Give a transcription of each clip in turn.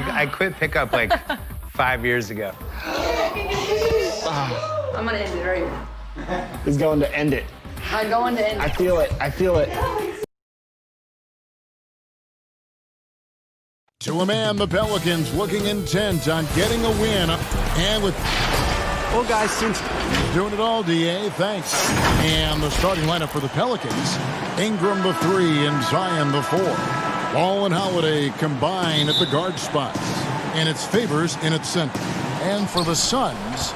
I quit pickup like 5 years ago. I'm gonna end it right here. He's going to end it. I'm going to end it. I feel it. I feel it. To a man, the Pelicans looking intent on getting a win. And with... Well, guys, since... Doing it all, D.A., thanks. And the starting lineup for the Pelicans. Ingram the 3 and Zion the 4. Ball and Holiday combine at the guard spots. And it's Favors in its center. And for the Suns,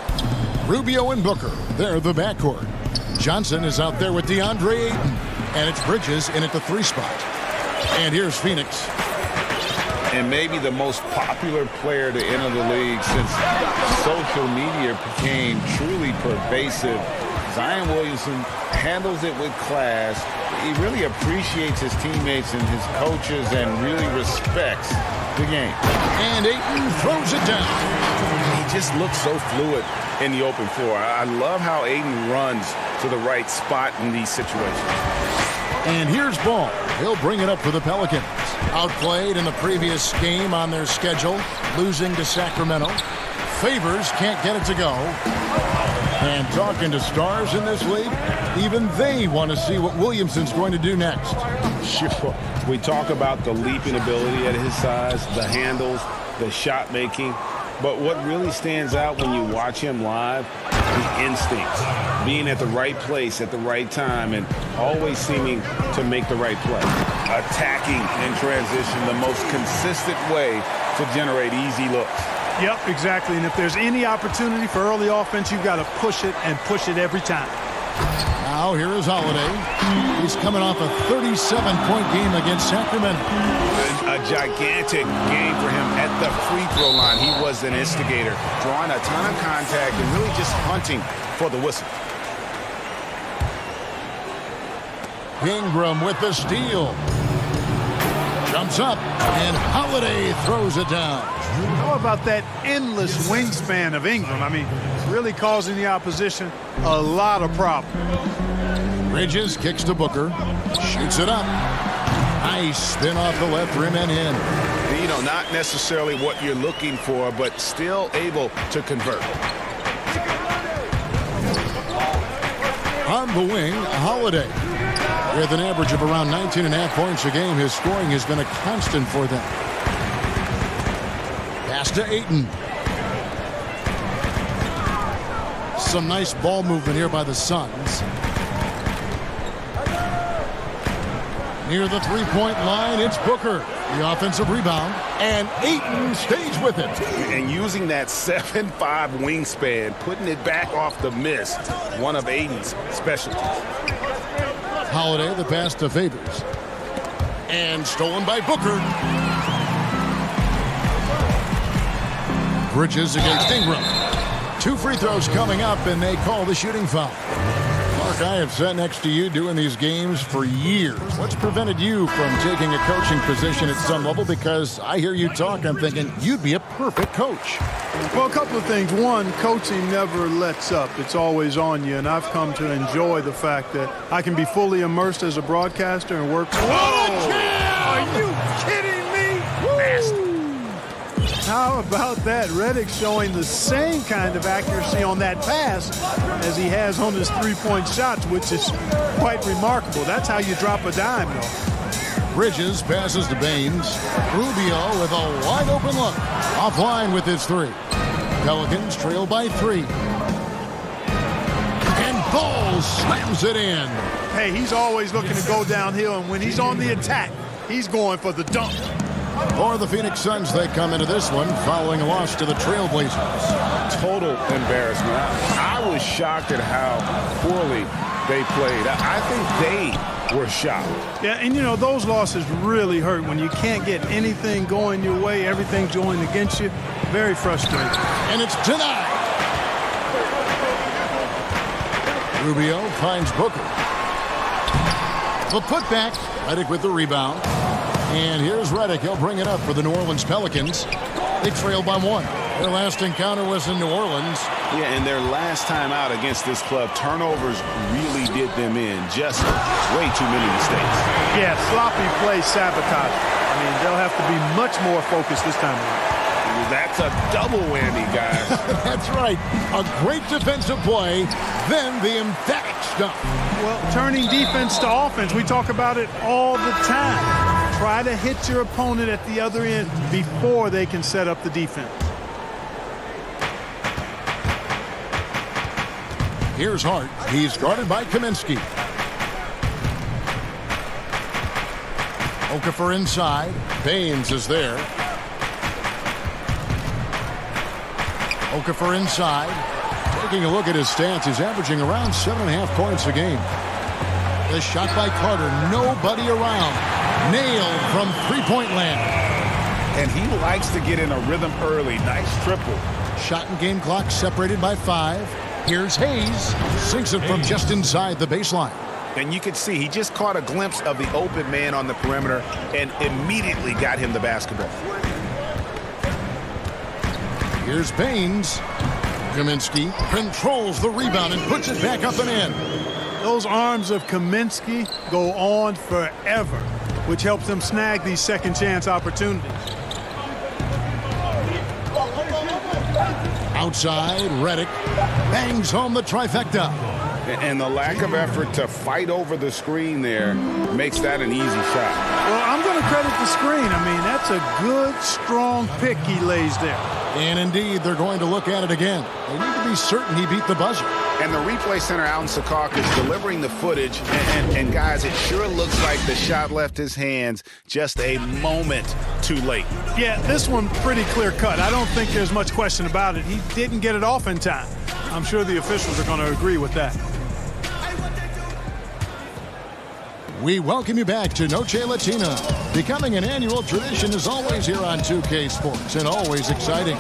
Rubio and Booker. They're the backcourt. Johnson is out there with DeAndre Ayton. And it's Bridges in at the 3 spot. And here's Phoenix. And maybe the most popular player to enter the league since social media became truly pervasive. Zion Williamson handles it with class. He really appreciates his teammates and his coaches and really respects the game. And Ayton throws it down. He just looks so fluid in the open floor. I love how Ayton runs to the right spot in these situations. And here's Ball. He'll bring it up for the Pelicans. Outplayed in the previous game on their schedule, losing to Sacramento. Favors can't get it to go. And talking to stars in this league, even they want to see what Williamson's going to do next. Sure. We talk about the leaping ability at his size, the handles, the shot making. But what really stands out when you watch him live, the instincts, being at the right place at the right time and always seeming to make the right play. Attacking in transition, the most consistent way to generate easy looks. Yep, exactly. And if there's any opportunity for early offense, you've got to push it and push it every time. Now here is Holiday. He's coming off a 37-point game against Sacramento. A gigantic game for him at the free throw line. He was an instigator, drawing a ton of contact and really just hunting for the whistle. Ingram with the steal. Jumps up, and Holiday throws it down. How about that endless wingspan of Ingram? I mean, really causing the opposition a lot of problems. Bridges kicks to Booker. Shoots it up. Nice spin off the left rim and in. You know, not necessarily what you're looking for, but still able to convert. On the wing, Holiday. With an average of around 19.5 points a game, his scoring has been a constant for them. Pass to Ayton. Some nice ball movement here by the Suns. Near the three-point line, it's Booker. The offensive rebound, and Ayton stays with it. And using that 7'5" wingspan, putting it back off the miss, one of Ayton's specialties. Holiday, the pass to Favors. And stolen by Booker. Bridges against Ingram. 2 free throws coming up, and they call the shooting foul. Mark, I have sat next to you doing these games for years. What's prevented you from taking a coaching position at some level? Because I hear you talk, I'm thinking you'd be a perfect coach. Well, a couple of things. One, coaching never lets up. It's always on you, and I've come to enjoy the fact that I can be fully immersed as a broadcaster and work. Oh! Are you kidding me? How about that? Redick showing the same kind of accuracy on that pass as he has on his three-point shots, which is quite remarkable. That's how you drop a dime, though. Bridges passes to Baines. Rubio with a wide-open look. Offline with his 3. Pelicans trail by 3. And Ball slams it in. Hey, he's always looking to go downhill, and when he's on the attack, he's going for the dunk. For the Phoenix Suns, they come into this one following a loss to the Trailblazers. Total embarrassment. I was shocked at how poorly they played. I think they were shocked. Yeah, and you know, those losses really hurt when you can't get anything going your way, everything's going against you. Very frustrating. And it's denied. Rubio finds Booker. The putback. Redick with the rebound. And here's Redick. He'll bring it up for the New Orleans Pelicans. They trail by 1. Their last encounter was in New Orleans. Yeah, and their last time out against this club, turnovers really did them in. Just way too many mistakes. Yeah, sloppy play, sabotage. I mean, they'll have to be much more focused this time around. That's a double whammy, guys. That's right. A great defensive play, then the emphatic stuff. Well, turning defense to offense, we talk about it all the time. Try to hit your opponent at the other end before they can set up the defense. Here's Hart. He's guarded by Kaminsky. Okafor inside. Baines is there. Okafor inside. Taking a look at his stats, he's averaging around 7.5 points a game. The shot by Carter, nobody around. Nailed from three-point land. And he likes to get in a rhythm early. Nice triple. Shot and game clock separated by 5. Here's Hayes. Sinks it from just inside the baseline. And you could see he just caught a glimpse of the open man on the perimeter and immediately got him the basketball. Here's Baines. Kaminsky controls the rebound and puts it back up and in. Those arms of Kaminsky go on forever, which helps them snag these second chance opportunities. Outside, Redick bangs home the trifecta. And the lack of effort to fight over the screen there makes that an easy shot. Well, I'm going to credit the screen. I mean, that's a good, strong pick he lays there. And indeed, they're going to look at it again. They need to be certain he beat the buzzer. And the replay center out in Secaucus delivering the footage. And guys, it sure looks like the shot left his hands just a moment too late. Yeah, this one pretty clear cut. I don't think there's much question about it. He didn't get it off in time. I'm sure the officials are going to agree with that. We welcome you back to Noche Latina. Becoming an annual tradition is always here on 2K Sports and always exciting.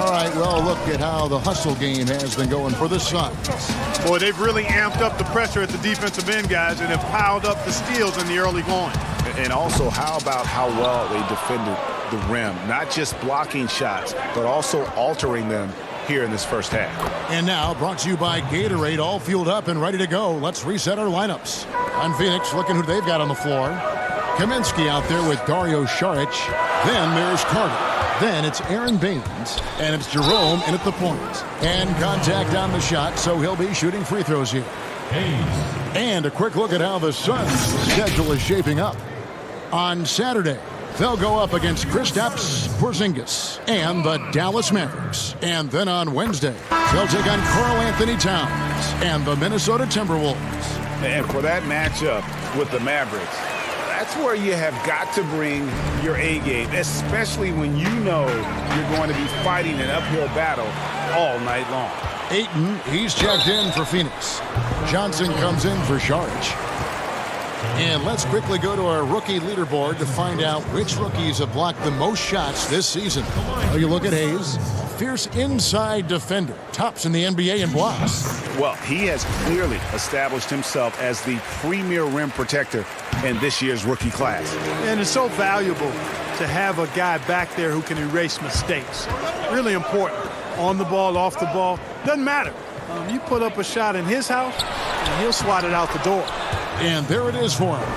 All right, well, look at how the hustle game has been going for the Suns. Boy, they've really amped up the pressure at the defensive end, guys, and have piled up the steals in the early going. And also, how about how well they defended the rim? Not just blocking shots, but also altering them here in this first half. And now, brought to you by Gatorade, all fueled up and ready to go. Let's reset our lineups. On Phoenix, looking who they've got on the floor. Kaminsky out there with Dario Saric. Then there's Carter. Then it's Aaron Baines. And it's Jerome in at the point. And contact on the shot, so he'll be shooting free throws here. And a quick look at how the Suns' schedule is shaping up. On Saturday, they'll go up against Kristaps Porzingis and the Dallas Mavericks. And then on Wednesday, they'll take on Karl Anthony Towns and the Minnesota Timberwolves. And for that matchup with the Mavericks, that's where you have got to bring your A game, especially when you know you're going to be fighting an uphill battle all night long. Ayton, he's checked in for Phoenix. Johnson comes in for Saric. And let's quickly go to our rookie leaderboard to find out which rookies have blocked the most shots this season. Oh, you look at Hayes, fierce inside defender, tops in the NBA in blocks. Well, he has clearly established himself as the premier rim protector in this year's rookie class. And it's so valuable to have a guy back there who can erase mistakes. Really important. On the ball, off the ball, doesn't matter. You put up a shot in his house, and he'll swat it out the door. And there it is for him.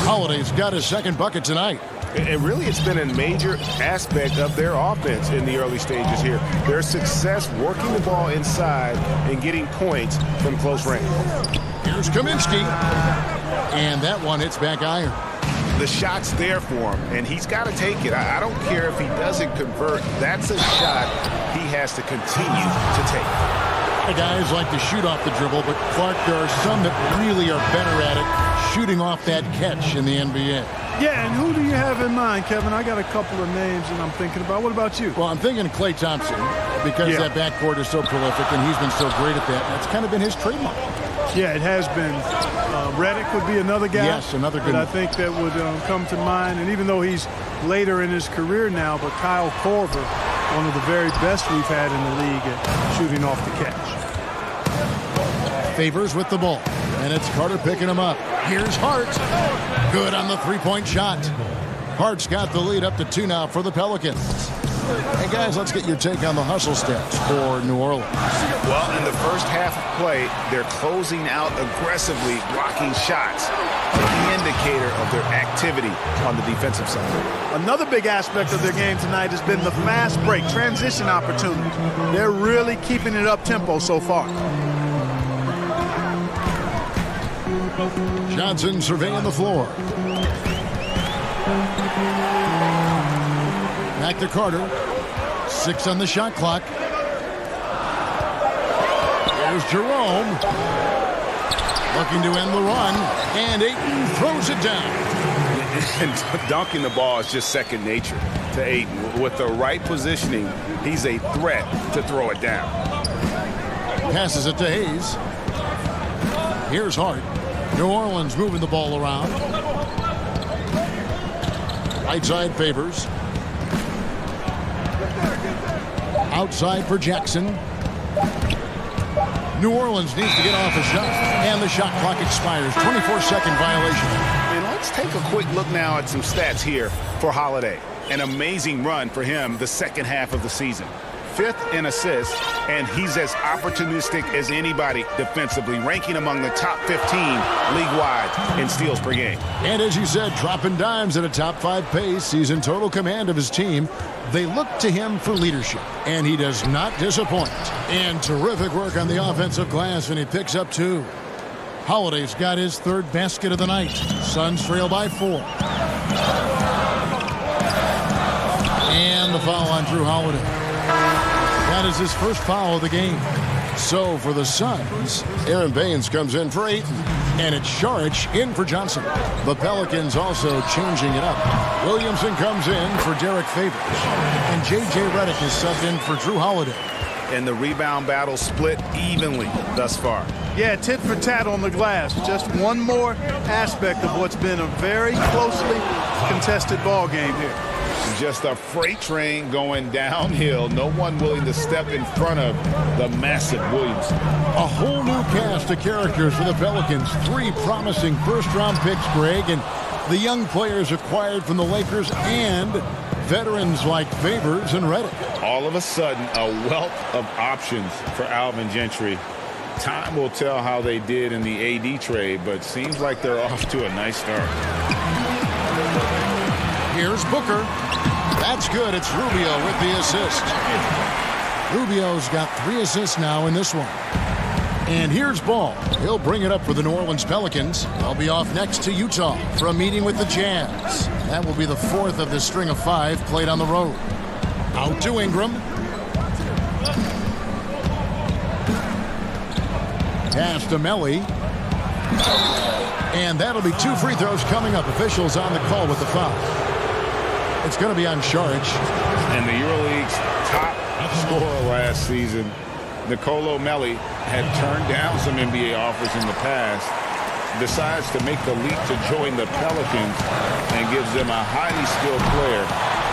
Holiday's got his second bucket tonight. And really, it's been a major aspect of their offense in the early stages here. Their success working the ball inside and getting points from close range. Here's Kaminsky. And that one hits back iron. The shot's there for him, and he's got to take it. I don't care if he doesn't convert. That's a shot he has to continue to take. The guys like to shoot off the dribble, but Clark, there are some that really are better at it, shooting off that catch in the NBA. Yeah, and who do you have in mind, Kevin? I got a couple of names that I'm thinking about. What about you? Well, I'm thinking Klay Thompson, because that backcourt is so prolific, and he's been so great at that. That's kind of been his trademark. Yeah, it has been. Redick would be another guy. Yes, another good I think that would come to mind. And even though he's later in his career now, but Kyle Korver, one of the very best we've had in the league at shooting off the catch. Favors with the ball, and it's Carter picking him up. Here's Hart. Good on the three-point shot. Hart's got the lead up to 2 now for the Pelicans. Hey, guys, let's get your take on the hustle stats for New Orleans. Well, in the first half of play, they're closing out aggressively, blocking shots. A key indicator of their activity on the defensive side. Another big aspect of their game tonight has been the fast break, transition opportunities. They're really keeping it up-tempo so far. Johnson surveying the floor. Back to Carter. 6 on the shot clock. There's Jerome. Looking to end the run. And Ayton throws it down. And dunking the ball is just second nature to Ayton. With the right positioning, he's a threat to throw it down. Passes it to Hayes. Here's Hart. New Orleans moving the ball around. Right side Favors. Outside for Jackson. New Orleans needs to get off a shot. And the shot clock expires. 24-second violation. And let's take a quick look now at some stats here for Holiday. An amazing run for him the second half of the season. 5th in assists, and he's as opportunistic as anybody defensively, ranking among the top 15 league-wide in steals per game. And as you said, dropping dimes at a top 5 pace. He's in total command of his team. They look to him for leadership, and he does not disappoint. And terrific work on the offensive glass, and he picks up 2. Holiday's got his 3rd basket of the night. Suns trail by 4. And the foul on Drew Holiday. That is his first foul of the game. So for the Suns, Aaron Baines comes in for Ayton. And it's Saric in for Johnson. The Pelicans also changing it up. Williamson comes in for Derek Favors. And J.J. Redick is subbed in for Drew Holiday. And the rebound battle split evenly thus far. Yeah, tit for tat on the glass. Just one more aspect of what's been a very closely contested ball game here. Just a freight train going downhill. No one willing to step in front of the massive Williamson. A whole new cast of characters for the Pelicans. 3 promising first-round picks, Greg, and the young players acquired from the Lakers and veterans like Favors and Redick. All of a sudden, a wealth of options for Alvin Gentry. Time will tell how they did in the AD trade, but seems like they're off to a nice start. Here's Booker. That's good. It's Rubio with the assist. Rubio's got 3 assists now in this one. And here's Ball. He'll bring it up for the New Orleans Pelicans. They'll be off next to Utah for a meeting with the Jazz. That will be the 4th of the string of 5 played on the road. Out to Ingram. Pass to Melly. And that'll be 2 free throws coming up. Officials on the call with the foul. It's going to be on Saric. And the EuroLeague's top scorer last season, Nicolo Melli, had turned down some NBA offers in the past, decides to make the leap to join the Pelicans, and gives them a highly skilled player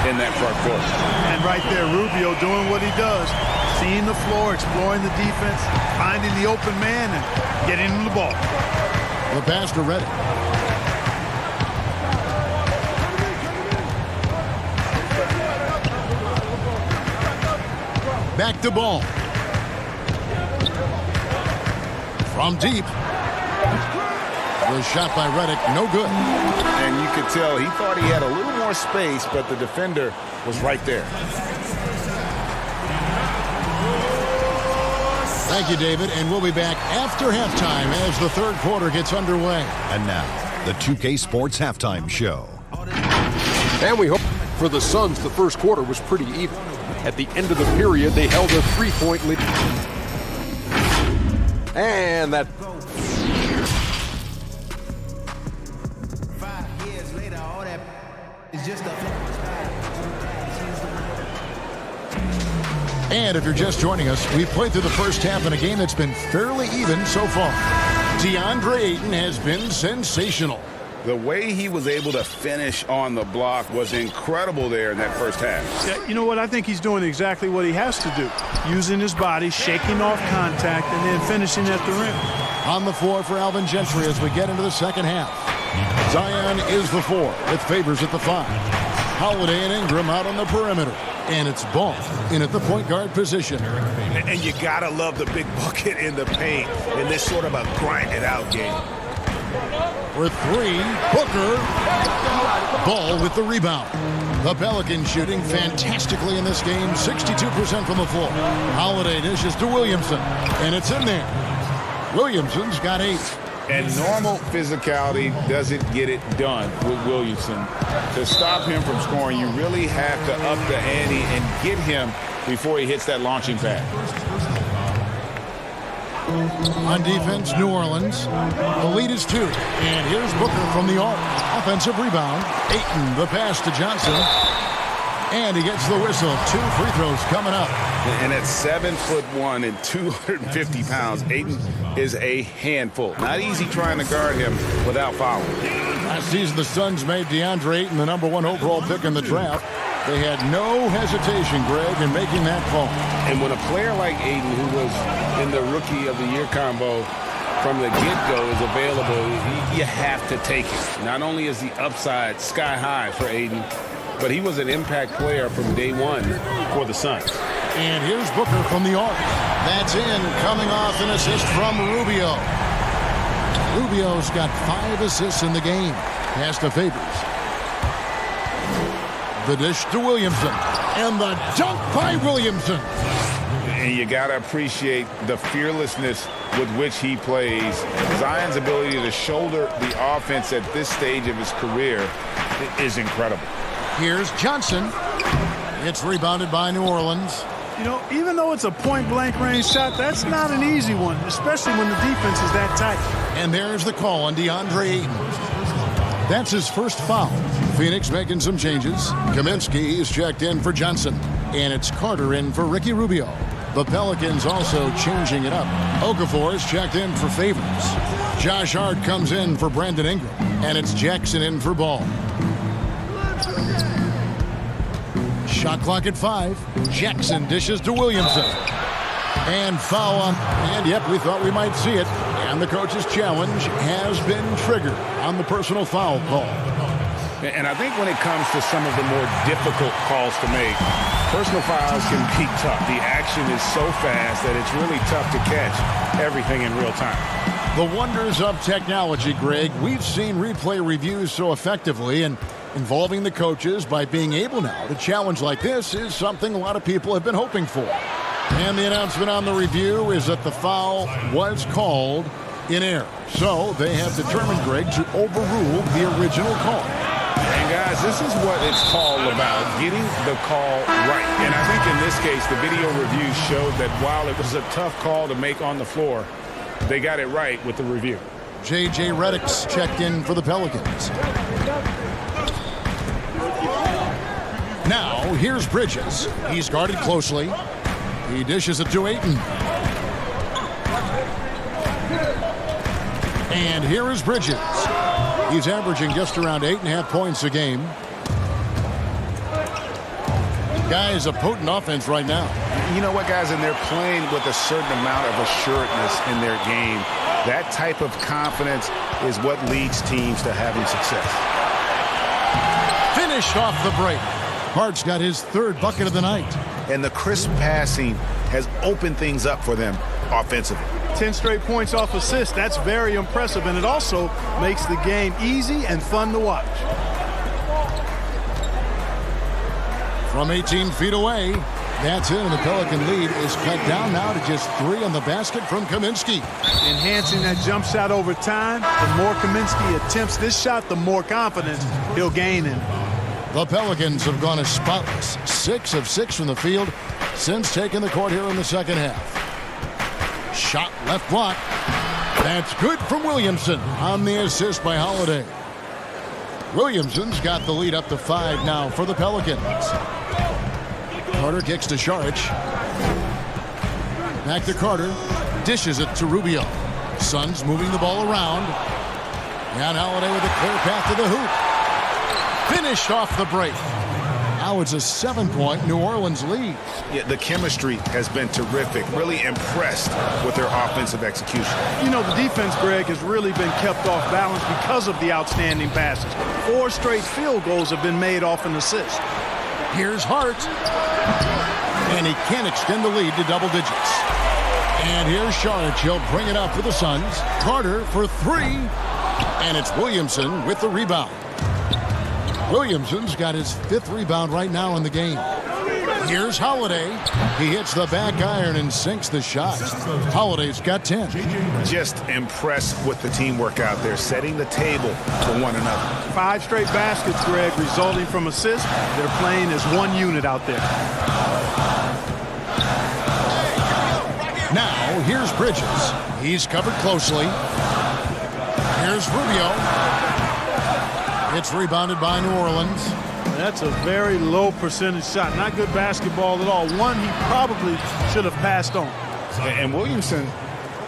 in that front court. And right there, Rubio doing what he does, seeing the floor, exploring the defense, finding the open man, and getting him the ball. The pass to Redick. Back to Ball. From deep. The shot by Redick, no good. And you could tell he thought he had a little more space, but the defender was right there. Thank you, David, and we'll be back after halftime as the 3rd quarter gets underway. And now, the 2K Sports Halftime Show. And we hope for the Suns, the first quarter was pretty even. At the end of the period, they held a 3-point lead. And that... And if you're just joining us, we've played through the first half in a game that's been fairly even so far. DeAndre Ayton has been sensational. The way he was able to finish on the block was incredible there in that first half. Yeah, you know what? I think he's doing exactly what he has to do. Using his body, shaking off contact, and then finishing at the rim. On the floor for Alvin Gentry as we get into the second half. Zion is the 4 with Favors at the 5. Holiday and Ingram out on the perimeter. And it's Ball in at the point guard position. And you got to love the big bucket in the paint in this sort of a grind-it-out game. For three, Booker. Ball with the rebound. The Pelicans shooting fantastically in this game, 62% from the floor. Holiday dishes to Williamson, and it's in there. Williamson's got 8. And normal physicality doesn't get it done with Williamson. To stop him from scoring, you really have to up the ante and get him before he hits that launching pad. On defense, New Orleans. The lead is 2. And here's Booker from the arc. Offensive rebound. Ayton, the pass to Johnson. And he gets the whistle. 2 free throws coming up. And at 7'1" and 250 pounds, Ayton is a handful. Not easy trying to guard him without fouling. Last season, the Suns made DeAndre Ayton the #1 overall pick in the draft. They had no hesitation, Greg, in making that call. And when a player like Ayton, who was in the Rookie of the Year combo from the get-go, is available, you have to take it. Not only is the upside sky high for Ayton, but he was an impact player from day one for the Suns. And here's Booker from the arc. That's in, coming off an assist from Rubio. Rubio's got 5 assists in the game. Pass to Favors. The dish to Williamson. And the dunk by Williamson. And you got to appreciate the fearlessness with which he plays. Zion's ability to shoulder the offense at this stage of his career is incredible. Here's Johnson. It's rebounded by New Orleans. You know, even though it's a point-blank range shot, that's not an easy one, especially when the defense is that tight. And there's the call on DeAndre Ayton. That's his first foul. Phoenix making some changes. Kaminsky is checked in for Johnson. And it's Carter in for Ricky Rubio. The Pelicans also changing it up. Okafor is checked in for Favors. Josh Hart comes in for Brandon Ingram. And it's Jackson in for Ball. Shot clock at 5. Jackson dishes to Williamson. And foul on. And yep, we thought we might see it. And the coach's challenge has been triggered on the personal foul call. And I think when it comes to some of the more difficult calls to make, personal fouls can be tough. The action is so fast that it's really tough to catch everything in real time. The wonders of technology, Greg. We've seen replay reviews so effectively, and involving the coaches by being able now to challenge like this is something a lot of people have been hoping for. And the announcement on the review is that the foul was called in error. So they have determined, Greg, to overrule the original call. And guys, this is what it's all about, getting the call right. And I think in this case, the video review showed that while it was a tough call to make on the floor, they got it right with the review. J.J. Redick's checked in for the Pelicans. Now, here's Bridges. He's guarded closely. He dishes it to Ayton. And here is Bridges. He's averaging just around 8.5 points a game. Guys, a potent offense right now. You know what, guys? And they're playing with a certain amount of assuredness in their game. That type of confidence is what leads teams to having success. Finished off the break. Hart's got his 3rd bucket of the night. And the crisp passing has opened things up for them offensively. 10 straight points off assists. That's very impressive, and it also makes the game easy and fun to watch. From 18 feet away, that's it, and the Pelican lead is cut down now to just 3 on the basket from Kaminsky. Enhancing that jump shot over time. The more Kaminsky attempts this shot, the more confidence he'll gain in it. The Pelicans have gone as spotless, 6 of 6 from the field since taking the court here in the second half. Shot left block. That's good from Williamson on the assist by Holiday. Williamson's got the lead up to 5 now for the Pelicans. Carter kicks to Saric. Back to Carter. Dishes it to Rubio. Suns moving the ball around. And Holiday with a clear path to the hoop. Finished off the break. Now it's a 7-point New Orleans lead. Yeah, the chemistry has been terrific. Really impressed with their offensive execution. You know, the defense, Greg, has really been kept off balance because of the outstanding passes. 4 straight field goals have been made off an assist. Here's Hart. And he can't extend the lead to double digits. And here's Sharp. He'll bring it up for the Suns. Carter for three. And it's Williamson with the rebound. Williamson's got his 5th rebound right now in the game. Here's Holiday. He hits the back iron and sinks the shot. Holiday's got 10. Just impressed with the teamwork out there, setting the table for one another. 5 straight baskets, Greg, resulting from assists. They're playing as one unit out there. Now, here's Bridges. He's covered closely. Here's Rubio. It's rebounded by New Orleans. That's a very low percentage shot. Not good basketball at all. One he probably should have passed on. And Williamson,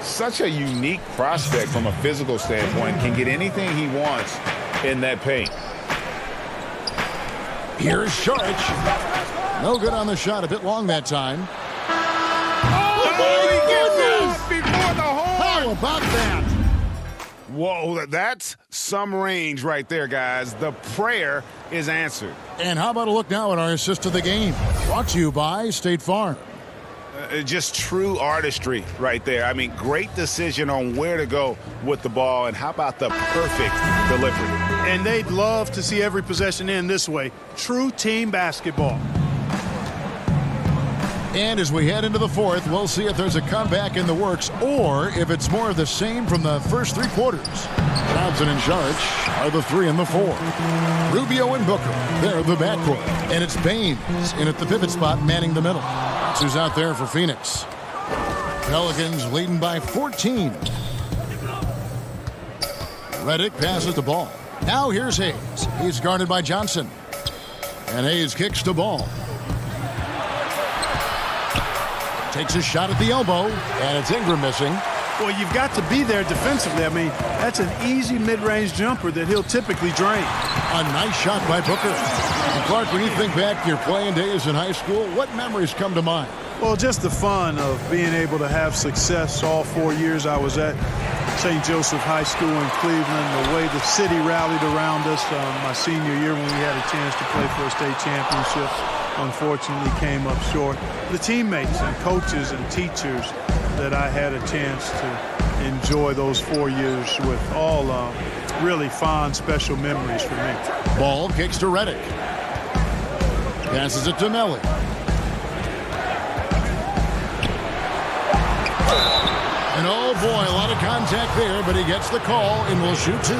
such a unique prospect from a physical standpoint, can get anything he wants in that paint. Here's Sharich. No good on the shot. A bit long that time. Oh, he gets off before the horn. How about that? Whoa, that's some range right there, guys. The prayer is answered. And how about a look now at our assist of the game? Brought to you by State Farm. Just true artistry right there. I mean, great decision on where to go with the ball, and how about the perfect delivery? And they'd love to see every possession end this way. True team basketball. And as we head into the 4th, we'll see if there's a comeback in the works or if it's more of the same from the first 3 quarters. Johnson and Sharich are the 3 and the 4. Rubio and Booker, they're the backcourt. And it's Baines in at the pivot spot manning the middle. That's who's out there for Phoenix. Pelicans leading by 14. Redick passes the ball. Now here's Hayes. He's guarded by Johnson. And Hayes kicks the ball. Takes a shot at the elbow, and it's Ingram missing. Well, you've got to be there defensively. I mean, that's an easy mid-range jumper that he'll typically drain. A nice shot by Booker. And Clark, when you think back to your playing days in high school, what memories come to mind? Well, just the fun of being able to have success all 4 years I was at St. Joseph High School in Cleveland, the way the city rallied around us my senior year when we had a chance to play for a state championship. Unfortunately came up short. The teammates and coaches and teachers that I had a chance to enjoy those 4 years with, all really fond, special memories for me. Ball kicks to Redick. Passes it to Melly. And oh boy, a lot of contact there, but he gets the call and will shoot 2.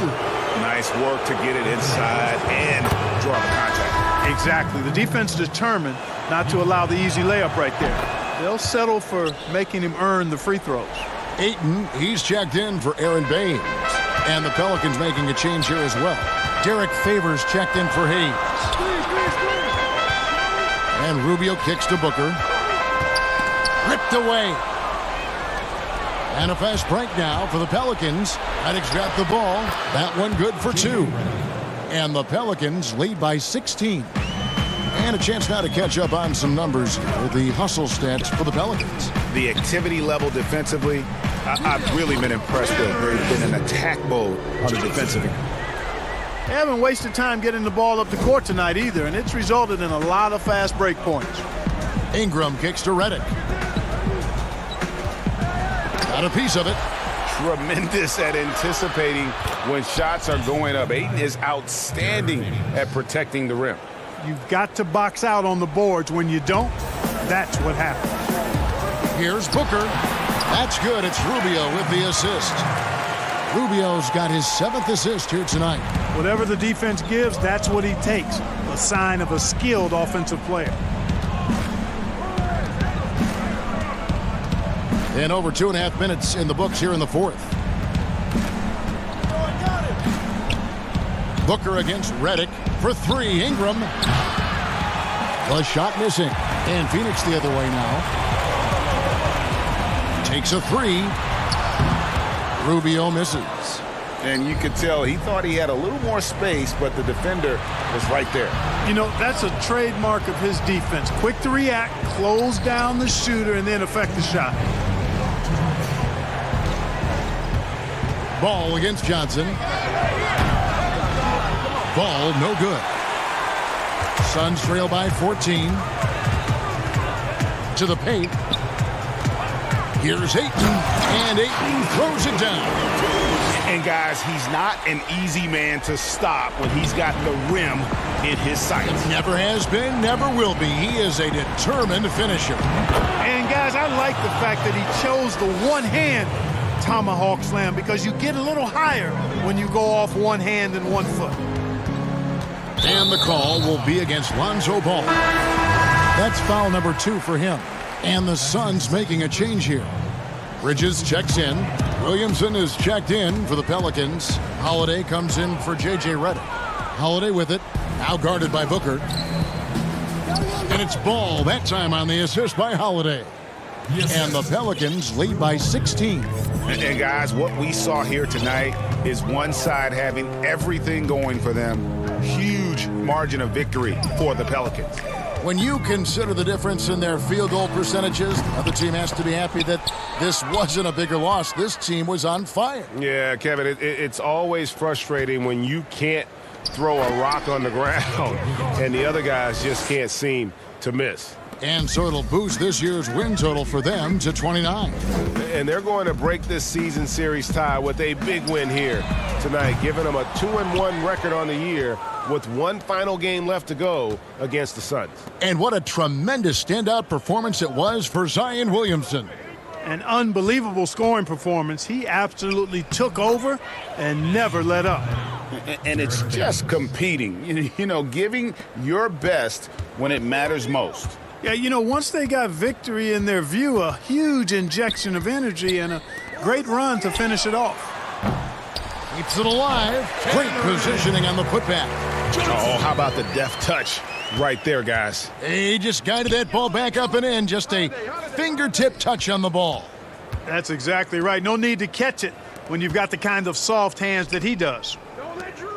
Nice work to get it inside and draw the contact. Exactly. The defense determined not to allow the easy layup right there. They'll settle for making him earn the free throws. Ayton, he's checked in for Aaron Baines. And the Pelicans making a change here as well. Derek Favors checked in for Hayes. And Rubio kicks to Booker. Ripped away. And a fast break now for the Pelicans. Redick's got the ball. That one good for 2. And the Pelicans lead by 16. And a chance now to catch up on some numbers with the hustle stats for the Pelicans. The activity level defensively, I've really been impressed with. They've been in attack mode on the defensive end. They haven't wasted time getting the ball up the court tonight either, and it's resulted in a lot of fast break points. Ingram kicks to Redick. Got a piece of it. Tremendous at anticipating when shots are going up. Ayton is outstanding at protecting the rim. You've got to box out on the boards. When you don't, that's what happens. Here's Booker. That's good. It's Rubio with the assist. Rubio's got his 7th assist here tonight. Whatever the defense gives, that's what he takes. A sign of a skilled offensive player. And over 2.5 minutes in the books here in the 4th. Booker against Redick for 3. Ingram. The shot missing. And Phoenix the other way now. Takes a 3. Rubio misses. And you could tell he thought he had a little more space, but the defender was right there. You know, that's a trademark of his defense. Quick to react, close down the shooter, and then affect the shot. Ball against Johnson. Ball no good. Suns trail by 14. To the paint. Here's Ayton, and Ayton throws it down. And guys, he's not an easy man to stop when he's got the rim in his sights. Never has been, never will be. He is a determined finisher. And guys, I like the fact that he chose the one-hand tomahawk slam because you get a little higher when you go off one hand and 1 foot. And the call will be against Lonzo Ball. That's foul number 2 for him. And the Suns making a change here. Bridges checks in. Williamson is checked in for the Pelicans. Holiday comes in for J.J. Redick. Holiday with it. Now guarded by Booker. And it's Ball that time on the assist by Holiday. And the Pelicans lead by 16. And guys, what we saw here tonight is one side having everything going for them. Huge margin of victory for the Pelicans. When you consider the difference in their field goal percentages, the other team has to be happy that this wasn't a bigger loss. This team was on fire. Yeah, Kevin, it's always frustrating when you can't throw a rock on the ground and the other guys just can't seem to miss. And so it'll boost this year's win total for them to 29. And they're going to break this season series tie with a big win here tonight, giving them a 2-1 record on the year with one final game left to go against the Suns. And what a tremendous standout performance it was for Zion Williamson. An unbelievable scoring performance. He absolutely took over and never let up. And it's just competing, you know, giving your best when it matters most. Yeah, you know, once they got victory in their view, a huge injection of energy and a great run to finish it off. Keeps it alive. Great positioning on the putback. Oh, how about the deft touch right there, guys? He just guided that ball back up and in. Just a fingertip touch on the ball. That's exactly right. No need to catch it when you've got the kind of soft hands that he does.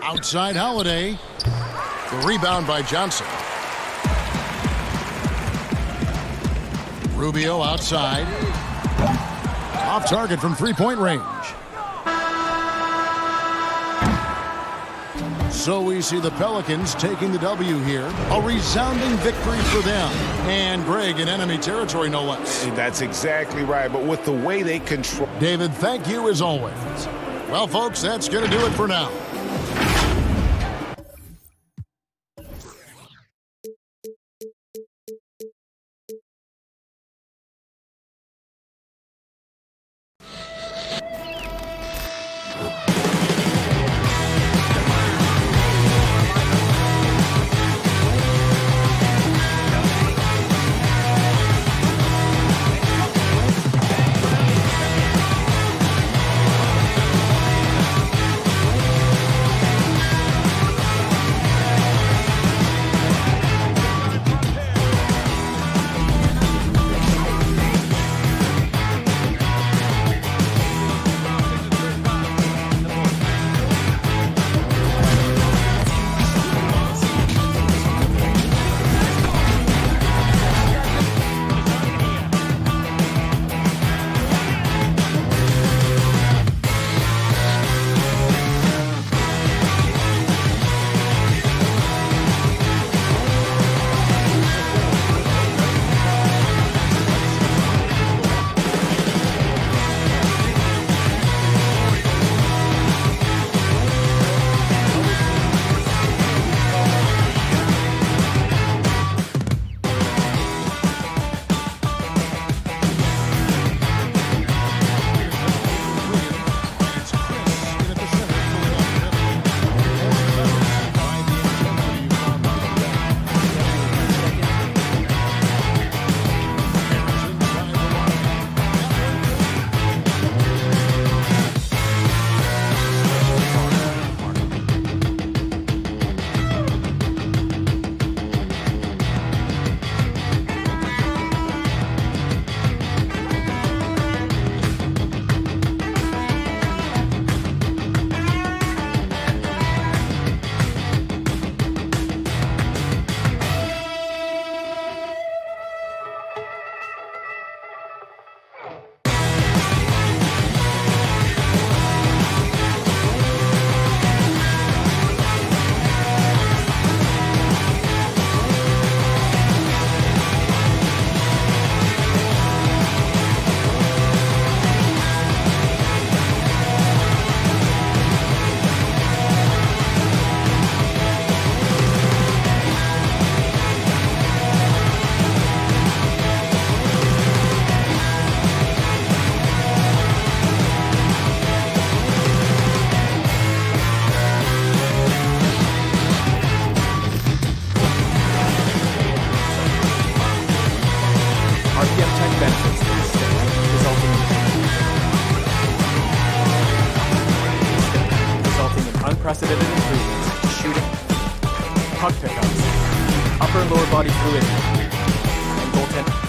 Outside Holiday. The rebound by Johnson. Rubio outside. Off target from three-point range. So we see the Pelicans taking the W here. A resounding victory for them. And Greg in enemy territory, no less. That's exactly right, but with the way they control... David, thank you as always. Well, folks, that's going to do it for now. benefits to the stick, resulting in unprecedented improvements to shooting, puck pickups, upper and lower body fluidity, and goaltending.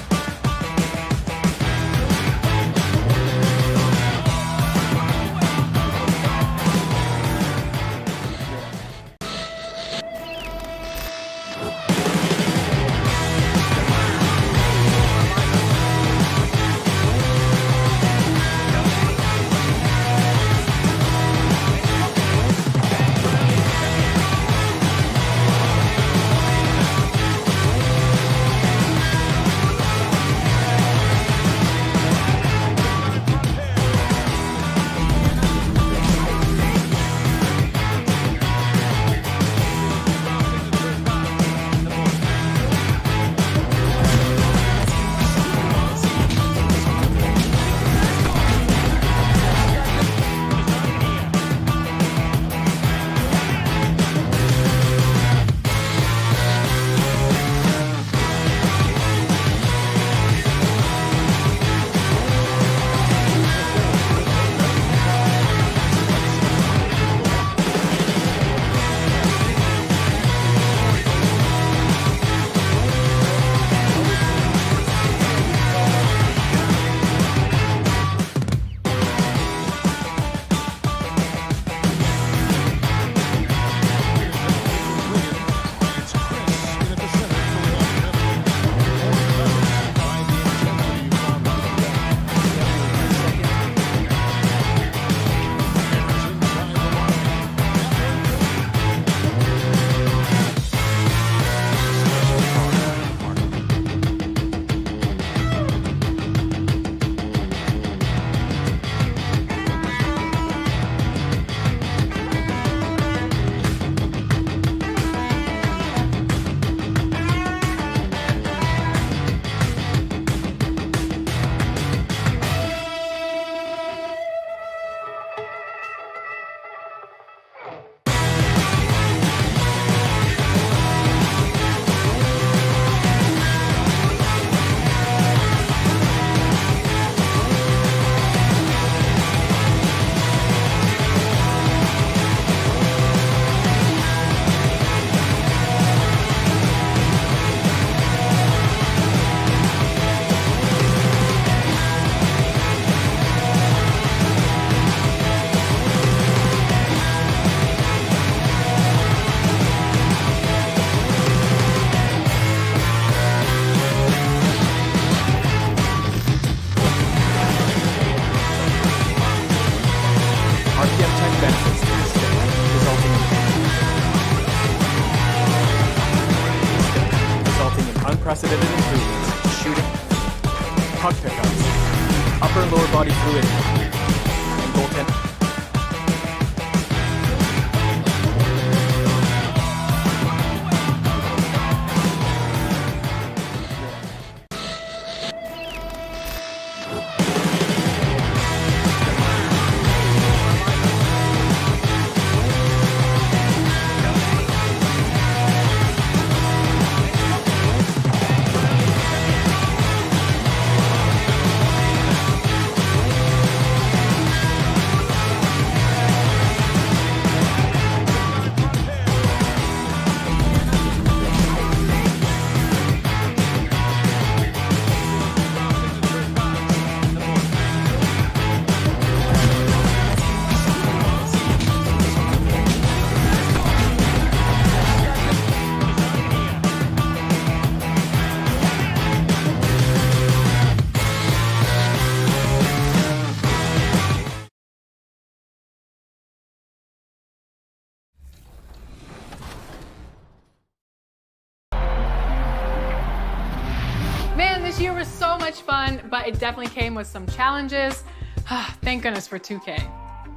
Unprecedented improvements to shooting, puck pickups, upper and lower body fluidity, and goaltending. Man, this year was so much fun, but it definitely came with some challenges. Thank goodness for 2K.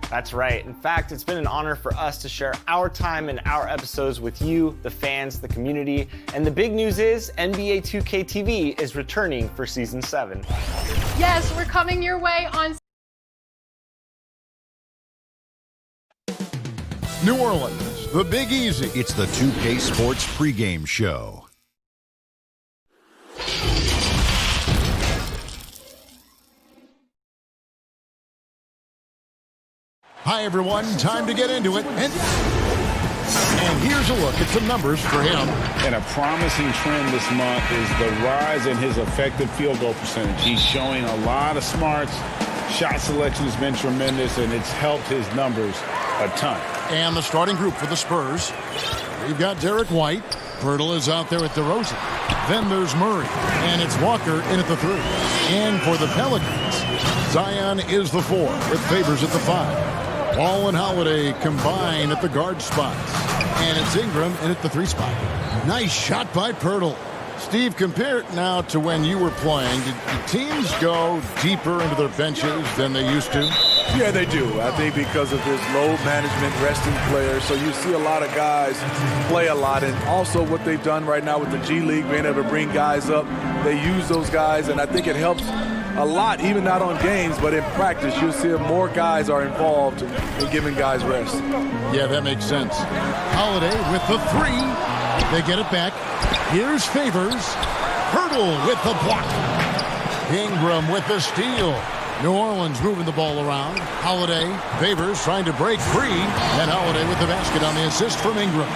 That's right. In fact, it's been an honor for us to share our time and our episodes with you, the fans, the community. And the big news is NBA 2K TV is returning for Season 7. Yes, we're coming your way on New Orleans, the Big Easy. It's the 2K Sports pregame show. Hi, everyone. Time to get into it. And here's a look at some numbers for him. And a promising trend this month is the rise in his effective field goal percentage. He's showing a lot of smarts. Shot selection has been tremendous, and it's helped his numbers a ton. And the starting group for the Spurs. We've got Derek White. Pirtle is out there with DeRozan. Then there's Murray. And it's Walker in at the 3. And for the Pelicans, Zion is the 4 with Favors at the 5. Wall and Holiday combine at the guard spots. And it's Ingram in at the 3 spot. Nice shot by Pirtle. Steve, compare it now to when you were playing. Did teams go deeper into their benches than they used to? Yeah, they do. I think because of this load management, resting players. So you see a lot of guys play a lot. And also what they've done right now with the G League, being able to bring guys up. They use those guys, and I think it helps a lot, even not on games, but in practice. You'll see more guys are involved in giving guys rest. Yeah, that makes sense. Holiday with the 3. They get it back. Here's Favors. Pirtle with the block. Ingram with the steal. New Orleans moving the ball around. Holiday, Favors trying to break free. And Holiday with the basket on the assist from Ingram.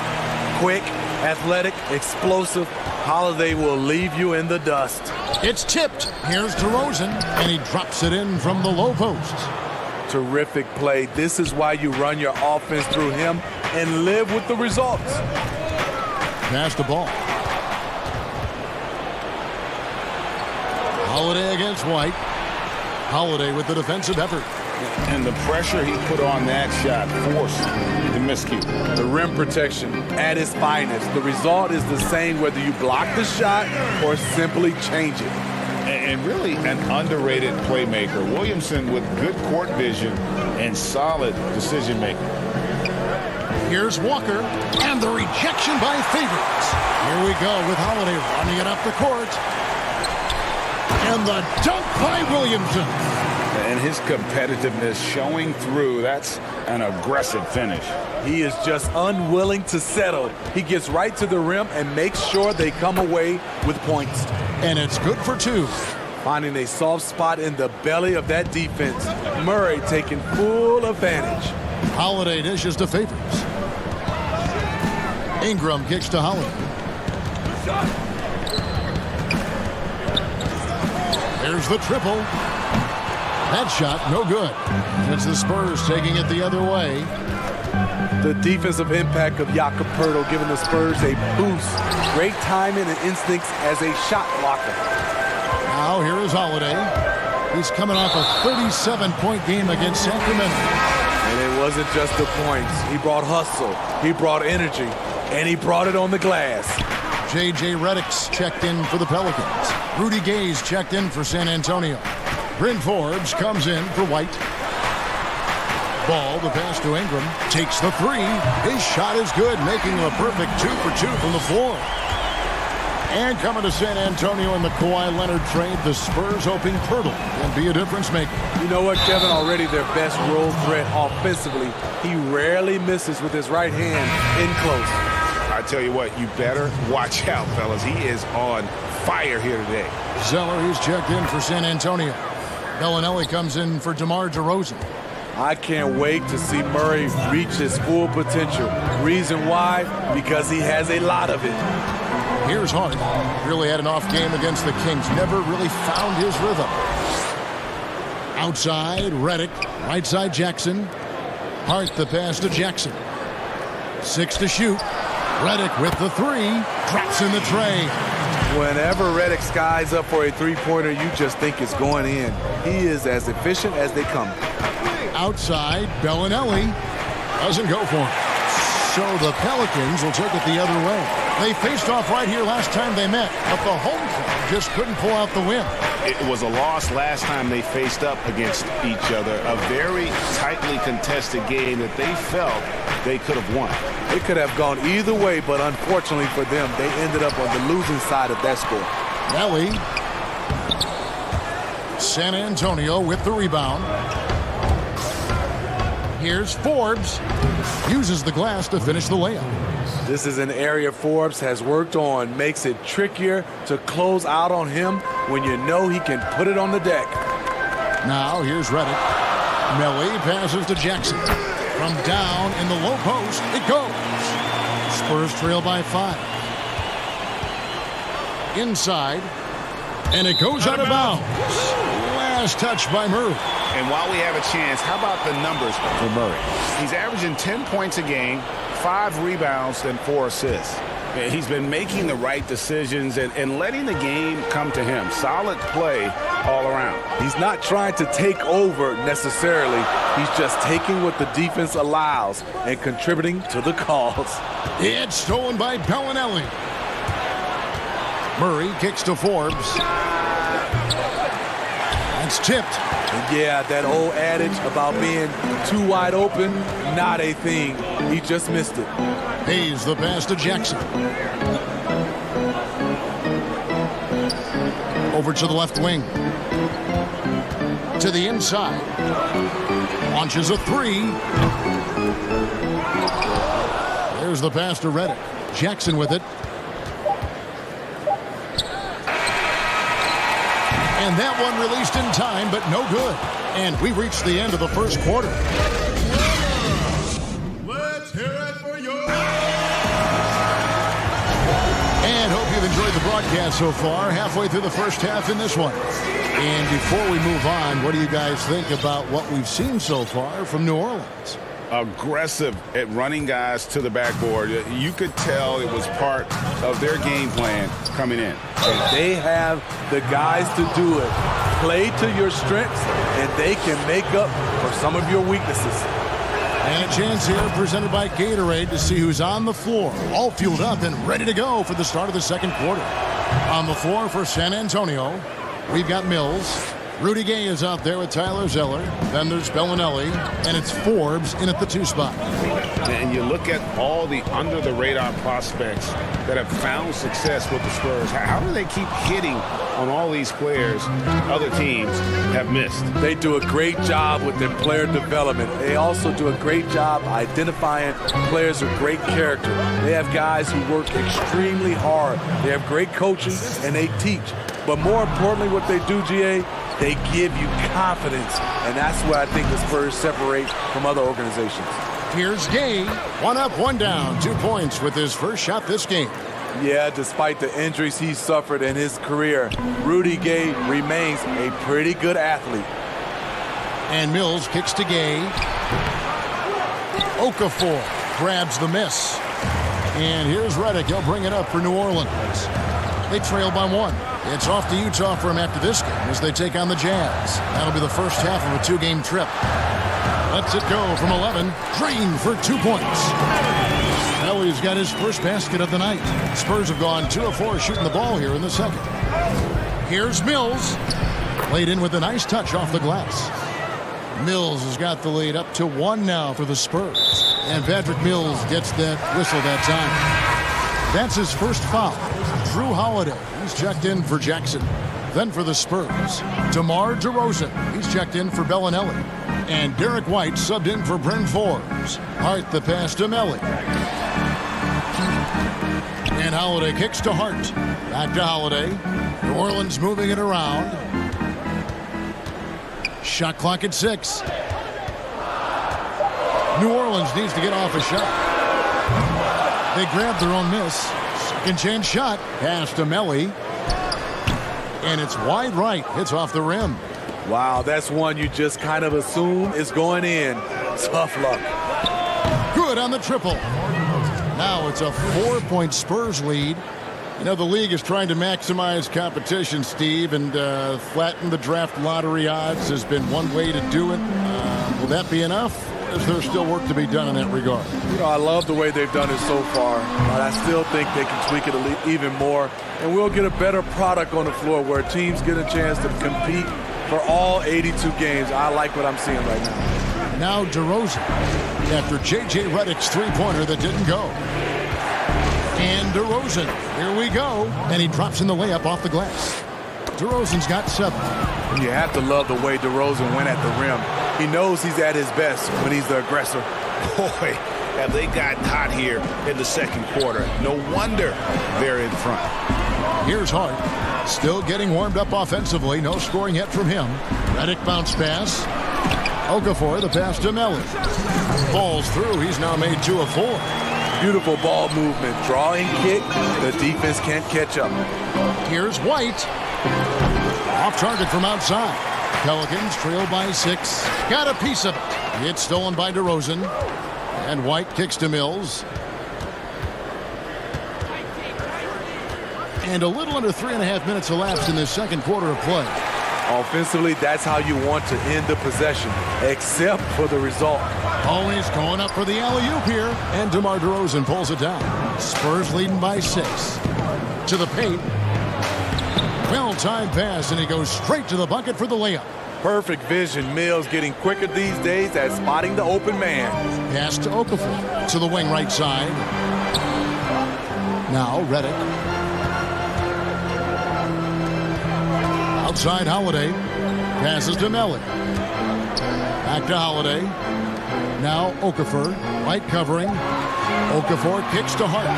Quick, athletic, explosive. Holiday will leave you in the dust. It's tipped. Here's DeRozan, and he drops it in from the low post. Terrific play. This is why you run your offense through him and live with the results. Pass the ball. Holiday against White. Holiday with the defensive effort. And the pressure he put on that shot forced the miscue. The rim protection at its finest. The result is the same whether you block the shot or simply change it. And really an underrated playmaker. Williamson with good court vision and solid decision making. Here's Walker, and the rejection by Favors. Here we go with Holiday running it up the court. And the dunk by Williamson. And his competitiveness showing through. That's an aggressive finish. He is just unwilling to settle. He gets right to the rim and makes sure they come away with points. And it's good for 2. Finding a soft spot in the belly of that defense. Murray taking full advantage. Holiday dishes to Favors. Ingram kicks to Holiday. There's the triple. That shot, no good. It's the Spurs taking it the other way. The defensive impact of Jakob Pirtle giving the Spurs a boost. Great timing and instincts as a shot blocker. Now here is Holiday. He's coming off a 37-point game against Sacramento. And it wasn't just the points. He brought hustle. He brought energy. And he brought it on the glass. J.J. Redick's checked in for the Pelicans. Rudy Gay's checked in for San Antonio. Bryn Forbes comes in for White. Ball, the pass to Ingram. Takes the 3. His shot is good, making him a perfect 2 for 2 from the floor. And coming to San Antonio in the Kawhi Leonard trade, the Spurs hoping Pirtle can be a difference maker. You know what, Kevin? Already their best role threat offensively. He rarely misses with his right hand in close. I tell you what, you better watch out, fellas. He is on fire here today. Zeller, he's checked in for San Antonio. Bellinelli comes in for DeMar DeRozan. I can't wait to see Murray reach his full potential. Reason why? Because he has a lot of it. Here's Hart. Really had an off game against the Kings. Never really found his rhythm. Outside, Redick. Right side, Jackson. Hart the pass to Jackson. 6 to shoot. Redick with the 3. Drops in the tray. Whenever Redick skies up for a three-pointer, you just think it's going in. He is as efficient as they come. Outside, Bellinelli doesn't go for it. So the Pelicans will take it the other way. They faced off right here last time they met, but the home club just couldn't pull out the win. It was a loss last time they faced up against each other. A very tightly contested game that they felt they could have won. It could have gone either way, but unfortunately for them, they ended up on the losing side of that score. Belly. San Antonio with the rebound. Here's Forbes. Uses the glass to finish the layup. This is an area Forbes has worked on. Makes it trickier to close out on him when you know he can put it on the deck. Now here's Redick. Melly passes to Jackson. From down in the low post, it goes. Spurs trail by 5. Inside, and it goes out of bounds. Last touch by Murray. And while we have a chance, how about the numbers for Murray? He's averaging 10 points a game, 5 rebounds, and 4 assists. He's been making the right decisions and letting the game come to him. Solid play all around. He's not trying to take over necessarily. He's just taking what the defense allows and contributing to the cause. It's stolen by Bellinelli. Murray kicks to Forbes. It's tipped. And yeah, that old adage about being too wide open, not a thing. He just missed it. Hayes the pass to Jackson. Over to the left wing. To the inside. Launches a 3. There's the pass to Redick. Jackson with it. And that one released in time, but no good. And we reached the end of the first quarter. Let's hear it for you. And hope you've enjoyed the broadcast so far. Halfway through the first half in this one. And before we move on, what do you guys think about what we've seen so far from New Orleans? Aggressive at running guys to the backboard. You could tell it was part of their game plan coming in. And they have the guys to do it. Play to your strengths, and they can make up for some of your weaknesses. And a chance here presented by Gatorade to see who's on the floor, all fueled up and ready to go for the start of the second quarter. On the floor for San Antonio, we've got Mills. Rudy Gay is out there with Tyler Zeller. Then there's Bellinelli, and it's Forbes in at the 2 spot. And you look at all the under-the-radar prospects that have found success with the Spurs. How do they keep hitting on all these players other teams have missed? They do a great job with their player development. They also do a great job identifying players with great character. They have guys who work extremely hard. They have great coaching, and they teach. But more importantly, what they do, GA, they give you confidence, and that's where I think the Spurs separate from other organizations. Here's Gay, 1 up, 1 down, 2 points with his first shot this game. Yeah, despite the injuries he suffered in his career, Rudy Gay remains a pretty good athlete. And Mills kicks to Gay. Okafor grabs the miss. And here's Redick. He'll bring it up for New Orleans. They trail by 1. It's off to Utah for him after this game as they take on the Jazz. That'll be the first half of a 2-game trip. Lets it go from 11. Drain for 2 points. Melly's got his first basket of the night. Spurs have gone 2 of 4 shooting the ball here in the second. Here's Mills. Played in with a nice touch off the glass. Mills has got the lead up to 1 now for the Spurs. And Patrick Mills gets that whistle that time. That's his first foul. Drew Holiday, he's checked in for Jackson. Then for the Spurs, DeMar DeRozan, he's checked in for Bellinelli. And Derek White subbed in for Bryn Forbes. Hart the pass to Melly. And Holiday kicks to Hart. Back to Holiday. New Orleans moving it around. Shot clock at 6. New Orleans needs to get off a shot. They grab their own miss. Second chance shot. Pass to Melly. And it's wide right. Hits off the rim. Wow, that's one you just kind of assume is going in. Tough luck. Good on the triple. Now it's a 4-point Spurs lead. You know, the league is trying to maximize competition, Steve, and flatten the draft lottery odds has been one way to do it. Will that be enough? Or is there still work to be done in that regard? You know, I love the way they've done it so far, but I still think they can tweak it even more, and we'll get a better product on the floor where teams get a chance to compete for all 82 games. I like what I'm seeing right now. Now DeRozan after J.J. Redick's three-pointer that didn't go. And DeRozan, here we go. And he drops in the layup off the glass. DeRozan's got 7. You have to love the way DeRozan went at the rim. He knows he's at his best when he's the aggressor. Boy, have they gotten hot here in the second quarter. No wonder they're in front. Here's Hart. Still getting warmed up offensively. No scoring yet from him. Redick bounce pass. Okafor, the pass to Melly. Falls through. He's now made 2 of 4. Beautiful ball movement. Drawing kick. The defense can't catch up. Here's White. Off target from outside. Pelicans trail by 6. Got a piece of it. It's stolen by DeRozan. And White kicks to Mills. And a little under 3.5 minutes elapsed in this second quarter of play. Offensively, that's how you want to end the possession, except for the result. Always going up for the alley-oop here. And DeMar DeRozan pulls it down. Spurs leading by 6. To the paint. Well-timed pass, and he goes straight to the bucket for the layup. Perfect vision. Mills getting quicker these days at spotting the open man. Pass to Okafor. To the wing right side. Now Redick. Outside Holiday. Passes to Melly. Back to Holiday. Now Okafor. White covering. Okafor kicks to Hart.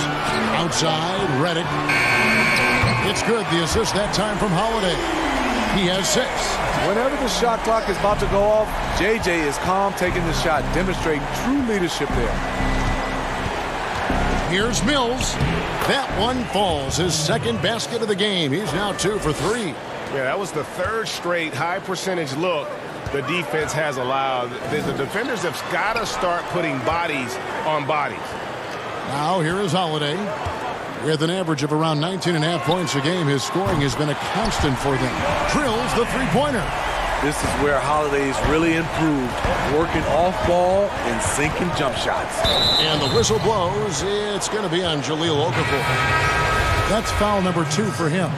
Outside Redick. It's good. The assist that time from Holiday. He has 6. Whenever the shot clock is about to go off, JJ is calm taking the shot, demonstrating true leadership there. Here's Mills. That one falls. His second basket of the game. He's now 2 for 3. Yeah, that was the 3rd straight high percentage look the defense has allowed. The defenders have got to start putting bodies on bodies. Now here is Holiday. With an average of around 19.5 points a game, his scoring has been a constant for them. Drills the three-pointer. This is where Holiday's really improved, working off ball and sinking jump shots. And the whistle blows. It's going to be on Jahlil Okafor. That's foul number 2 for him.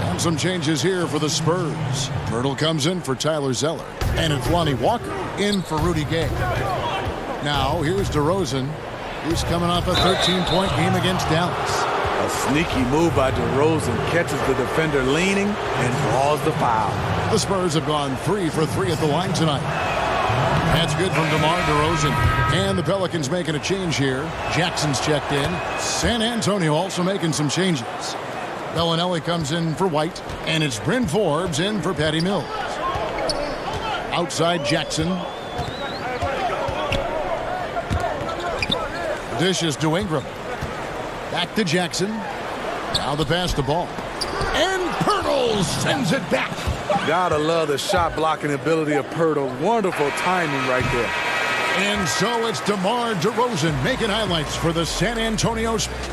And some changes here for the Spurs. Pirtle comes in for Tyler Zeller. And it's Lonnie Walker in for Rudy Gay. Now here's DeRozan. He's coming off a 13-point game against Dallas. A sneaky move by DeRozan catches the defender leaning and draws the foul. The Spurs have gone 3 for 3 at the line tonight. That's good from DeMar DeRozan. And the Pelicans making a change here. Jackson's checked in. San Antonio also making some changes. Bellinelli comes in for White. And it's Bryn Forbes in for Patty Mills. Outside Jackson. Dishes to Ingram. Back to Jackson. Now the pass to Ball. And Pirtle sends it back. Gotta love the shot blocking ability of Pirtle. Wonderful timing right there. And so it's DeMar DeRozan making highlights for the San Antonio Spurs.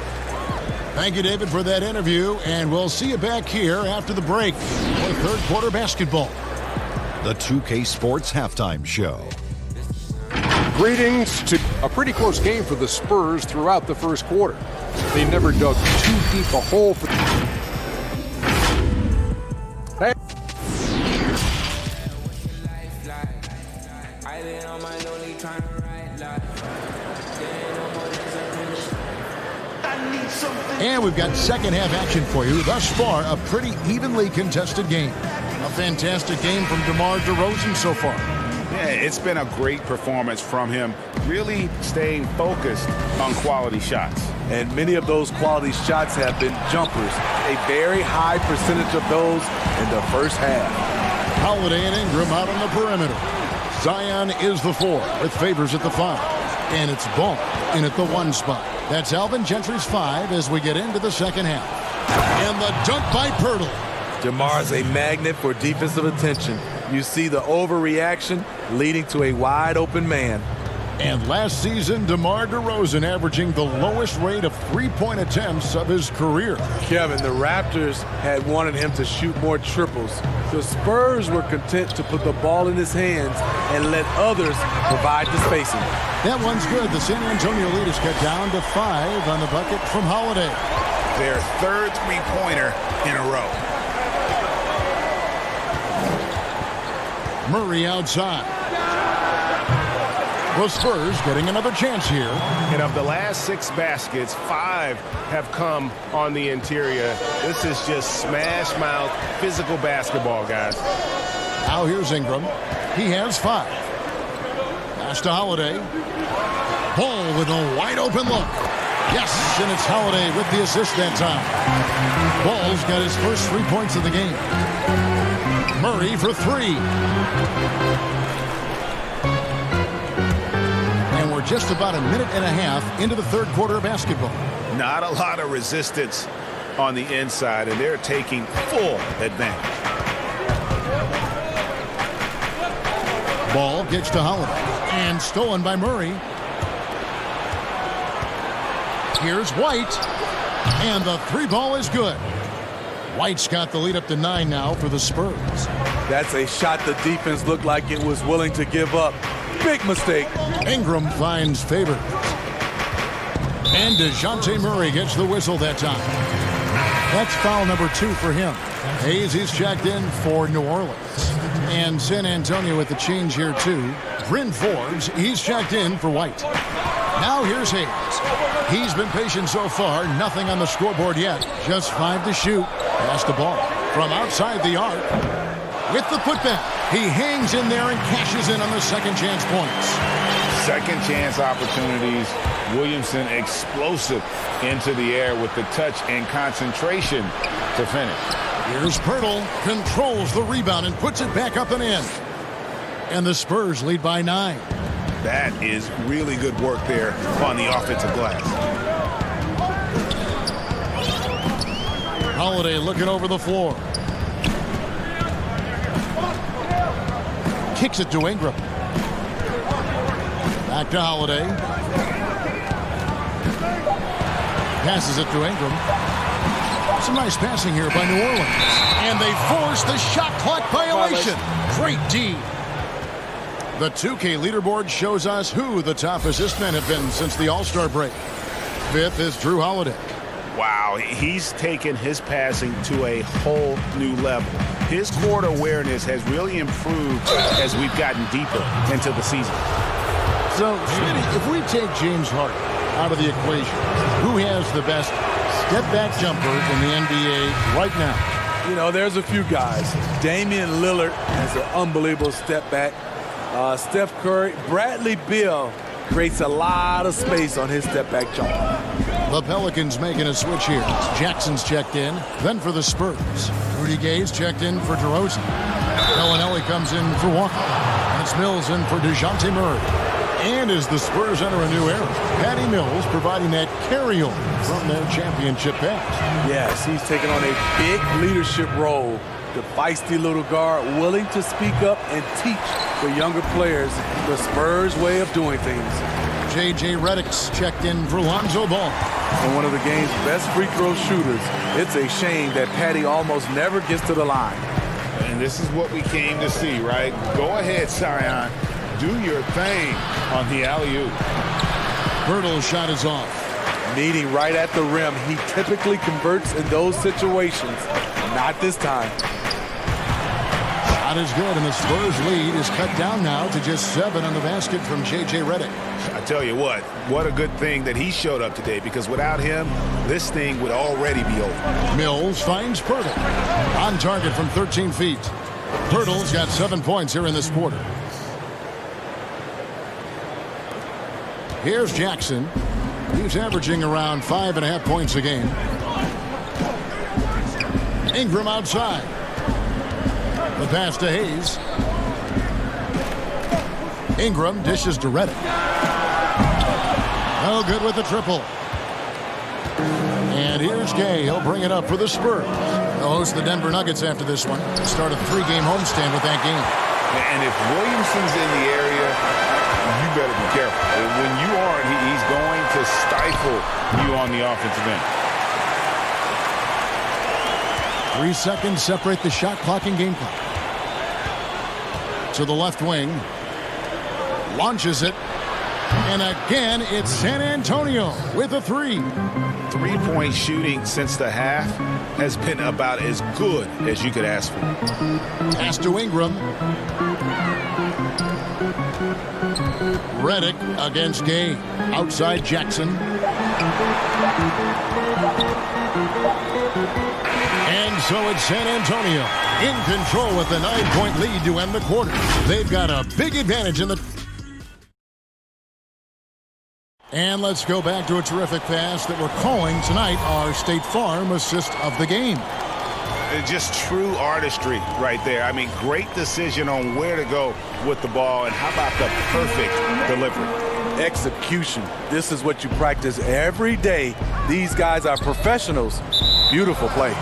Thank you, David, for that interview. And we'll see you back here after the break for third quarter basketball. The 2K Sports Halftime Show. Greetings to a pretty close game for the Spurs throughout the first quarter. They never dug too deep a hole for And we've got second half action for you. Thus far, a pretty evenly contested game. A fantastic game from DeMar DeRozan so far. Yeah, it's been a great performance from him, really staying focused on quality shots. And many of those quality shots have been jumpers. A very high percentage of those in the first half. Holiday and Ingram out on the perimeter. Zion is the 4 with Favors at the 5. And it's Ball in at the 1 spot. That's Alvin Gentry's 5 as we get into the second half. And the dunk by Pirtle. DeMar's a magnet for defensive attention. You see the overreaction leading to a wide open man. And last season, DeMar DeRozan averaging the lowest rate of three-point attempts of his career. Kevin, the Raptors had wanted him to shoot more triples. The Spurs were content to put the ball in his hands and let others provide the spacing. That one's good. The San Antonio lead is cut down to 5 on the bucket from Holiday. Their third three-pointer in a row. Murray outside. The Spurs getting another chance here. And of the last 6 baskets, 5 have come on the interior. This is just smash mouth physical basketball, guys. Now here's Ingram. He has 5. Pass to Holiday. Ball with a wide open look. Yes, and it's Holiday with the assist that time. Ball's got his first 3 points of the game. Murray for 3. We're just about a minute and a half into the third quarter of basketball. Not a lot of resistance on the inside, and they're taking full advantage. Ball gets to Holiday and stolen by Murray. Here's White, and the three ball is good. White's got the lead up to 9 now for the Spurs. That's a shot the defense looked like it was willing to give up. Big mistake. Ingram finds Favors. And DeJounte Murray gets the whistle that time. That's foul number 2 for him. Hayes is checked in for New Orleans. And San Antonio with the change here too. Bryn Forbes, he's checked in for White. Now here's Hayes. He's been patient so far. Nothing on the scoreboard yet. Just 5 to shoot. Pass the ball from outside the arc. With the putback, he hangs in there and cashes in on the second chance points. Second chance opportunities. Williamson explosive into the air with the touch and concentration to finish. Here's Pirtle, controls the rebound and puts it back up and in. And the Spurs lead by 9. That is really good work there on the offensive glass. Holiday looking over the floor. Kicks it to Ingram. Back to Holiday. Passes it to Ingram. Some nice passing here by New Orleans. And they force the shot clock violation. Great D. The 2K leaderboard shows us who the top assist men have been since the All-Star break. 5th is Drew Holiday. Wow, he's taken his passing to a whole new level. His court awareness has really improved as we've gotten deeper into the season. So, Smitty, if we take James Harden out of the equation, who has the best step-back jumper in the NBA right now? You know, there's a few guys. Damian Lillard has an unbelievable step back. Steph Curry, Bradley Beal creates a lot of space on his step-back jumper. The Pelicans making a switch here. Jackson's checked in. Then for the Spurs. Rudy Gay's checked in for DeRozan. Bellinelli comes in for Walker. That's Mills in for DeJounte Murray. And as the Spurs enter a new era, Patty Mills providing that carry-over from their championship pass. Yes, he's taking on a big leadership role. The feisty little guard willing to speak up and teach the younger players the Spurs way of doing things. J.J. Redick's checked in for Lonzo Ball. And one of the game's best free throw shooters. It's a shame that Patty almost never gets to the line. And this is what we came to see, right? Go ahead, Zion. Do your thing on the alley-oop. Pirtle's shot is off. Meeting right at the rim. He typically converts in those situations. Not this time. Shot is good, and the Spurs lead is cut down now to just 7 on the basket from J.J. Redick. I tell you what a good thing that he showed up today, because without him, this thing would already be over. Mills finds Pirtle. On target from 13 feet. Pirtle's got 7 points here in this quarter. Here's Jackson. He's averaging around 5.5 points a game. Ingram outside. The pass to Hayes. Ingram dishes to Redick. No good with the triple. And here's Gay. He'll bring it up for the Spurs. They'll host the Denver Nuggets after this one. Start a 3-game homestand with that game. And if Williamson's in the area, you better be careful. When you aren't, he's going to stifle you on the offensive end. 3 seconds separate the shot clock and game clock. To the left wing. Launches it. And again, it's San Antonio with a 3. 3-point shooting since the half has been about as good as you could ask for. Pass to Ingram. Redick against Gay. Outside Jackson. And so it's San Antonio in control with a 9-point lead to end the quarter. They've got a big advantage in the... And let's go back to a terrific pass that we're calling tonight our State Farm assist of the game. Just true artistry right there. I mean, great decision on where to go with the ball, and how about the perfect delivery. Execution. This is what you practice every day. These guys are professionals. Beautiful play.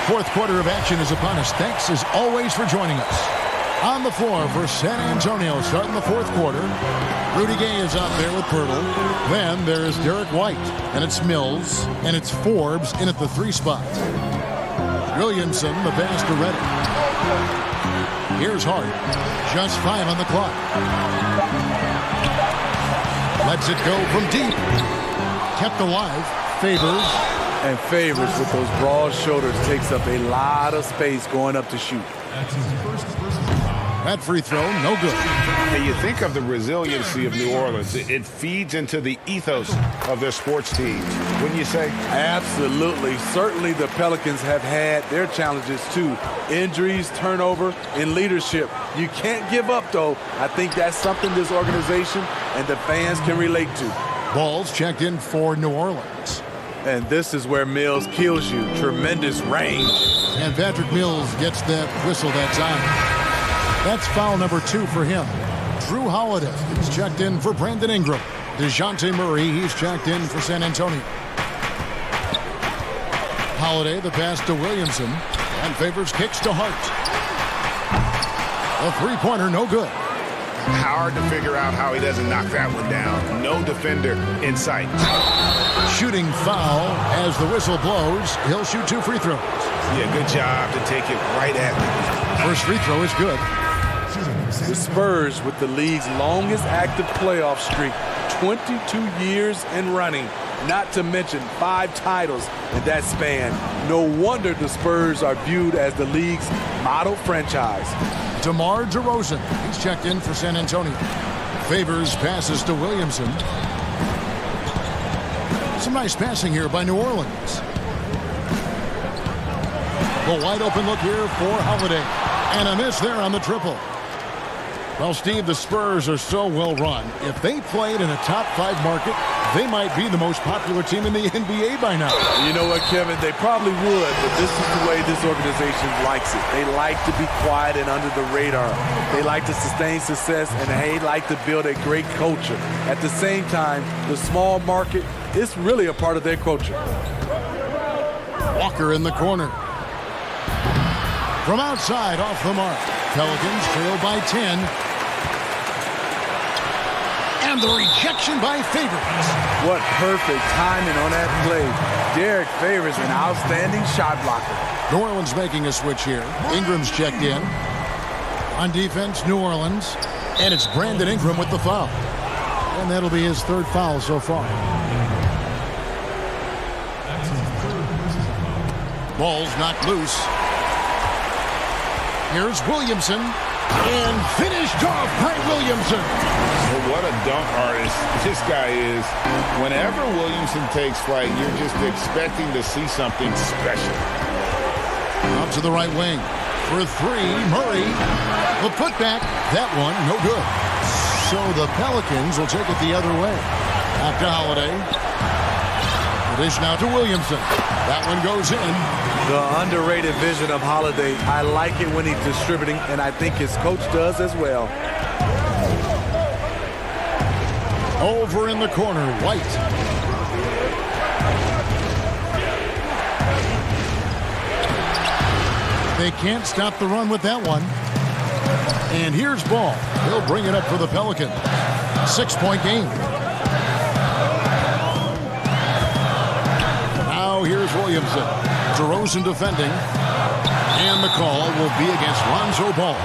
Fourth quarter of action is upon us. Thanks as always for joining us. On the floor for San Antonio starting the fourth quarter. Rudy Gay is out there with Pirtle. Then there's Derek White. And it's Mills. And it's Forbes in at the 3 spot. Williamson, the pass to Reddick. Here's Hart. Just 5 on the clock. Lets it go from deep. Kept alive. Favors. And Favors with those broad shoulders takes up a lot of space going up to shoot. That free throw, no good. And you think of the resiliency of New Orleans. It feeds into the ethos of their sports teams, wouldn't you say? Absolutely. Certainly the Pelicans have had their challenges too. Injuries, turnover, and leadership. You can't give up, though. I think that's something this organization and the fans can relate to. Ball's checked in for New Orleans. And this is where Mills kills you. Tremendous range. And Patrick Mills gets that whistle that time. That's foul number 2 for him. Drew Holiday is checked in for Brandon Ingram. DeJounte Murray, he's checked in for San Antonio. Holiday, the pass to Williamson. And Favors kicks to Hart. A three-pointer, no good. Hard to figure out how he doesn't knock that one down. No defender in sight. Shooting foul as the whistle blows. He'll shoot 2 free throws. Yeah, good job to take it right at him. First free throw is good. The Spurs with the league's longest active playoff streak, 22 years and running, not to mention 5 titles in that span. No wonder the Spurs are viewed as the league's model franchise. DeMar DeRozan, he's checked in for San Antonio. Favors passes to Williamson. Some nice passing here by New Orleans. The wide open look here for Holiday. And a miss there on the triple. Well, Steve, the Spurs are so well run. If they played in a top 5 market, they might be the most popular team in the NBA by now. You know what, Kevin? They probably would, but this is the way this organization likes it. They like to be quiet and under the radar. They like to sustain success, and they like to build a great culture. At the same time, the small market is really a part of their culture. Walker in the corner. From outside, off the mark. Pelicans trail by 10. And the rejection by Favors. What perfect timing on that play. Derek Favors, an outstanding shot blocker. New Orleans making a switch here. Ingram's checked in. On defense, New Orleans. And it's Brandon Ingram with the foul. And that'll be his 3rd foul so far. Ball's knocked loose. Here's Williamson. And finished off by Williamson. Well, what a dunk artist this guy is. Whenever Williamson takes flight, you're just expecting to see something special. Out to the right wing. For 3, Murray. The putback. That one, no good. So the Pelicans will take it the other way. Back to Holiday. The dish now to Williamson. That one goes in. The underrated vision of Holiday. I like it when he's distributing, and I think his coach does as well. Over in the corner, White. They can't stop the run with that one. And here's Ball. He'll bring it up for the Pelicans. 6-point game. Now here's Williamson. DeRozan defending. And the call will be against Lonzo Ball.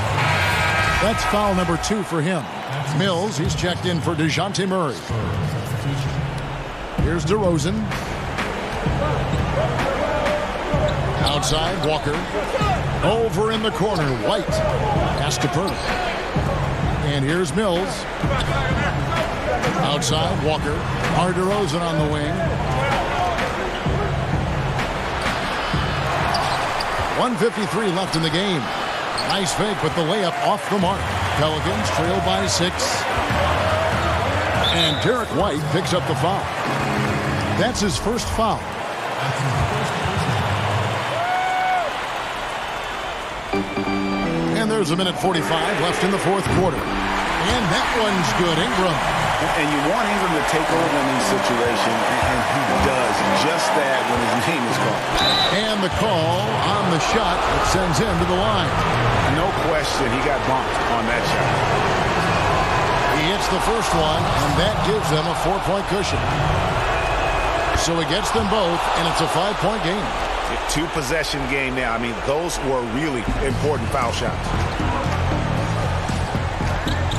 That's foul number 2 for him. Mills, he's checked in for DeJounte Murray. Here's DeRozan. Outside, Walker. Over in the corner, White. Pass to Pirtle. And here's Mills. Outside, Walker. DeRozan on the wing. 1:53 left in the game. Nice fake, but the layup off the mark. Pelicans trail by 6. And Derek White picks up the foul. That's his first foul. And there's a minute 45 left in the fourth quarter. And that one's good, Ingram. And you want Ingram to take over in these situations, and he does just that when his name is called. And the call on the shot that sends him to the line. No question, he got bumped on that shot. He hits the first one, and that gives them a 4-point cushion. So he gets them both, and it's a 5-point game. Two-possession game now. I mean, those were really important foul shots.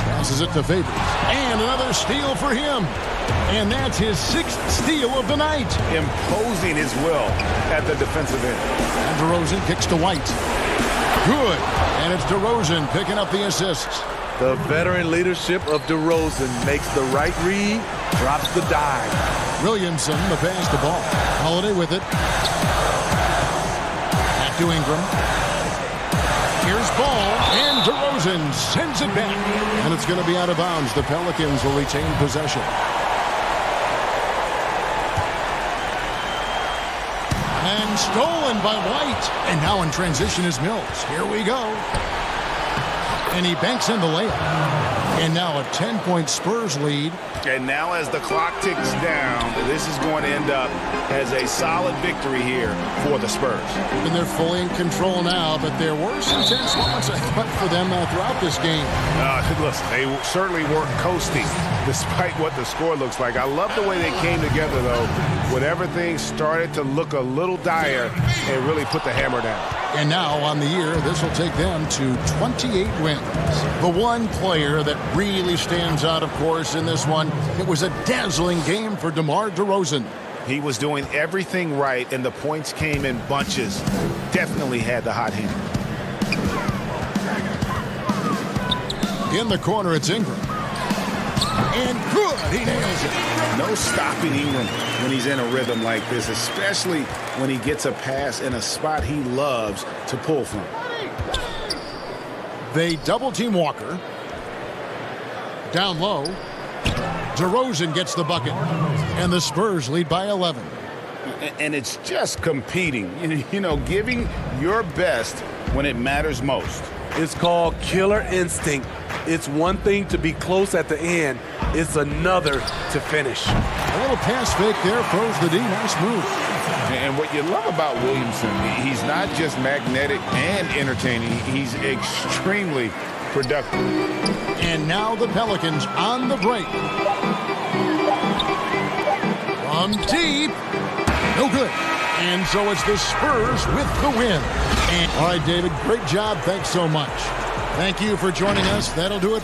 Passes it to Favors. And another steal for him. And that's his 6th steal of the night. Imposing his will at the defensive end. And DeRozan kicks to White. Good. And it's DeRozan picking up the assists. The veteran leadership of DeRozan makes the right read, drops the dive. Williamson, the pass to Ball. Holiday with it. Back to Ingram. Here's Ball, and DeRozan sends it back. And it's going to be out of bounds. The Pelicans will retain possession. And stolen by White. And now in transition is Mills. Here we go. And he banks in the layup. And now a 10-point Spurs lead. And now as the clock ticks down, this is going to end up as a solid victory here for the Spurs. And they're fully in control now, but there were some tense moments, I thought, for them throughout this game. Listen, they certainly weren't coasting despite what the score looks like. I love the way they came together, though, when everything started to look a little dire and really put the hammer down. And now on the year, this will take them to 28 wins. The one player that really stands out, of course, in this one, it was a dazzling game for DeMar DeRozan. He was doing everything right, and the points came in bunches. Definitely had the hot hand. In the corner, it's Ingram. And good, he nails it. No stopping Ingram when he's in a rhythm like this, especially when he gets a pass in a spot he loves to pull from. They double-team Walker. Down low. DeRozan gets the bucket. And the Spurs lead by 11. And it's just competing, you know, giving your best when it matters most. It's called killer instinct. It's one thing to be close at the end. It's another to finish. A little pass fake there, throws the D. Nice move. And what you love about Williamson, he's not just magnetic and entertaining. He's extremely productive. And now the Pelicans on the break. From deep. No good. And so it's the Spurs with the win. And, all right, David, great job. Thanks so much. Thank you for joining us. That'll do it.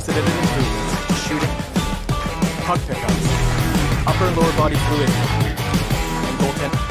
unprecedented improvements, shooting, puck pickups, upper and lower body fluidity, and goaltending.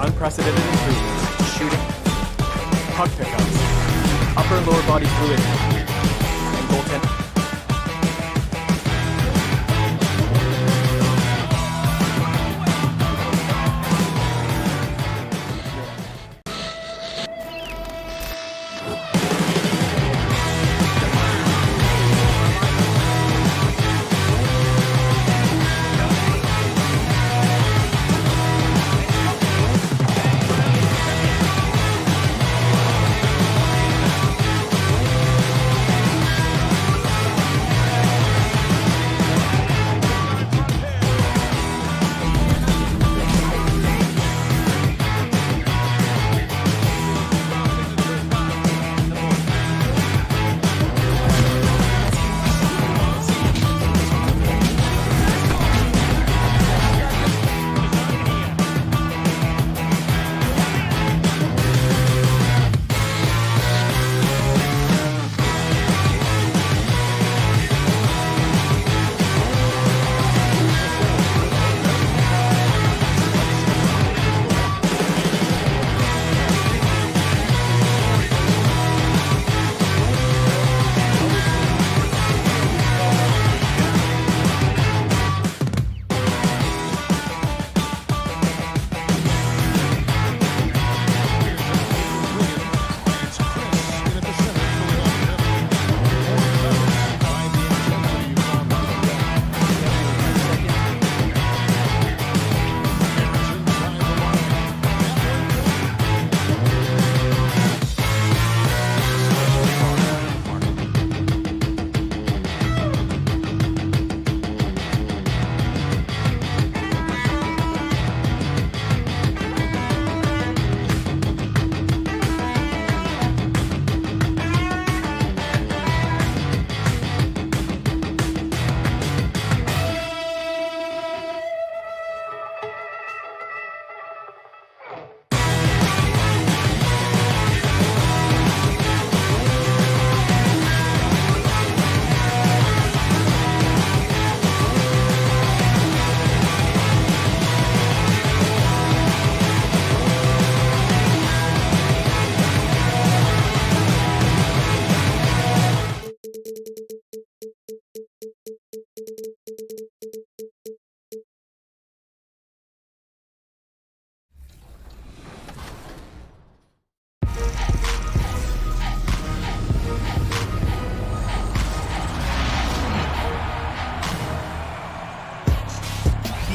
Unprecedented improvements, shooting, puck pickups, upper and lower body fluidity, and goaltending.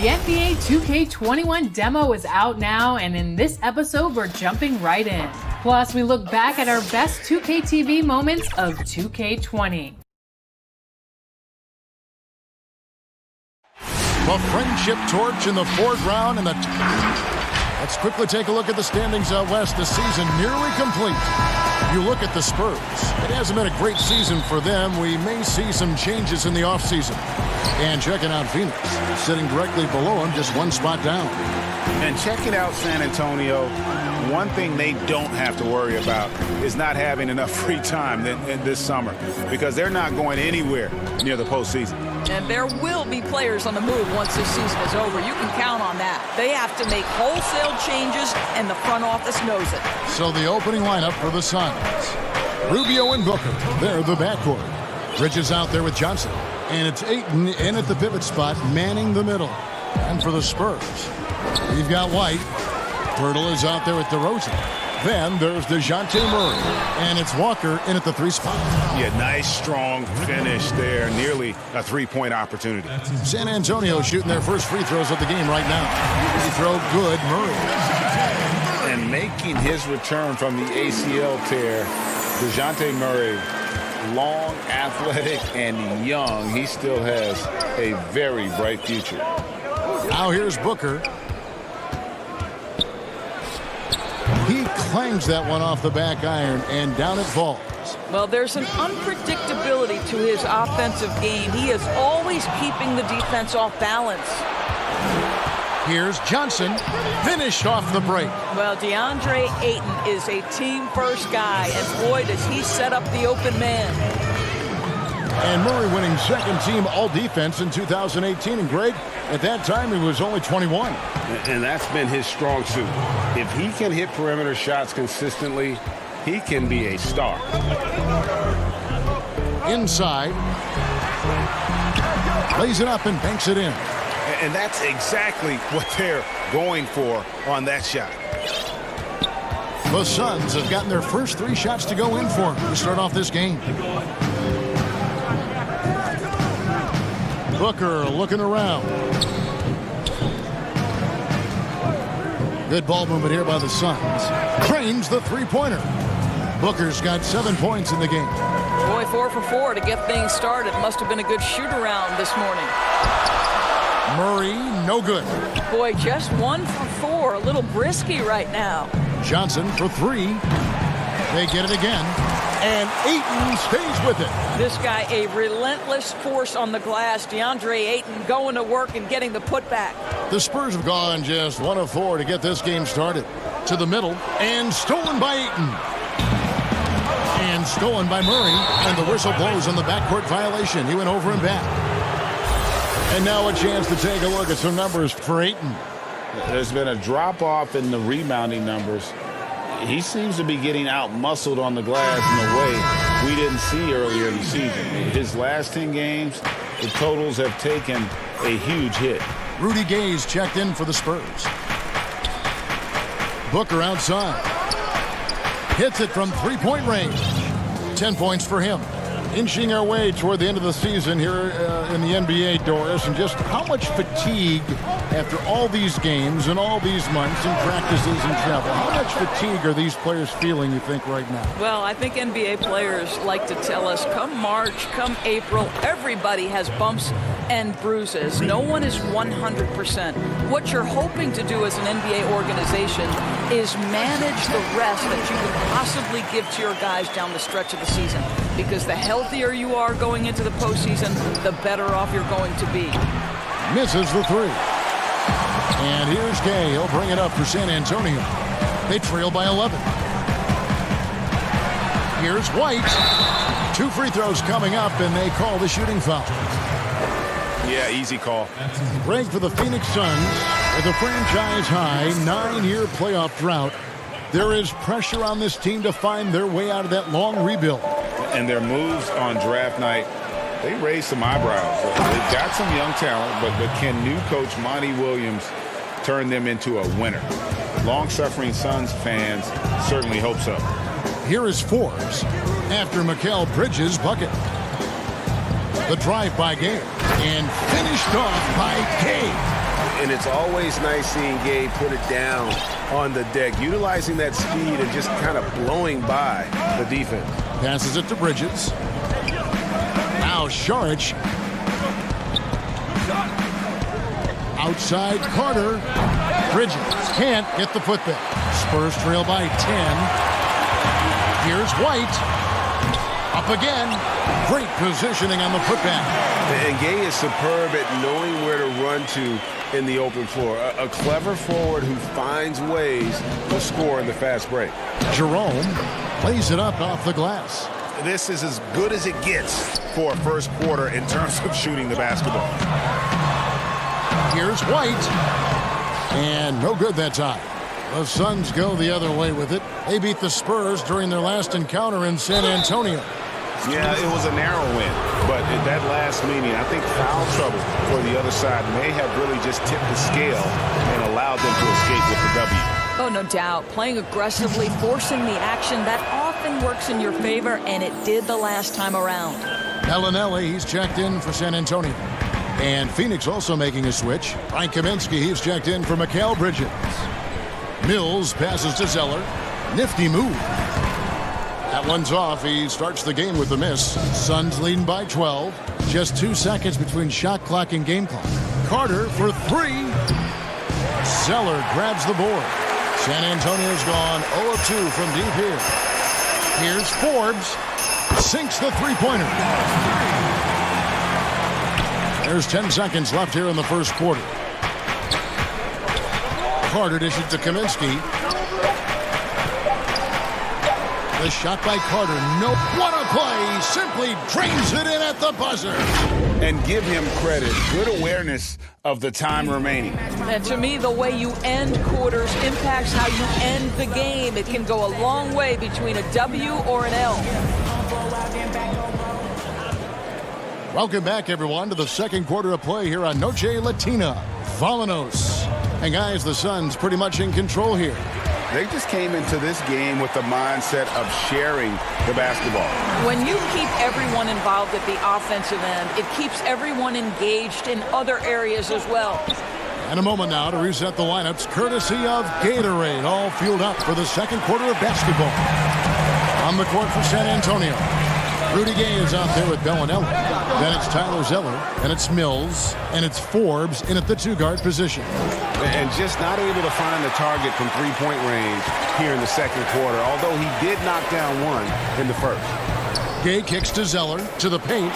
The NBA 2K21 demo is out now, and in this episode, we're jumping right in. Plus, we look back at our best 2K TV moments of 2K20. The friendship torch in the fourth round, and let's quickly take a look at the standings out west. The season nearly complete. You look at the Spurs. It hasn't been a great season for them. We may see some changes in the offseason. And checking out Phoenix, sitting directly below them, just one spot down. And checking out San Antonio, one thing they don't have to worry about is not having enough free time in this summer, because they're not going anywhere near the postseason. And there will be players on the move once this season is over. You can count on that. They have to make wholesale changes, and the front office knows it. So the opening lineup for the Suns. Rubio and Booker, they're the backcourt. Bridges out there with Johnson. And it's Ayton in at the pivot spot, manning the middle. And for the Spurs, you've got White. Pirtle is out there with DeRozan. Then there's DeJounte Murray. And it's Walker in at the 3 spot. Yeah, nice, strong finish there. Nearly a three-point opportunity. San Antonio shooting their first free throws of the game right now. Free throw good, Murray. And making his return from the ACL tear, DeJounte Murray, long, athletic, and young. He still has a very bright future. Now here's Booker. He clangs that one off the back iron, and down it falls. Well, there's an unpredictability to his offensive game. He is always keeping the defense off balance. Here's Johnson, finished off the break. Well, DeAndre Ayton is a team-first guy, and boy, does he set up the open man. And Murray winning second team all-defense in 2018. And Greg, at that time, he was only 21. And that's been his strong suit. If he can hit perimeter shots consistently, he can be a star. Inside. Lays it up and banks it in. And that's exactly what they're going for on that shot. The Suns have gotten their first 3 shots to go in for to start off this game. Booker looking around. Good ball movement here by the Suns. Trains the three-pointer. Booker's got 7 points in the game. Boy, 4 for 4 to get things started. Must have been a good shoot-around this morning. Murray, no good. Boy, just 1 for 4. A little brisky right now. Johnson for 3. They get it again. And Ayton stays with it. This guy, a relentless force on the glass. DeAndre Ayton going to work and getting the putback. The Spurs have gone just 1 of 4 to get this game started. To the middle, and stolen by Ayton. And stolen by Murray. And the whistle blows on the backcourt violation. He went over and back. And now a chance to take a look at some numbers for Ayton. There's been a drop-off in the rebounding numbers. He seems to be getting out-muscled on the glass in a way we didn't see earlier in the season. His last 10 games, the totals have taken a huge hit. Rudy Gay's checked in for the Spurs. Booker outside. Hits it from three-point range. 10 points for him. Inching our way toward the end of the season here in the NBA, Doris, and just how much fatigue after all these games and all these months and practices and travel. How much fatigue are these players feeling, you think, right now? Well, I think NBA players like to tell us, come March, come April, everybody has bumps and bruises. No one is 100%. What you're hoping to do as an NBA organization is manage the rest that you could possibly give to your guys down the stretch of the season. Because the healthier you are going into the postseason, the better off you're going to be. Misses the 3. And here's Gay. He'll bring it up for San Antonio. They trail by 11. Here's White. 2 free throws coming up, and they call the shooting foul. Yeah, easy call. Greg, for the Phoenix Suns, with a franchise-high 9-year playoff drought, there is pressure on this team to find their way out of that long rebuild. And their moves on draft night, they raised some eyebrows. They've got some young talent, but can new coach Monty Williams turn them into a winner? Long-suffering Suns fans certainly hope so. Here is Forbes after Mikal Bridges' bucket. The drive by Gay and finished off by Gay. And it's always nice seeing Gabe put it down on the deck, utilizing that speed and just kind of blowing by the defense. Passes it to Bridges. Now Saric. Outside Carter. Bridges can't get the putback. Spurs trail by 10. Here's White. Up again. Great positioning on the putback. And Gay is superb at knowing where to run to in the open floor. A clever forward who finds ways to score in the fast break. Jerome plays it up off the glass. This is as good as it gets for a first quarter in terms of shooting the basketball. Here's White. And no good that time. The Suns go the other way with it. They beat the Spurs during their last encounter in San Antonio. Yeah, it was a narrow win, but at that last meeting, I think foul trouble for the other side may have really just tipped the scale and allowed them to escape with the W. Oh, no doubt. Playing aggressively, forcing the action, that often works in your favor, and it did the last time around. Bellinelli, he's checked in for San Antonio. And Phoenix also making a switch. Frank Kaminsky, he's checked in for Mikal Bridges. Mills passes to Zeller. Nifty move. That one's off. He starts the game with a miss. Suns leading by 12. Just 2 seconds between shot clock and game clock. Carter for 3. Zeller grabs the board. San Antonio's gone 0 of 2 from deep here. Here's Forbes. Sinks the three-pointer. There's 10 seconds left here in the first quarter. Carter dishes to Kaminsky. The shot by Carter. No. What a play. Simply drains it in at the buzzer. And give him credit. Good awareness of the time remaining. And to me, the way you end quarters impacts how you end the game. It can go a long way between a W or an L. Welcome back, everyone, to the second quarter of play here on Noche Latina. Valanos. And guys, the Suns pretty much in control here. They just came into this game with the mindset of sharing the basketball. When you keep everyone involved at the offensive end, it keeps everyone engaged in other areas as well. And a moment now to reset the lineups, courtesy of Gatorade, all fueled up for the second quarter of basketball. On the court for San Antonio, Rudy Gay is out there with Bellinelli. Then it's Tyler Zeller, and it's Mills, and it's Forbes in at the two-guard position. And just not able to find the target from three-point range here in the second quarter, although he did knock down one in the first. Gay kicks to Zeller, to the paint.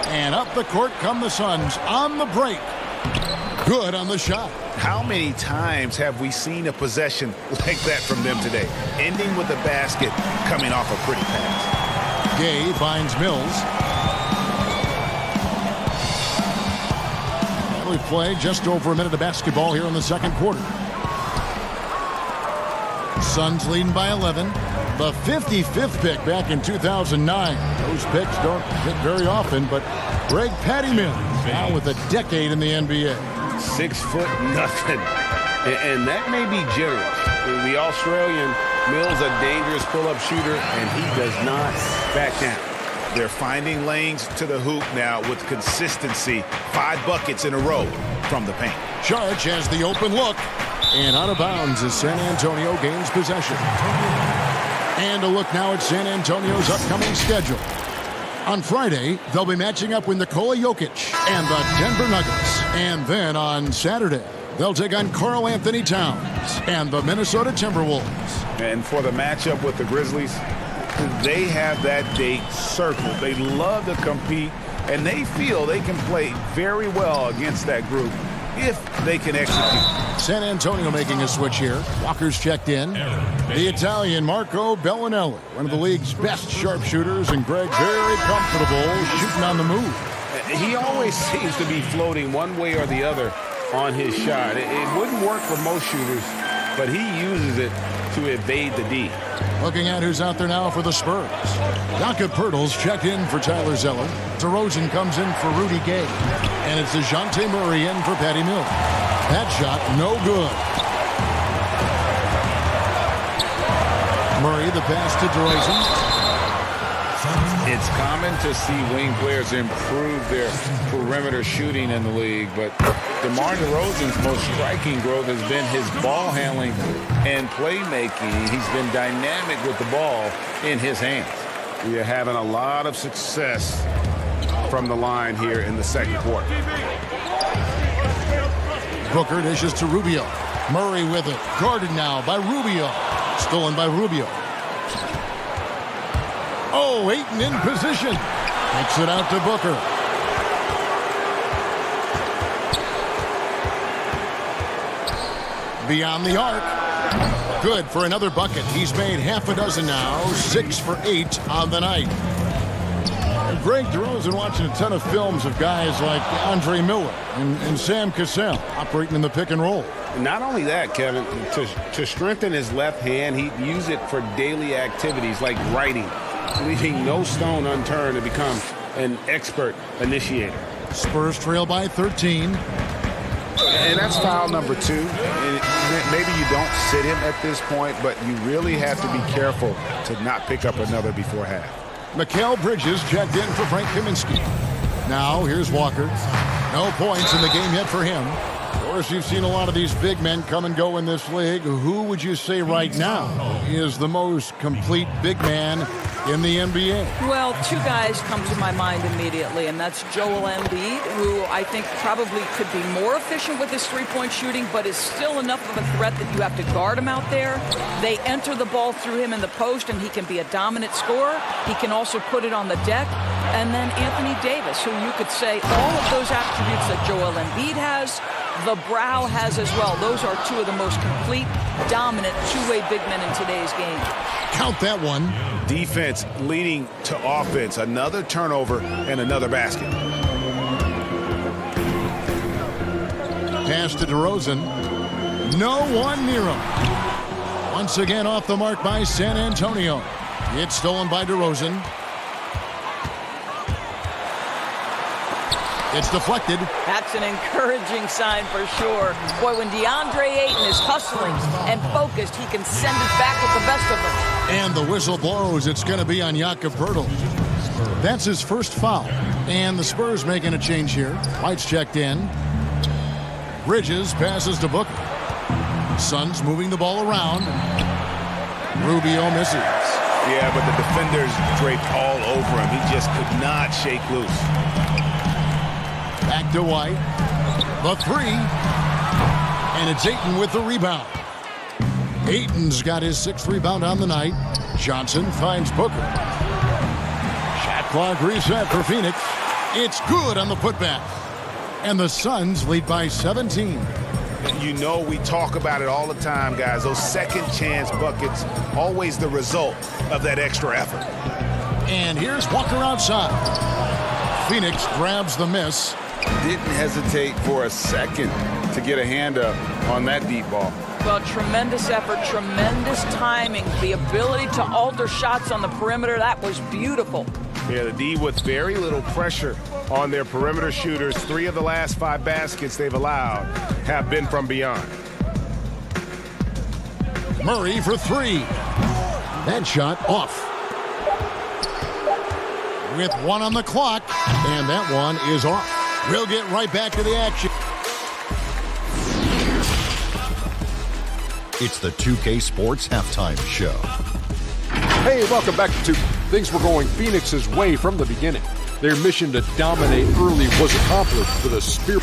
And up the court come the Suns on the break. Good on the shot. How many times have we seen a possession like that from them today? Ending with a basket, coming off a pretty pass. Gay finds Mills. We play just over a minute of basketball here in the second quarter. Suns leading by 11. The 55th pick back in 2009. Those picks don't hit very often, but Greg Patty Mills now with a decade in the NBA. 6 foot nothing. And that may be generous. The Australian Mills, a dangerous pull-up shooter, and he does not back down. They're finding lanes to the hoop now with consistency. 5 buckets in a row from the paint. Saric has the open look. And out of bounds as San Antonio gains possession. And a look now at San Antonio's upcoming schedule. On Friday, they'll be matching up with Nikola Jokic and the Denver Nuggets. And then on Saturday, they'll take on Karl Anthony Towns and the Minnesota Timberwolves. And for the matchup with the Grizzlies, they have that date circled. They love to compete, and they feel they can play very well against that group if they can execute. San Antonio making a switch here. Walker's checked in. The Italian Marco Bellinelli, one of the league's best sharpshooters, and Greg very comfortable shooting on the move. He always seems to be floating one way or the other on his shot. It wouldn't work for most shooters, but he uses it to evade the D. Looking at who's out there now for the Spurs. Jakob Poeltl's checked in for Tyler Zeller. DeRozan comes in for Rudy Gay. And it's DeJounte Murray in for Patty Mills. That shot, no good. Murray, the pass to DeRozan. It's common to see wing players improve their perimeter shooting in the league, but DeMar DeRozan's most striking growth has been his ball handling and playmaking. He's been dynamic with the ball in his hands. We are having a lot of success from the line here in the second quarter. Booker dishes to Rubio. Murray with it. Guarded now by Rubio. Stolen by Rubio. Oh, Ayton in position. Takes it out to Booker. Beyond the arc. Good for another bucket. He's made half a dozen now. 6 for 8 on the night. Greg DeRozan watching a ton of films of guys like Andre Miller and Sam Cassell operating in the pick and roll. Not only that, Kevin, to strengthen his left hand, he'd use it for daily activities like writing, leaving no stone unturned to become an expert initiator. Spurs trail by 13. And that's foul number 2. And maybe you don't sit him at this point, but you really have to be careful to not pick up another before half. Mikal Bridges checked in for Frank Kaminsky. Now here's Walker. No points in the game yet for him. Of course, you've seen a lot of these big men come and go in this league. Who would you say right now is the most complete big man in the NBA? Well, 2 guys come to my mind immediately, and that's Joel Embiid, who I think probably could be more efficient with his three-point shooting, but is still enough of a threat that you have to guard him out there. They enter the ball through him in the post, and he can be a dominant scorer. He can also put it on the deck. And then Anthony Davis, who you could say all of those attributes that Joel Embiid has, the Brow has as well. Those are 2 of the most complete, dominant, two-way big men in today's game. Count that one. Defense leading to offense. Another turnover and another basket. Pass to DeRozan. No one near him. Once again off the mark by San Antonio. It's stolen by DeRozan. It's deflected. That's an encouraging sign for sure. Boy, when DeAndre Ayton is hustling and focused, he can send it back with the best of them. And the whistle blows. It's going to be on Jakob Poeltl. That's his first foul. And the Spurs making a change here. White's checked in. Bridges passes to Booker. Suns moving the ball around. Rubio misses. Yeah, but the defenders draped all over him. He just could not shake loose. Back to White. The 3. And it's Ayton with the rebound. Ayton's got his 6th rebound on the night. Johnson finds Booker. Shot clock reset for Phoenix. It's good on the putback. And the Suns lead by 17. You know, we talk about it all the time, guys. Those second chance buckets, always the result of that extra effort. And here's Walker outside. Phoenix grabs the miss. Didn't hesitate for a second to get a hand up on that deep ball. Well, tremendous effort, tremendous timing, the ability to alter shots on the perimeter. That was beautiful. Yeah, the D with very little pressure on their perimeter shooters. 3 of the last 5 baskets they've allowed have been from beyond. Murray for 3. That shot off. With 1 on the clock, and that one is off. We'll get right back to the action. It's the 2K Sports Halftime Show. Hey, welcome back to 2. Things were going Phoenix's way from the beginning. Their mission to dominate early was accomplished with a spear.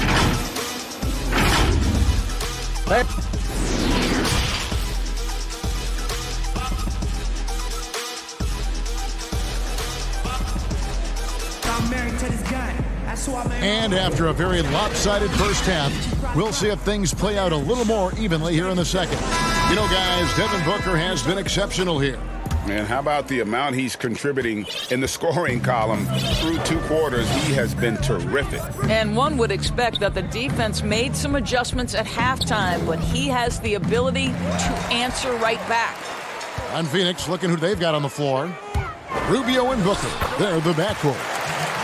And after a very lopsided first half, we'll see if things play out a little more evenly here in the second. You know, guys, Devin Booker has been exceptional here. Man, how about the amount he's contributing in the scoring column through 2 quarters? He has been terrific. And one would expect that the defense made some adjustments at halftime, but he has the ability to answer right back. On Phoenix, looking who they've got on the floor. Rubio and Booker, they're the backcourt.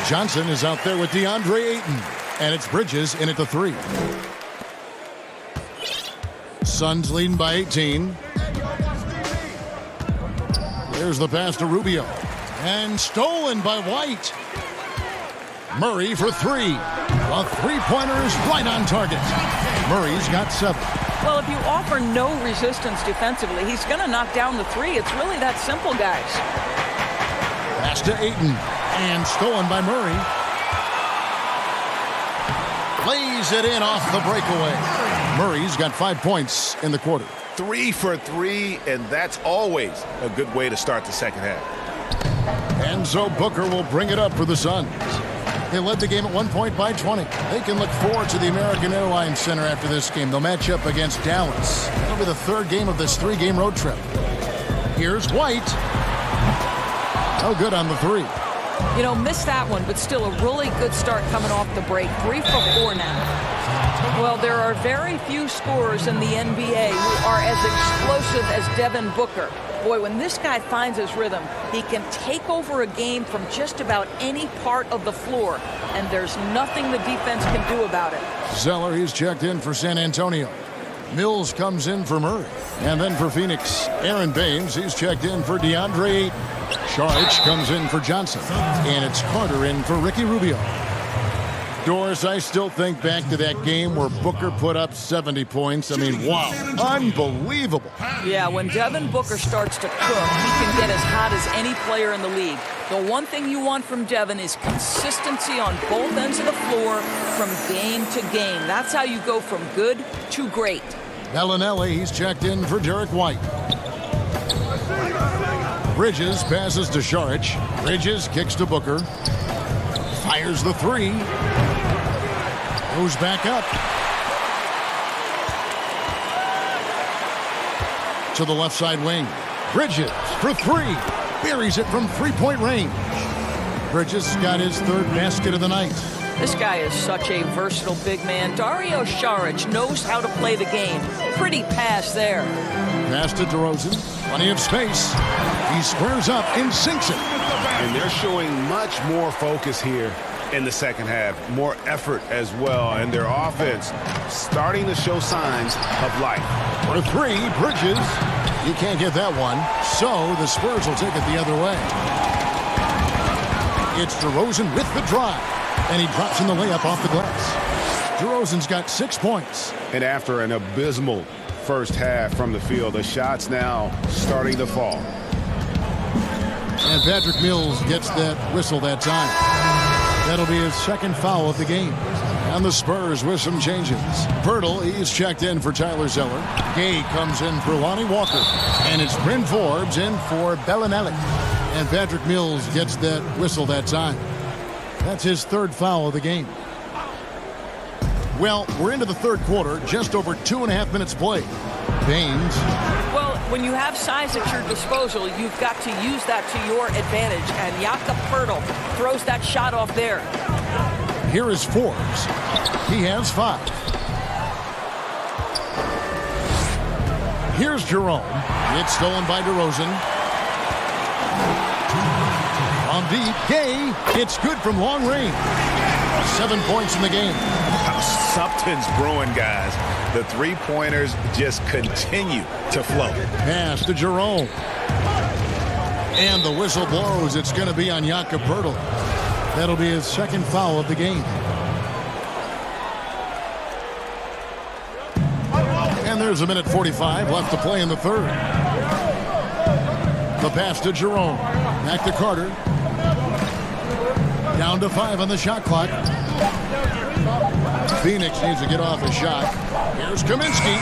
Johnson is out there with DeAndre Ayton, and it's Bridges in at the 3. Suns leading by 18. There's the pass to Rubio. And stolen by White. Murray for three. A three-pointer is right on target. Murray's got 7. Well, if you offer no resistance defensively, he's going to knock down the three. It's really that simple, guys. Pass to Ayton. And stolen by Murray. Lays it in off the breakaway. Murray's got 5 points in the quarter. 3 for 3, and that's always a good way to start the second half. And so Booker will bring it up for the Suns. They led the game at 1 point by 20. They can look forward to the American Airlines Center after this game. They'll match up against Dallas. That'll be the third game of this 3-game road trip. Here's White. No good on the three. You know, missed that one, but still a really good start coming off the break. 3 for 4 now. Well, there are very few scorers in the NBA who are as explosive as Devin Booker. Boy, when this guy finds his rhythm, he can take over a game from just about any part of the floor, and there's nothing the defense can do about it. Zeller, he's checked in for San Antonio. Mills comes in for Murray. And then for Phoenix, Aaron Baines, he's checked in for DeAndre Ayton. Saric comes in for Johnson. And it's Carter in for Ricky Rubio. Doris, I still think back to that game where Booker put up 70 points. I mean, wow, unbelievable. Yeah, when Devin Booker starts to cook, he can get as hot as any player in the league. The one thing you want from Devin is consistency on both ends of the floor from game to game. That's how you go from good to great. Bellinelli, he's checked in for Derek White. Bridges passes to Saric. Bridges kicks to Booker. Fires the three. Goes back up. To the left side wing. Bridges for three. Buries it from three-point range. Bridges got his third basket of the night. This guy is such a versatile big man. Dario Saric knows how to play the game. Pretty pass there. Pass to DeRozan. Plenty of space. He squares up and sinks it. And they're showing much more focus here in the second half. More effort as well. And their offense starting to show signs of life. For three, Bridges. You can't get that one. So the Spurs will take it the other way. It's DeRozan with the drive. And he drops in the layup off the glass. DeRozan's got 6 points. And after an abysmal first half from the field, the shots now starting to fall. And Patrick Mills gets that whistle that time. That'll be his second foul of the game. And the Spurs with some changes. Pirtle, he's checked in for Tyler Zeller. Gay comes in for Lonnie Walker. And it's Bryn Forbes in for Bellinelli. And Patrick Mills gets that whistle that time. That's his third foul of the game. Well, we're into the third quarter, just over 2.5 minutes played. Baines. Well, when you have size at your disposal, you've got to use that to your advantage. And Jakob Poeltl throws that shot off there. Here is Forbes. He has 5. Here's Jerome. It's stolen by DeRozan. On deep, Gay. It's good from long range. 7 points in the game. Something's brewing, guys. The three-pointers just continue to flow. Pass to Jerome. And the whistle blows. It's going to be on Jakob Poeltl. That'll be his second foul of the game. And there's 1:45 left to play in the third. The pass to Jerome. Back to Carter. Down to 5 on the shot clock. Phoenix needs to get off a shot. Here's Kaminsky.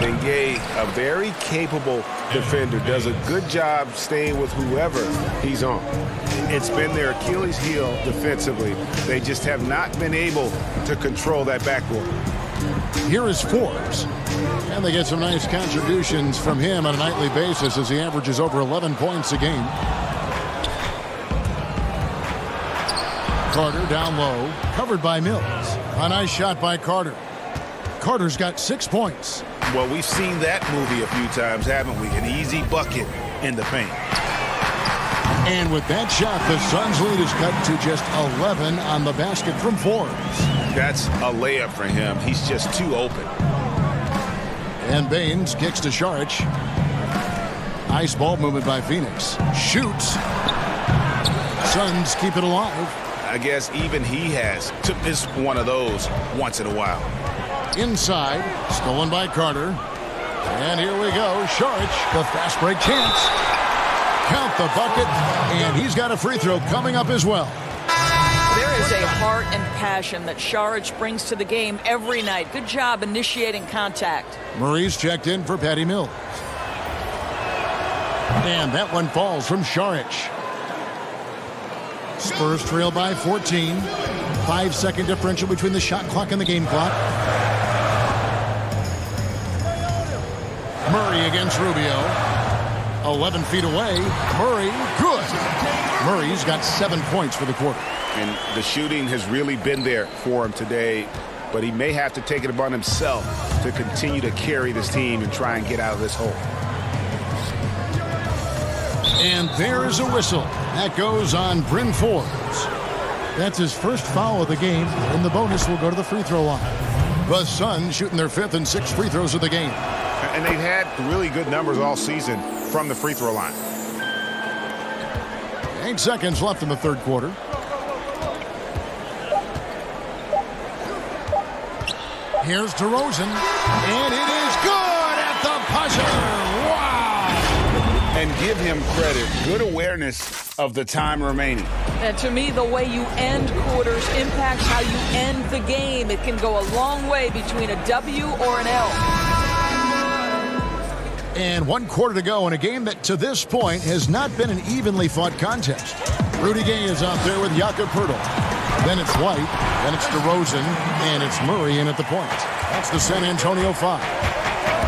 And Gay, a very capable defender, does a good job staying with whoever he's on. It's been their Achilles heel defensively. They just have not been able to control that backcourt. Here is Forbes. And they get some nice contributions from him on a nightly basis as he averages over 11 points a game. Carter down low, covered by Mills. A nice shot by Carter. Carter's got 6 points. Well, we've seen that movie a few times, haven't we? An easy bucket in the paint. And with that shot, the Suns' lead is cut to just 11 on the basket from Forbes. That's a layup for him. He's just too open. And Baines kicks to Saric. Nice ball movement by Phoenix. Shoots. Suns keep it alive. I guess even he has to miss one of those once in a while. Inside. Stolen by Carter. And here we go. Šarić, the fast break chance. Count the bucket. And he's got a free throw coming up as well. There is a heart and passion that Šarić brings to the game every night. Good job initiating contact. Murray's checked in for Patty Mills. And that one falls from Šarić. Spurs trail by 14. 5-second differential between the shot clock and the game clock. Murray against Rubio. 11 feet away. Murray, good. Murray's got 7 points for the quarter. And the shooting has really been there for him today, but he may have to take it upon himself to continue to carry this team and try and get out of this hole. And there is a whistle. That goes on Bryn Forbes. That's his first foul of the game, and the bonus will go to the free throw line. The Suns shooting their 5th and 6th free throws of the game. And they've had really good numbers all season from the free throw line. 8 seconds left in the third quarter. Here's DeRozan, and it is good at the buzzer. And give him credit. Good awareness of the time remaining. And to me, the way you end quarters impacts how you end the game. It can go a long way between a W or an L. And 1 quarter to go in a game that to this point has not been an evenly fought contest. Rudy Gay is out there with Jakob Poeltl. Then it's White, then it's DeRozan, and it's Murray in at the point. That's the San Antonio 5.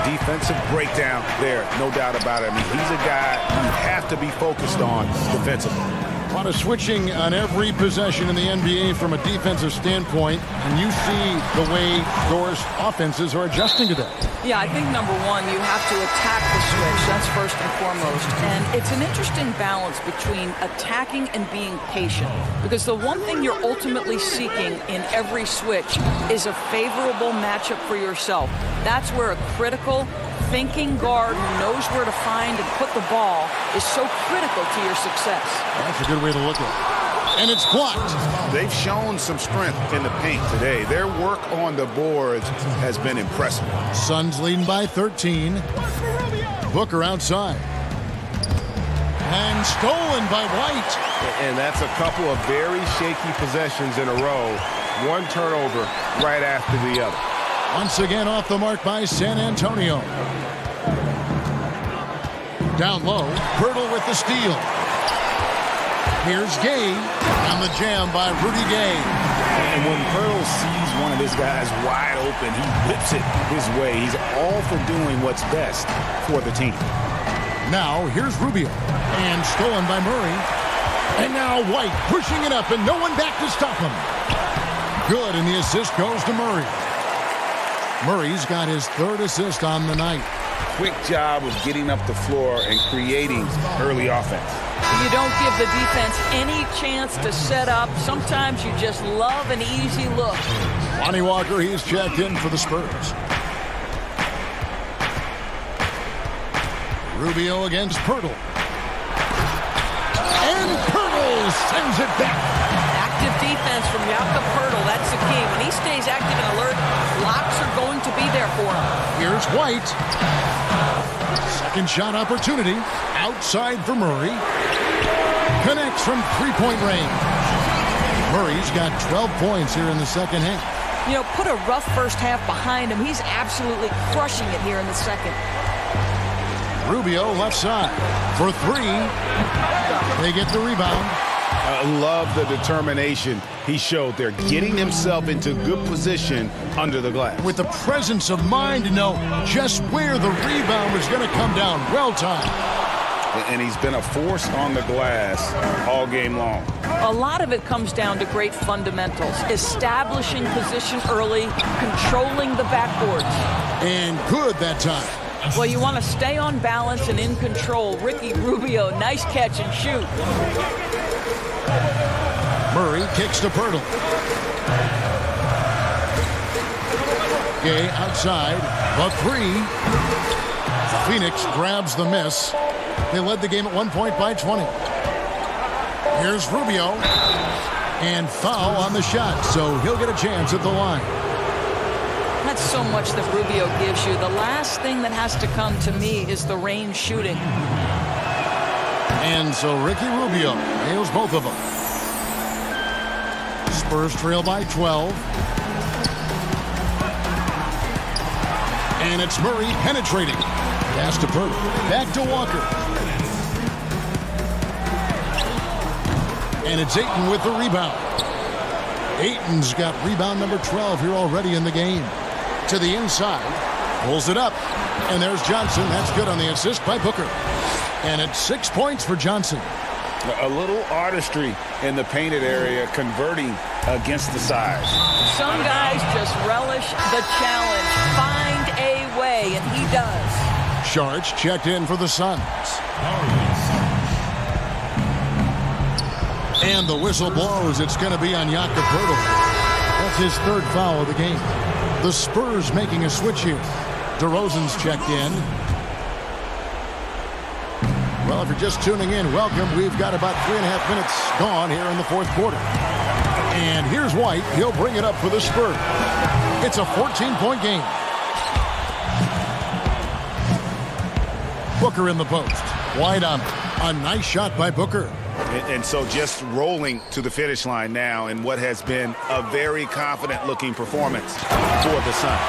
Defensive breakdown there, no doubt about it. I mean, he's a guy you have to be focused on defensively. A lot of switching on every possession in the NBA from a defensive standpoint, and you see the way Doors offenses are adjusting to that. Yeah, I think number one, you have to attack the switch. That's first and foremost. And it's an interesting balance between attacking and being patient. Because the one thing you're ultimately seeking in every switch is a favorable matchup for yourself. That's where a critical, thinking guard who knows where to find and put the ball is so critical to your success. That's a good way to look at it. And it's blocked. They've shown some strength in the paint today. Their work on the boards has been impressive. Suns leading by 13. Booker outside. And stolen by White. And that's a couple of very shaky possessions in a row. One turnover right after the other. Once again off the mark by San Antonio. Down low, Poeltl with the steal. Here's Gay on the jam by Rudy Gay. And when Poeltl sees one of his guys wide open, he whips it his way. He's all for doing what's best for the team. Now here's Rubio. And stolen by Murray. And now White pushing it up and no one back to stop him. Good, and the assist goes to Murray. Murray's got his 3rd assist on the night. Quick job of getting up the floor and creating early offense. You don't give the defense any chance to set up. Sometimes you just love an easy look. Lonnie Walker, he's checked in for the Spurs. Rubio against Poeltl. And Poeltl sends it back. Active defense from Jakob Poeltl. That's the key. When he stays active and alert, blocks are going to be there for him. Here's White. Second shot opportunity. Outside for Murray. Connects from 3-point range. Murray's got 12 points here in the second half. You know, put a rough first half behind him. He's absolutely crushing it here in the second. Rubio left side for 3. They get the rebound. I love the determination he showed there, getting himself into good position under the glass. With the presence of mind to know just where the rebound was going to come down. Well timed. And he's been a force on the glass all game long. A lot of it comes down to great fundamentals. Establishing position early, controlling the backboards. And good that time. Well, you want to stay on balance and in control. Ricky Rubio, nice catch and shoot. Murray kicks to Poeltl. Gay outside, the 3. Phoenix grabs the miss. They led the game at one point by 20. Here's Rubio. And foul on the shot, so he'll get a chance at the line. That's so much that Rubio gives you. The last thing that has to come to me is the range shooting. And so Ricky Rubio nails both of them. Spurs trail by 12. And it's Murray penetrating. Pass to Purtle. Back to Walker. And it's Ayton with the rebound. Ayton's got rebound number 12 here already in the game. To the inside. Pulls it up. And there's Johnson. That's good on the assist by Booker. And it's 6 points for Johnson. A little artistry in the painted area, converting against the size. Some guys just relish the challenge. Find a way, and he does. Sharch checked in for the Suns. And the whistle blows. It's going to be on Jakob Poeltl. That's his third foul of the game. The Spurs making a switch here. DeRozan's checked in. Well, if you're just tuning in, welcome. We've got about 3.5 minutes gone here in the fourth quarter. And here's White. He'll bring it up for the Spurs. It's a 14-point game. Booker in the post. White on it. A nice shot by Booker. And so just rolling to the finish line now in what has been a very confident-looking performance for the Suns.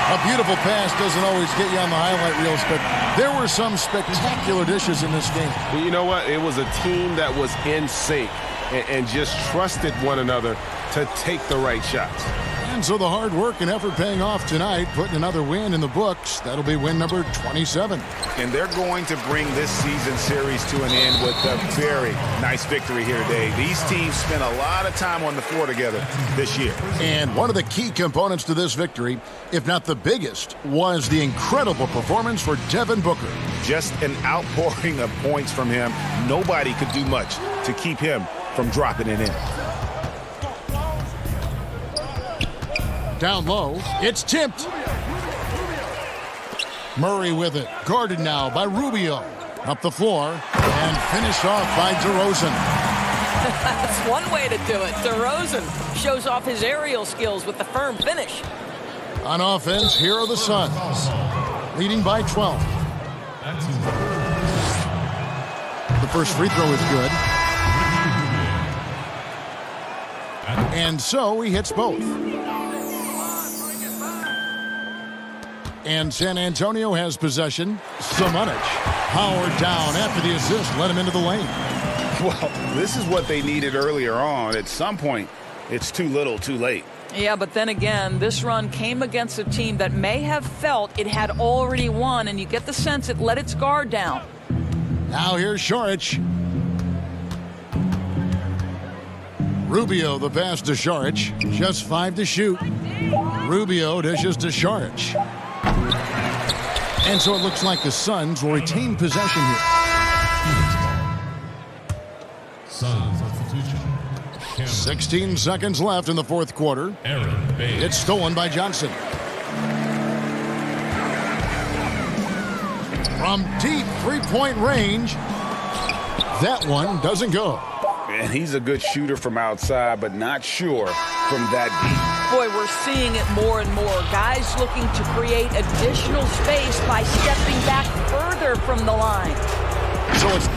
A beautiful pass doesn't always get you on the highlight reels, but there were some spectacular dishes in this game. You know what? It was a team that was in sync and just trusted one another to take the right shots. And so the hard work and effort paying off tonight, putting another win in the books. That'll be win number 27. And they're going to bring this season series to an end with a very nice victory here today. These teams spent a lot of time on the floor together this year. And one of the key components to this victory, if not the biggest, was the incredible performance for Devin Booker. Just an outpouring of points from him. Nobody could do much to keep him from dropping it in. Down low, it's tipped. Murray with it, guarded now by Rubio. Up the floor, and finished off by DeRozan. That's one way to do it. DeRozan shows off his aerial skills with the firm finish. On offense, here are the Suns, leading by 12. The first free throw is good. And so he hits both. And San Antonio has possession. Samanich powered down after the assist, let him into the lane. Well, this is what they needed earlier on. At some point, it's too little, too late. Yeah, but then again, this run came against a team that may have felt it had already won, and you get the sense it let its guard down. Now here's Saric. Rubio, the pass to Saric. Just 5 to shoot. Rubio dishes to Saric. And so it looks like the Suns will retain possession here. Suns substitution. 16 seconds left in the fourth quarter. It's stolen by Johnson. From deep three-point range, that one doesn't go. And he's a good shooter from outside, but not sure from that deep. Boy, we're seeing it more and more. Guys looking to create additional space by stepping back further from the line. So it's...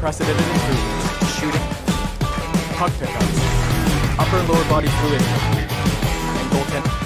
unprecedented improvements, shooting, puck pickups, upper and lower body fluidity, and goaltending.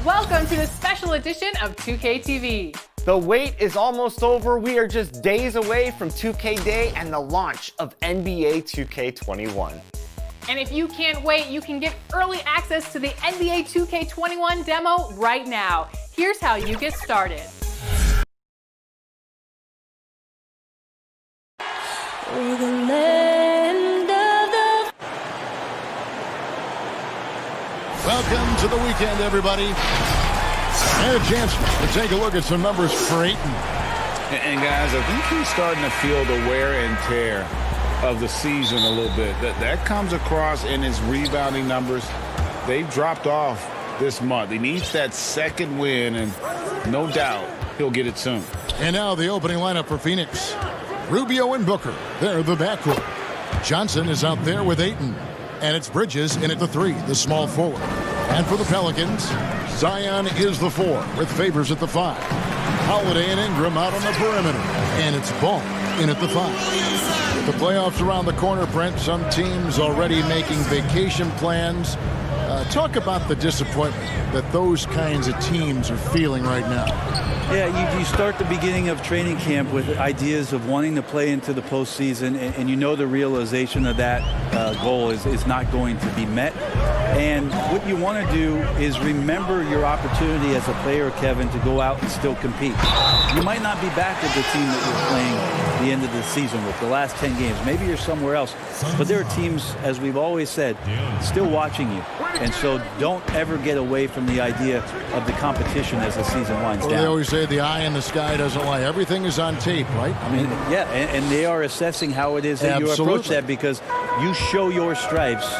Welcome to a special edition of 2K TV. The wait is almost over. We are just days away from 2K Day and the launch of NBA 2K21. And if you can't wait, you can get early access to the NBA 2K21 demo right now. Here's how you get started. Welcome to the weekend, everybody. And a chance to take a look at some numbers for Ayton. And guys, I think he's starting to feel the wear and tear of the season a little bit. That comes across in his rebounding numbers. They've dropped off this month. He needs that second win, and no doubt he'll get it soon. And now the opening lineup for Phoenix. Rubio and Booker, they're the backcourt. Johnson is out there with Ayton. And it's Bridges in at the 3, the small forward. And for the Pelicans, Zion is the 4 with Favors at the 5. Holiday and Ingram out on the perimeter. And it's Ball in at the 5. With the playoffs around the corner, Brent, some teams already making vacation plans. Talk about the disappointment that those kinds of teams are feeling right now. Yeah, you start the beginning of training camp with ideas of wanting to play into the postseason, and you know the realization of that goal is not going to be met. And what you want to do is remember your opportunity as a player, Kevin, to go out and still compete. You might not be back with the team that you're playing the end of the season with, the last 10 games. Maybe you're somewhere else. But there are teams, as we've always said, still watching you. And so don't ever get away from the idea of the competition as the season winds down. They always say the eye in the sky doesn't lie. Everything is on tape, right? I mean, yeah, and they are assessing how it is that you approach that, because you show your stripes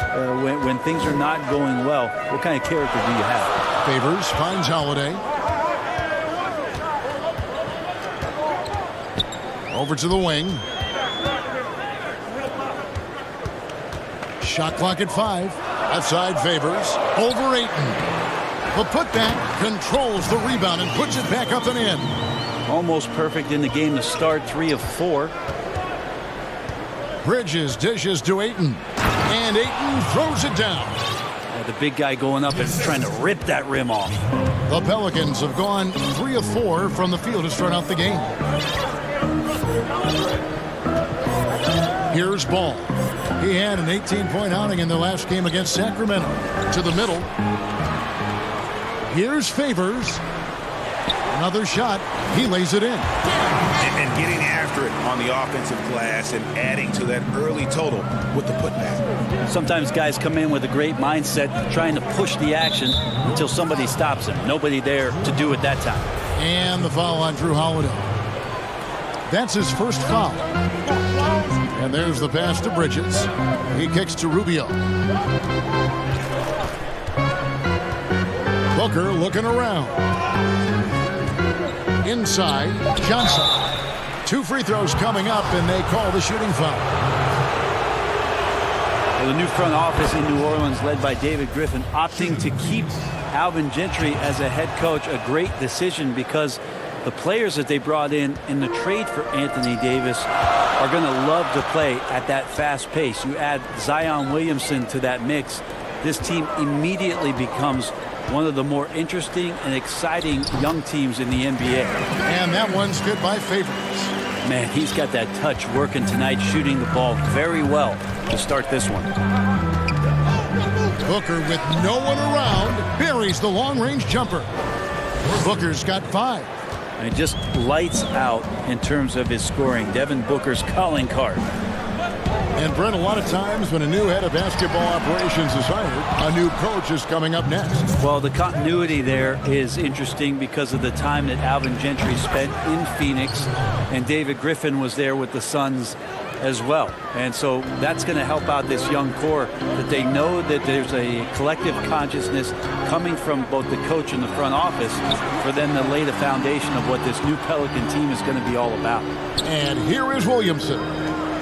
when things are not going well. What kind of character do you have? Favors finds Holiday. Over to the wing. Shot clock at 5. Outside Favors. Over Ayton. The putback controls the rebound and puts it back up and in. Almost perfect in the game to start, 3 of 4. Bridges dishes to Ayton. And Ayton throws it down. The big guy going up and trying to rip that rim off. The Pelicans have gone 3 of 4 from the field to start out the game. Here's Ball. He had an 18-point outing in the last game against Sacramento. To the middle. Here's Favors. Another shot. He lays it in. And getting after it on the offensive glass and adding to that early total with the putback. Sometimes guys come in with a great mindset trying to push the action until somebody stops him. Nobody there to do it that time. And the foul on Drew Holiday. That's his first foul. And there's the pass to Bridges. He kicks to Rubio. Booker looking around. Inside, Johnson. 2 free throws coming up, and they call the shooting foul. Well, the new front office in New Orleans, led by David Griffin, opting to keep Alvin Gentry as a head coach, a great decision because the players that they brought in the trade for Anthony Davis are going to love to play at that fast pace. You add Zion Williamson to that mix, this team immediately becomes one of the more interesting and exciting young teams in the NBA. And that one's good by Favors. Man, he's got that touch working tonight, shooting the ball very well to start this one. Booker, with no one around, buries the long-range jumper. Booker's got 5. And just lights out in terms of his scoring. Devin Booker's calling card. And Brent, a lot of times when a new head of basketball operations is hired, a new coach is coming up next. Well, the continuity there is interesting because of the time that Alvin Gentry spent in Phoenix, and David Griffin was there with the Suns as well. And so that's going to help out this young core, that they know that there's a collective consciousness coming from both the coach and the front office for them to lay the foundation of what this new Pelican team is going to be all about. And here is Williamson.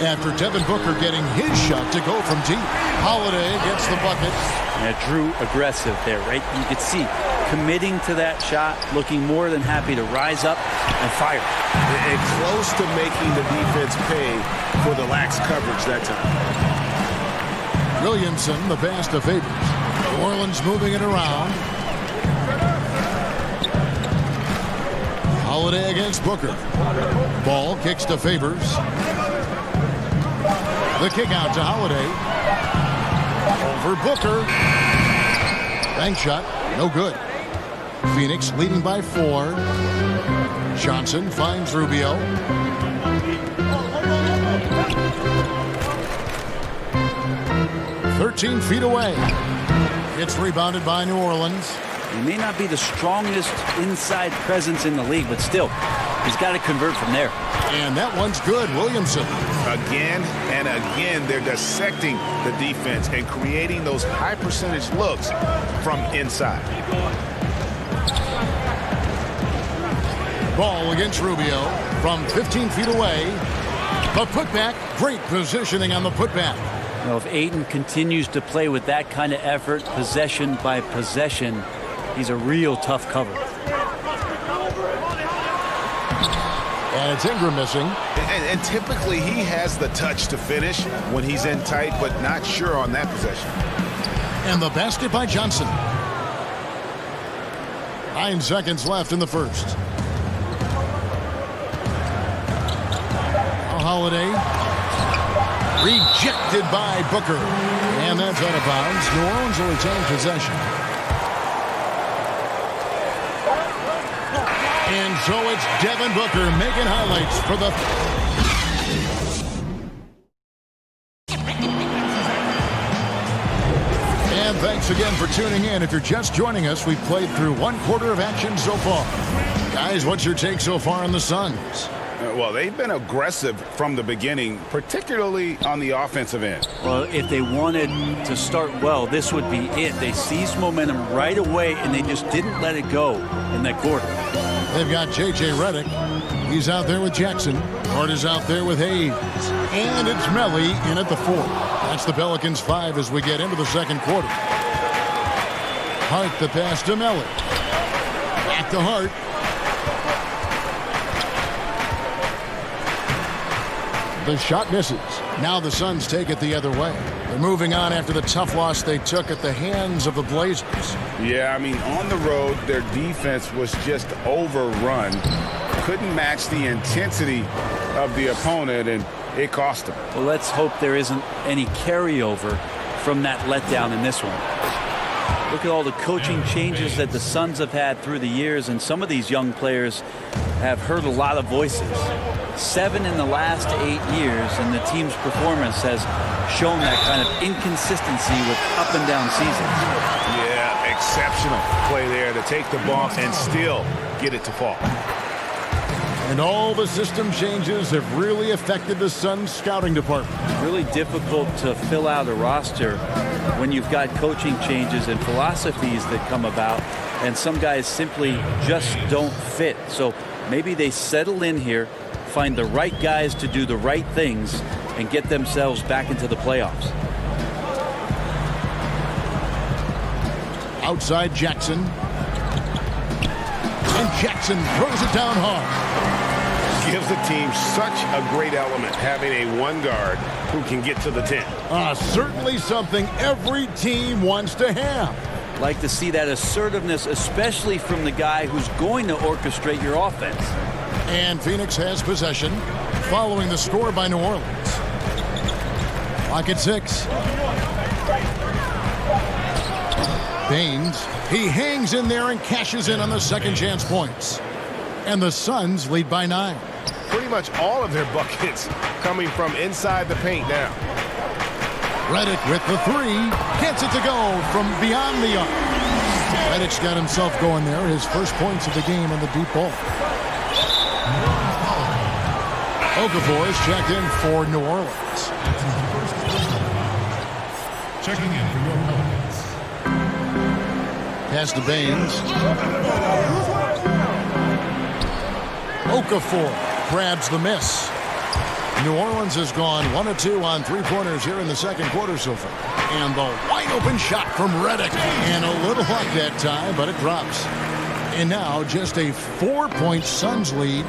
After Devin Booker getting his shot to go from deep. Holiday gets the bucket. And Drew aggressive there, right? You could see committing to that shot, looking more than happy to rise up and fire. And close to making the defense pay for the lax coverage that time. Williamson, the pass to Favors. New Orleans moving it around. Holiday against Booker. Ball kicks to Favors. The kick out to Holiday. Over Booker. Bank shot. No good. Phoenix leading by 4. Johnson finds Rubio. "13 feet away." It's rebounded by New Orleans. He may not be the strongest inside presence in the league, but still, he's got to convert from there. And that one's good. Williamson. Again and again, they're dissecting the defense and creating those high percentage looks from inside. Ball against Rubio from 15 feet away. The putback, great positioning on the putback. Well, if Ayton continues to play with that kind of effort, possession by possession, he's a real tough cover. And it's Ingram missing. And typically he has the touch to finish when he's in tight, but not sure on that possession. And the basket by Johnson. 9 seconds left in the first. Holiday. Rejected by Booker. And that's out of bounds. New Orleans will retain possession. And so it's Devin Booker making highlights for the... And thanks again for tuning in. If you're just joining us, we've played through 1/4 of action so far. Guys, what's your take so far on the Suns? Well, they've been aggressive from the beginning, particularly on the offensive end. Well, if they wanted to start well, this would be it. They seized momentum right away, and they just didn't let it go in that quarter. They've got J.J. Redick. He's out there with Jackson. Hart is out there with Hayes. And it's Melly in at the 4. That's the Pelicans 5 as we get into the second quarter. Hart the pass to Melly. Back to Hart. The shot misses. Now the Suns take it the other way. They're moving on after the tough loss they took at the hands of the Blazers. Yeah, I mean, on the road, their defense was just overrun. Couldn't match the intensity of the opponent, and it cost them. Well, let's hope there isn't any carryover from that letdown in this one. Look at all the coaching changes that the Suns have had through the years, and some of these young players have heard a lot of voices. 7 in the last 8 years, and the team's performance has shown that kind of inconsistency with up and down seasons. Yeah, exceptional play there to take the bump and still get it to fall. And all the system changes have really affected the Suns scouting department. It's really difficult to fill out a roster when you've got coaching changes and philosophies that come about, and some guys simply just don't fit. So maybe they settle in here, find the right guys to do the right things, and get themselves back into the playoffs. Outside Jackson. And Jackson throws it down hard. Gives the team such a great element, having a one guard who can get to the 10. Certainly something every team wants to have. Like to see that assertiveness, especially from the guy who's going to orchestrate your offense. And Phoenix has possession, following the score by New Orleans. Clock at 6. Baines, he hangs in there and cashes in on the second chance points. And the Suns lead by 9. Pretty much all of their buckets coming from inside the paint now. Redick with the 3. Gets it to go from beyond the arc. Redick's got himself going there. His first points of the game on the deep ball. Okafor is checked in for New Orleans. Checking in for your Pelicans. Pass to Baines. Okafor grabs the miss. New Orleans has gone 1 of 2 on three-pointers here in the second quarter so far. And the wide-open shot from Redick. And a little luck that time, but it drops. And now just a 4-point Suns lead.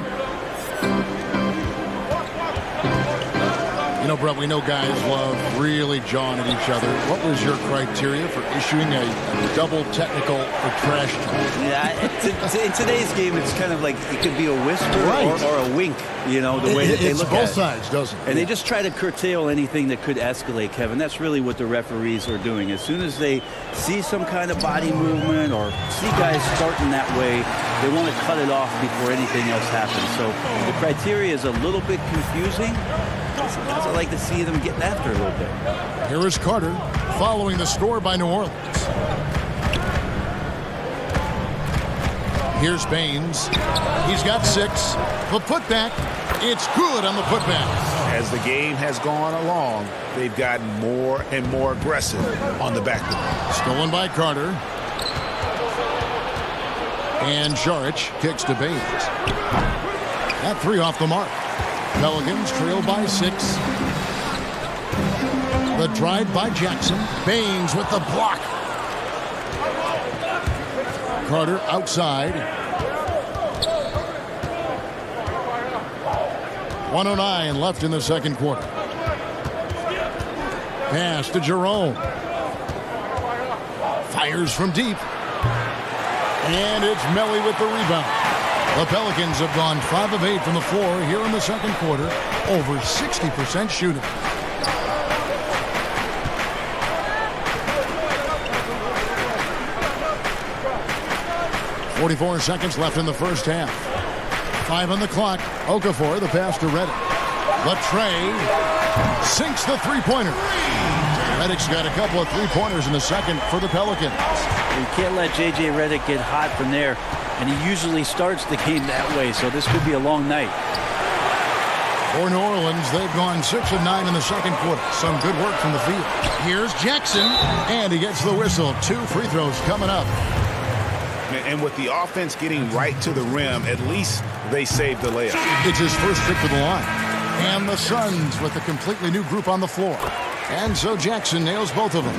You know, Brett, we know guys love really jawing at each other. What was your criteria for issuing a double technical for trash talk? Yeah, in today's game, it's kind of like it could be a whisper or a wink, you know, the way that they look at it. It's both sides, doesn't it? And they just try to curtail anything that could escalate, Kevin. That's really what the referees are doing. As soon as they see some kind of body movement or see guys starting that way, they want to cut it off before anything else happens. So the criteria is a little bit confusing. Sometimes I like to see them getting after a little bit. Here is Carter following the score by New Orleans. Here's Baines. He's got 6. The putback. It's good on the putback. As the game has gone along, they've gotten more and more aggressive on the backboard. Stolen by Carter. And Šarić kicks to Baines. That 3 off the mark. Pelicans trail by 6. The drive by Jackson. Baines with the block. Carter outside. 1:09 left in the second quarter. Pass to Jerome. Fires from deep. And it's Melly with the rebound. The Pelicans have gone 5 of 8 from the floor here in the second quarter. Over 60% shooting. .44 seconds left in the first half. 5 on the clock. Okafor, the pass to Redick. Latrey sinks the three-pointer. Redick's got a couple of three-pointers in the second for the Pelicans. You can't let J.J. Redick get hot from there, and he usually starts the game that way, so this could be a long night. For New Orleans, they've gone 6 of 9 in the second quarter. Some good work from the field. Here's Jackson, and he gets the whistle. 2 free throws coming up. And with the offense getting right to the rim, at least they saved the layup. It's his first trip to the line. And the Suns with a completely new group on the floor. And so Jackson nails both of them.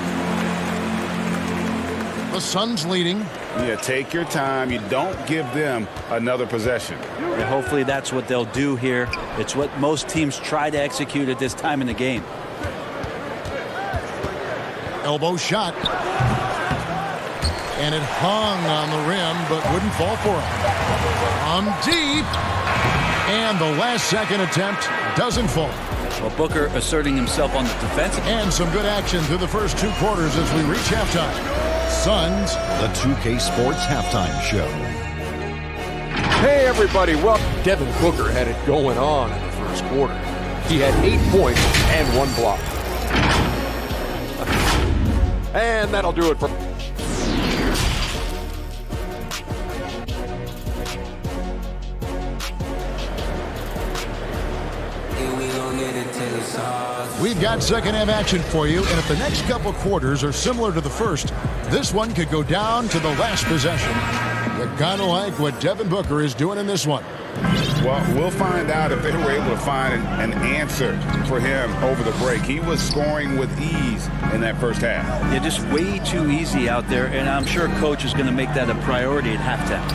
The Suns leading Yeah, take your time. You don't give them another possession. And hopefully that's what they'll do here. It's what most teams try to execute at this time in the game. Elbow shot. And it hung on the rim, but wouldn't fall for him. Deep. And the last second attempt doesn't fall. Well, Booker asserting himself on the defensive. And some good action through the first 2 quarters as we reach halftime. Suns. The 2K Sports Halftime Show. Hey, everybody. Well, Devin Booker had it going on in the first quarter. He had 8 points and 1 block. And that'll do it for... We've got second half action for you, and if the next couple quarters are similar to the first, this one could go down to the last possession. You kind of like what Devin Booker is doing in this one. Well, we'll find out if they were able to find an answer for him over the break. He was scoring with ease in that first half. Yeah, just way too easy out there, and I'm sure Coach is going to make that a priority at halftime.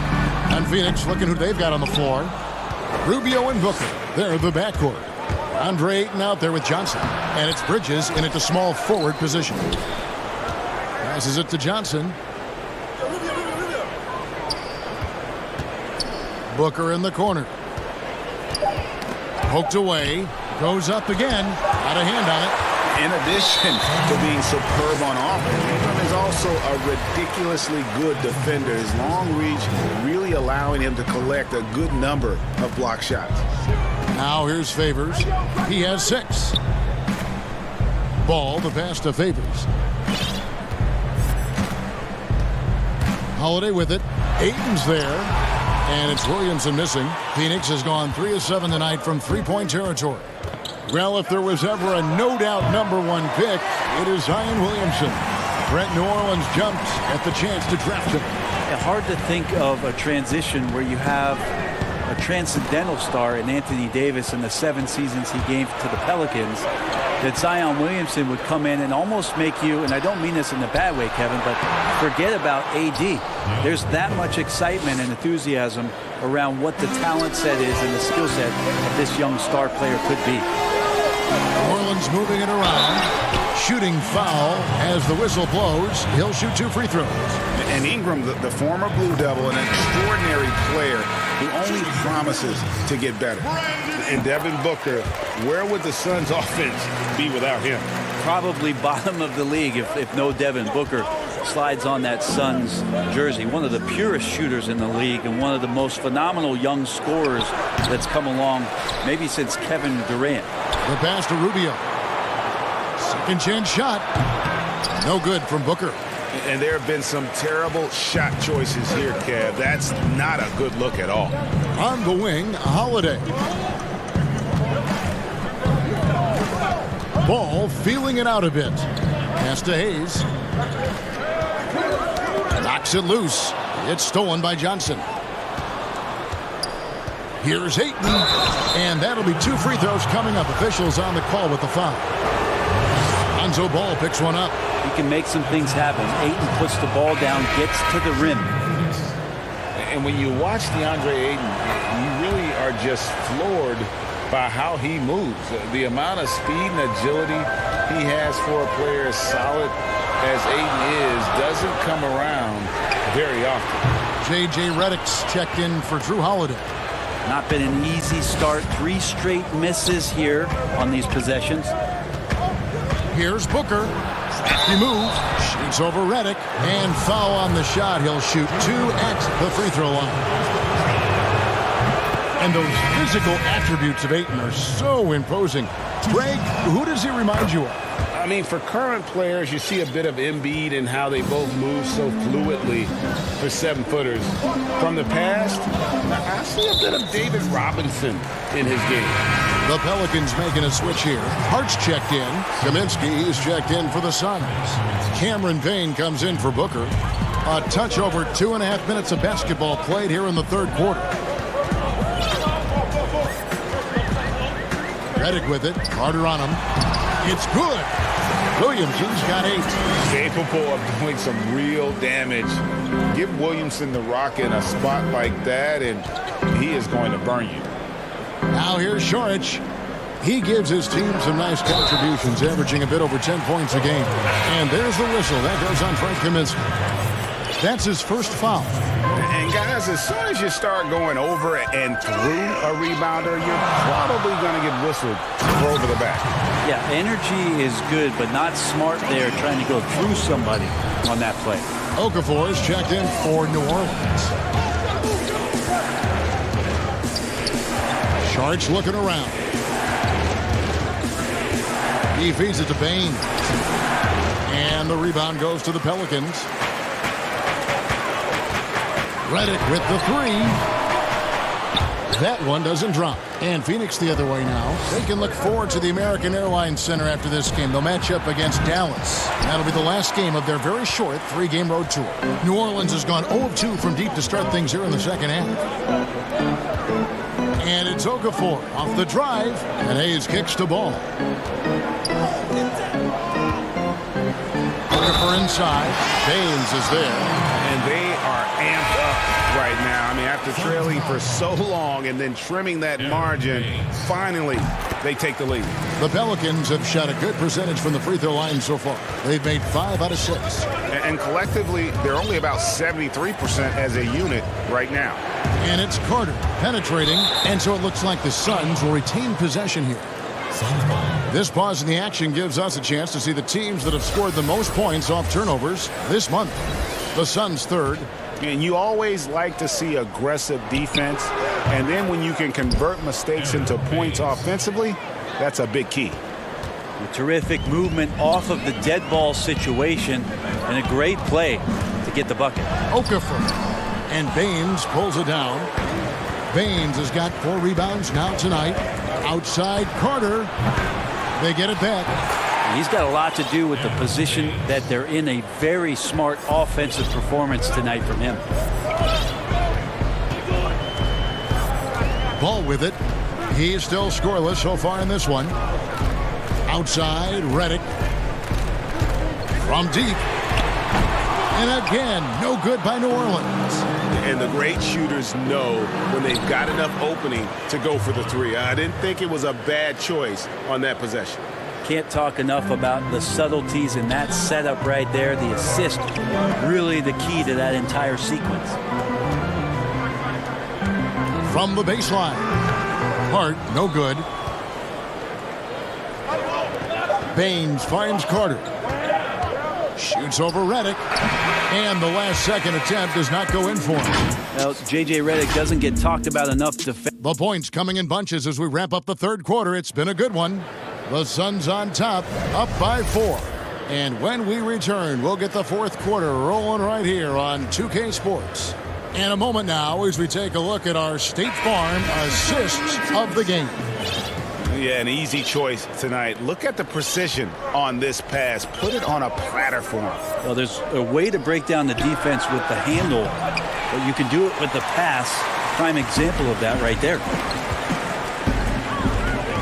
And Phoenix, looking who they've got on the floor. Rubio and Booker, they're the backcourt. Andre Ayton out there with Johnson. And it's Bridges in at the small forward position. Passes it to Johnson. Booker in the corner. Poked away. Goes up again. Got a hand on it. In addition to being superb on offense, Ingram is also a ridiculously good defender. His long reach really allowing him to collect a good number of block shots. Now here's Favors. He has 6. Ball, the pass to Favors. Holiday with it. Ayton's there. And it's Williamson missing. Phoenix has gone 3 of 7 tonight from 3-point territory. Well, if there was ever a no-doubt #1 pick, it is Zion Williamson. Brett New Orleans jumps at the chance to draft him. Hard to think of a transition where you have a transcendental star in Anthony Davis in the 7 seasons he gave to the Pelicans, that Zion Williamson would come in and almost make you, and I don't mean this in a bad way, Kevin, but forget about AD. There's that much excitement and enthusiasm around what the talent set is and the skill set of this young star player could be. New Orleans moving it around. Shooting foul as the whistle blows. He'll shoot 2 free throws. And Ingram, the former Blue Devil, an extraordinary player who only promises to get better. And Devin Booker, where would the Suns' offense be without him? Probably bottom of the league if no Devin Booker slides on that Suns jersey. One of the purest shooters in the league and one of the most phenomenal young scorers that's come along maybe since Kevin Durant. The pass to Rubio. Second chance shot. No good from Booker. And there have been some terrible shot choices here, Kev. That's not a good look at all. On the wing, Holiday. Ball feeling it out a bit. Pass to Hayes. Knocks it loose. It's stolen by Johnson. Here's Ayton. And that'll be 2 free throws coming up. Officials on the call with the foul. Lonzo Ball picks one up. He can make some things happen. Ayton puts the ball down, gets to the rim. And when you watch DeAndre Ayton, you really are just floored by how he moves. The amount of speed and agility he has for a player as solid as Ayton is doesn't come around very often. J.J. Redick's checked in for Drew Holiday. Not been an easy start. 3 straight misses here on these possessions. Here's Booker. He moves. Shoots over Redick. And foul on the shot. He'll shoot 2 at the free throw line. And those physical attributes of Ayton are so imposing. Greg, who does he remind you of? I mean, for current players, you see a bit of Embiid and how they both move so fluidly for 7-footers. From the past, I see a bit of David Robinson in his game. The Pelicans making a switch here. Hart's checked in. Kaminsky is checked in for the Suns. Cameron Payne comes in for Booker. A touch over 2.5 minutes of basketball played here in the third quarter. Redick with it. Carter on him. It's good. Williamson's got 8. Capable of doing some real damage Give Williamson the rock in a spot like that, and he is going to burn you. Now here's Šorić. He gives his team some nice contributions, averaging a bit over 10 points a game. And there's the whistle. That goes on Frank Kaminsky. That's his first foul. And guys, as soon as you start going over and through a rebounder, you're probably going to get whistled for over the back. Yeah, energy is good, but not smart there trying to go through somebody on that play. Okafor is checked in for New Orleans. Šorić looking around. He feeds it to Baines. And the rebound goes to the Pelicans. Redick with the three. That one doesn't drop. And Phoenix the other way now. They can look forward to the American Airlines Center after this game. They'll match up against Dallas. That'll be the last game of their very short 3-game road tour. New Orleans has gone 0 of 2 from deep to start things here in the second half. And it's Okafor off the drive. And Hayes kicks the ball. Okafor inside. Baines is there. And they are amped up right now. I mean, after trailing for so long and then trimming that margin, finally they take the lead. The Pelicans have shot a good percentage from the free throw line so far. They've made 5 out of 6. And collectively, they're only about 73% as a unit right now. And it's Carter penetrating, and so it looks like the Suns will retain possession here. This pause in the action gives us a chance to see the teams that have scored the most points off turnovers this month. The Suns third. And you always like to see aggressive defense. And then when you can convert mistakes into points offensively, that's a big key. A terrific movement off of the dead ball situation and a great play to get the bucket. Okafor. And Baines pulls it down. Baines has got 4 rebounds now tonight. Outside Carter. They get it back. He's got a lot to do with the position that they're in. A very smart offensive performance tonight from him. Ball with it. He is still scoreless so far in this one. Outside, Redick. From deep. And again, no good by New Orleans. And the great shooters know when they've got enough opening to go for the three. I didn't think it was a bad choice on that possession. Can't talk enough about the subtleties in that setup right there. The assist, really the key to that entire sequence. From the baseline. Hart, no good. Baines finds Carter. Shoots over Redick. And the last second attempt does not go in for him. Well, J.J. Redick doesn't get talked about enough defensively. The points coming in bunches as we wrap up the third quarter. It's been a good one. The Suns on top, up by 4. And when we return, we'll get the fourth quarter rolling right here on 2K Sports. In a moment now, as we take a look at our State Farm assists of the game. Yeah, an easy choice tonight. Look at the precision on this pass. Put it on a platter for him. Well, there's a way to break down the defense with the handle, but you can do it with the pass. Prime example of that right there.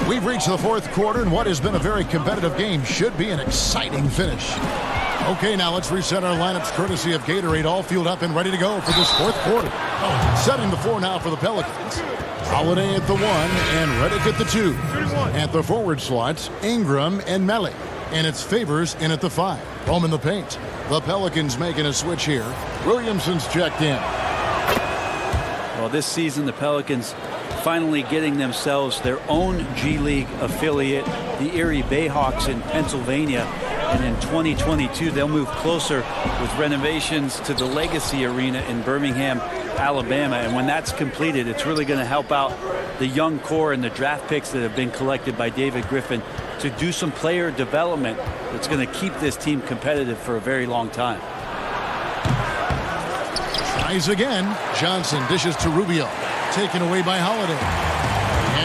We've reached the fourth quarter, and what has been a very competitive game should be an exciting finish. Okay, now let's reset our lineups courtesy of Gatorade, all fueled up and ready to go for this fourth quarter. Setting the floor now for the Pelicans. Holiday at the 1 and Redick at the 2. At the forward slots, Ingram and Melly. And it's Favors in at the 5. Home in the paint. The Pelicans making a switch here. Williamson's checked in. Well, this season, the Pelicans finally getting themselves their own G League affiliate, the Erie Bayhawks in Pennsylvania. And in 2022, they'll move closer with renovations to the Legacy Arena in Birmingham, Alabama. And when that's completed, it's really going to help out the young core and the draft picks that have been collected by David Griffin to do some player development that's going to keep this team competitive for a very long time. Tries again. Johnson dishes to Rubio. Taken away by Holiday.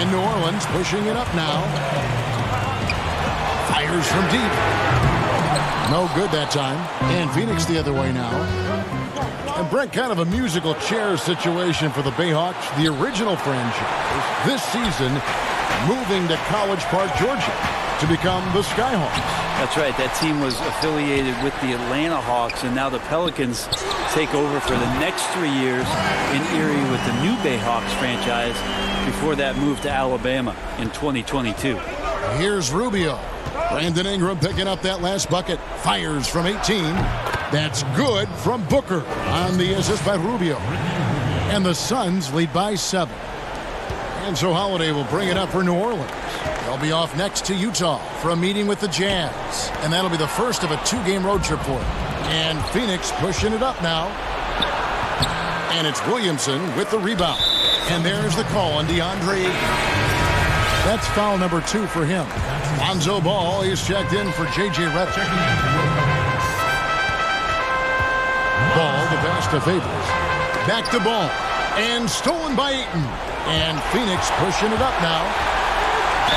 And New Orleans pushing it up now. Fires from deep. No good that time. And Phoenix the other way now. And Brett, kind of a musical chair situation for the Bayhawks, the original franchise, this season moving to College Park, Georgia. to become the Skyhawks. That's right. That team was affiliated with the Atlanta Hawks, and now the Pelicans take over for the next 3 years in Erie with the New Bay Hawks franchise before that move to Alabama in 2022. Here's Rubio. Brandon Ingram picking up that last bucket. Fires from 18. That's good from Booker on the assist by Rubio. And the Suns lead by 7. And so Holiday will bring it up for New Orleans. They'll be off next to Utah for a meeting with the Jazz. And that'll be the first of a 2-game road trip for them. And Phoenix pushing it up now. And it's Williamson with the rebound. And there's the call on DeAndre Ayton. That's foul number 2 for him. Lonzo Ball is checked in for J.J. Redick. Ball, the pass to Favors. Back to Ball. And stolen by Ayton. And Phoenix pushing it up now.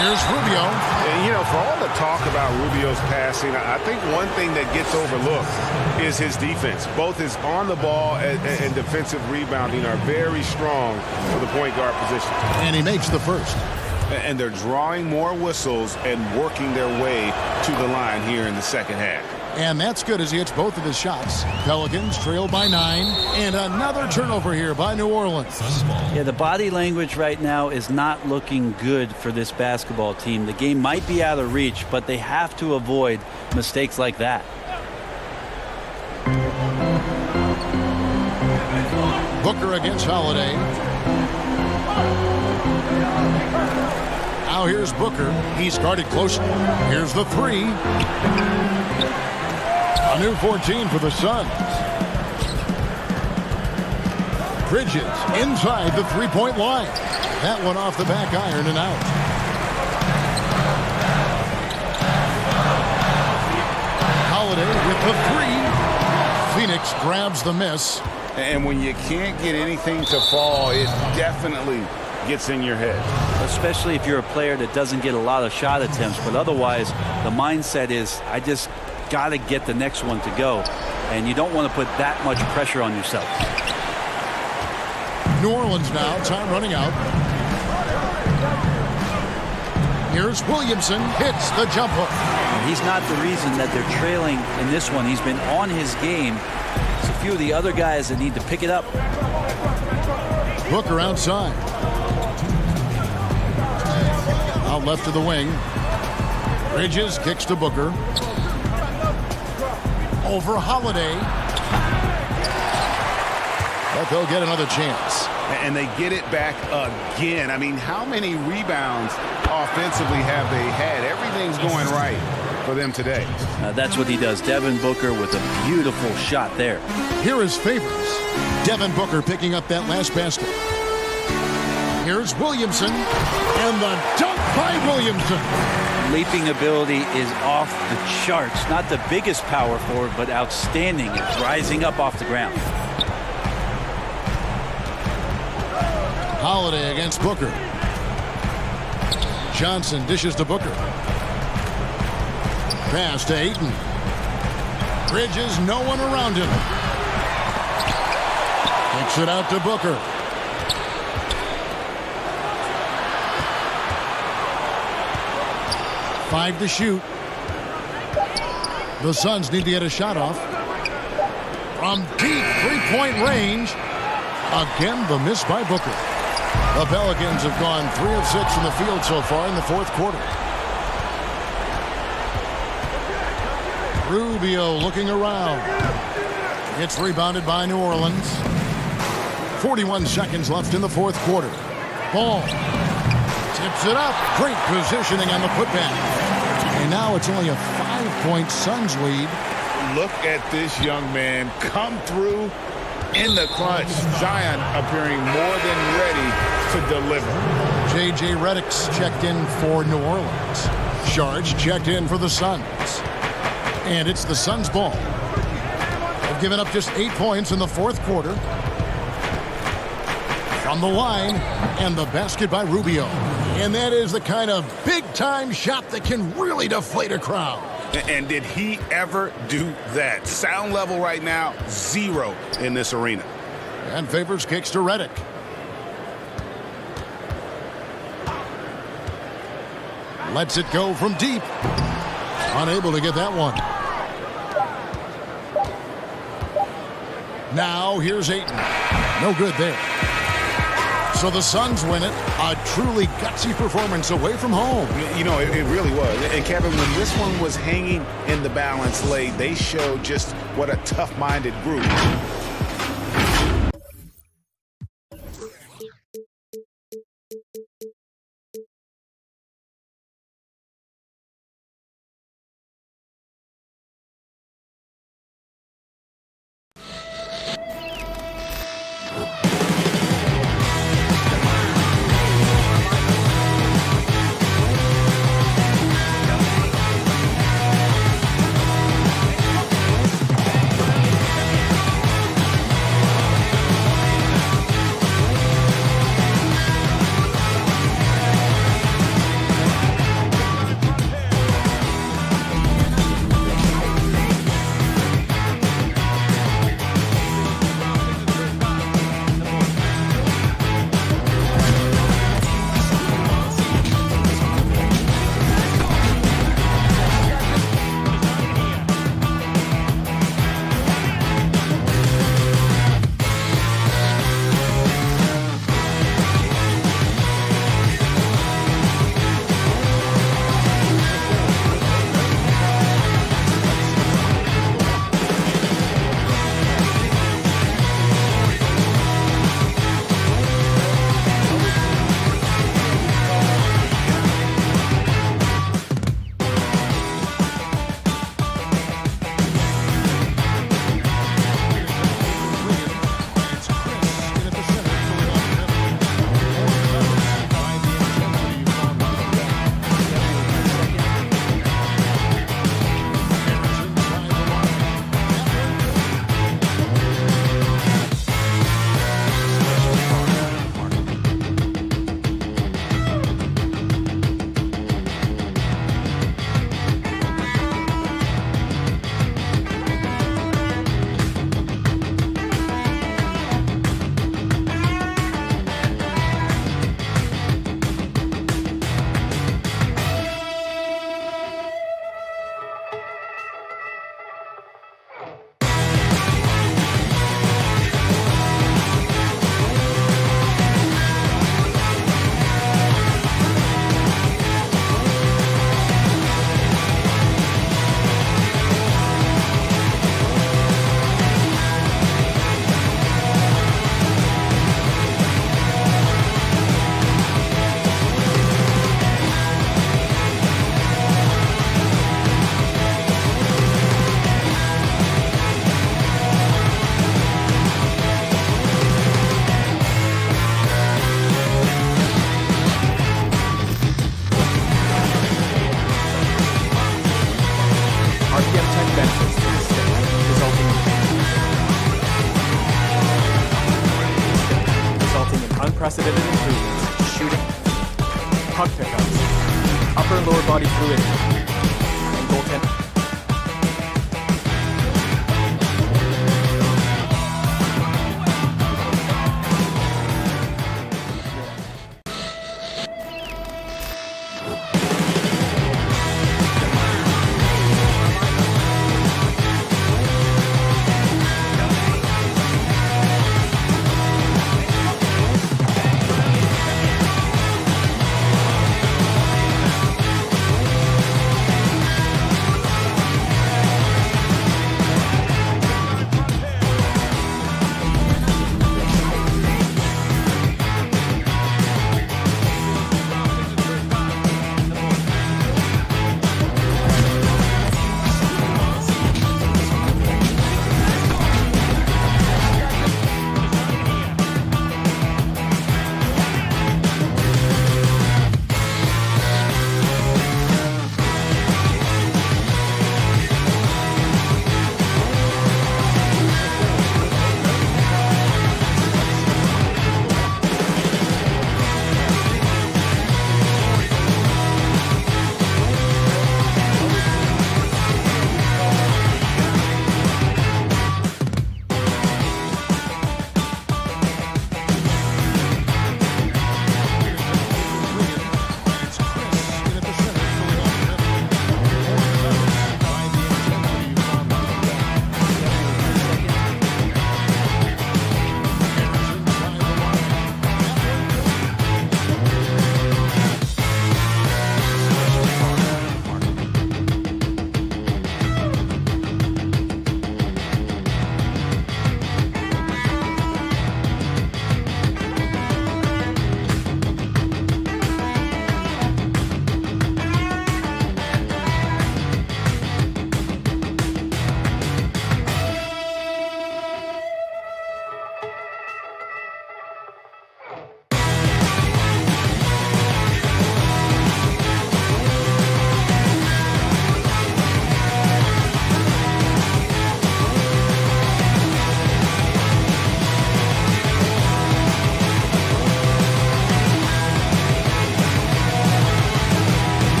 Here's Rubio. And, you know, for all the talk about Rubio's passing, I think one thing that gets overlooked is his defense. Both his on-the-ball and defensive rebounding are very strong for the point guard position. And he makes the first. And they're drawing more whistles and working their way to the line here in the second half. And that's good as he hits both of his shots. Pelicans trail by 9. And another turnover here by New Orleans. Yeah, the body language right now is not looking good for this basketball team. The game might be out of reach, but they have to avoid mistakes like that. Booker against Holiday. Now here's Booker. He's guarded closely. Here's the 3. A new 14 for the Suns. Bridges inside the 3-point line. That one off the back iron and out. Holiday with the 3. Phoenix grabs the miss. And when you can't get anything to fall, it definitely gets in your head. Especially if you're a player that doesn't get a lot of shot attempts, but otherwise the mindset is, I just got to get the next one to go, and you don't want to put that much pressure on yourself. New Orleans now, time running out. Here's Williamson, hits the jump hook. He's not the reason that they're trailing in this one. He's been on his game. It's a few of the other guys that need to pick it up. Booker outside. Out left to the wing. Bridges kicks to Booker. Over Holiday. But they'll get another chance. And they get it back again. I mean, how many rebounds offensively have they had? Everything's going right for them today. That's what he does. Devin Booker with a beautiful shot there. Here is Favors. Devin Booker picking up that last basket. Here's Williamson. And the dunk by Williamson. Leaping ability is off the charts. Not the biggest power forward, but outstanding. It's rising up off the ground. Holiday against Booker. Johnson dishes to Booker. Pass to Ayton. Bridges, no one around him. Kicks it out to Booker. Five to shoot. The Suns need to get a shot off. From deep three-point range. Again, the miss by Booker. The Pelicans have gone 3 of 6 from the field so far in the fourth quarter. Rubio looking around. It's rebounded by New Orleans. 41 seconds left in the fourth quarter. Ball. Tips it up. Great positioning on the putback. And now it's only a 5-point Suns lead. Look at this young man come through in the clutch. Zion appearing more than ready to deliver. J.J. Redick's checked in for New Orleans. Sharge checked in for the Suns. And it's the Suns' ball. They've given up just 8 points in the fourth quarter. From the line, and the basket by Rubio. And that is the kind of big-time shot that can really deflate a crowd. And did he ever do that? Sound level right now, 0 in this arena. And Favors kicks to Redick. Lets it go from deep. Unable to get that one. Now here's Ayton. No good there. So the Suns win it. A truly gutsy performance away from home. You know, it really was. And Kevin, when this one was hanging in the balance late, they showed just what a tough-minded group. unprecedented improvements to shooting, puck pickups, upper and lower body fluidity, and goaltending.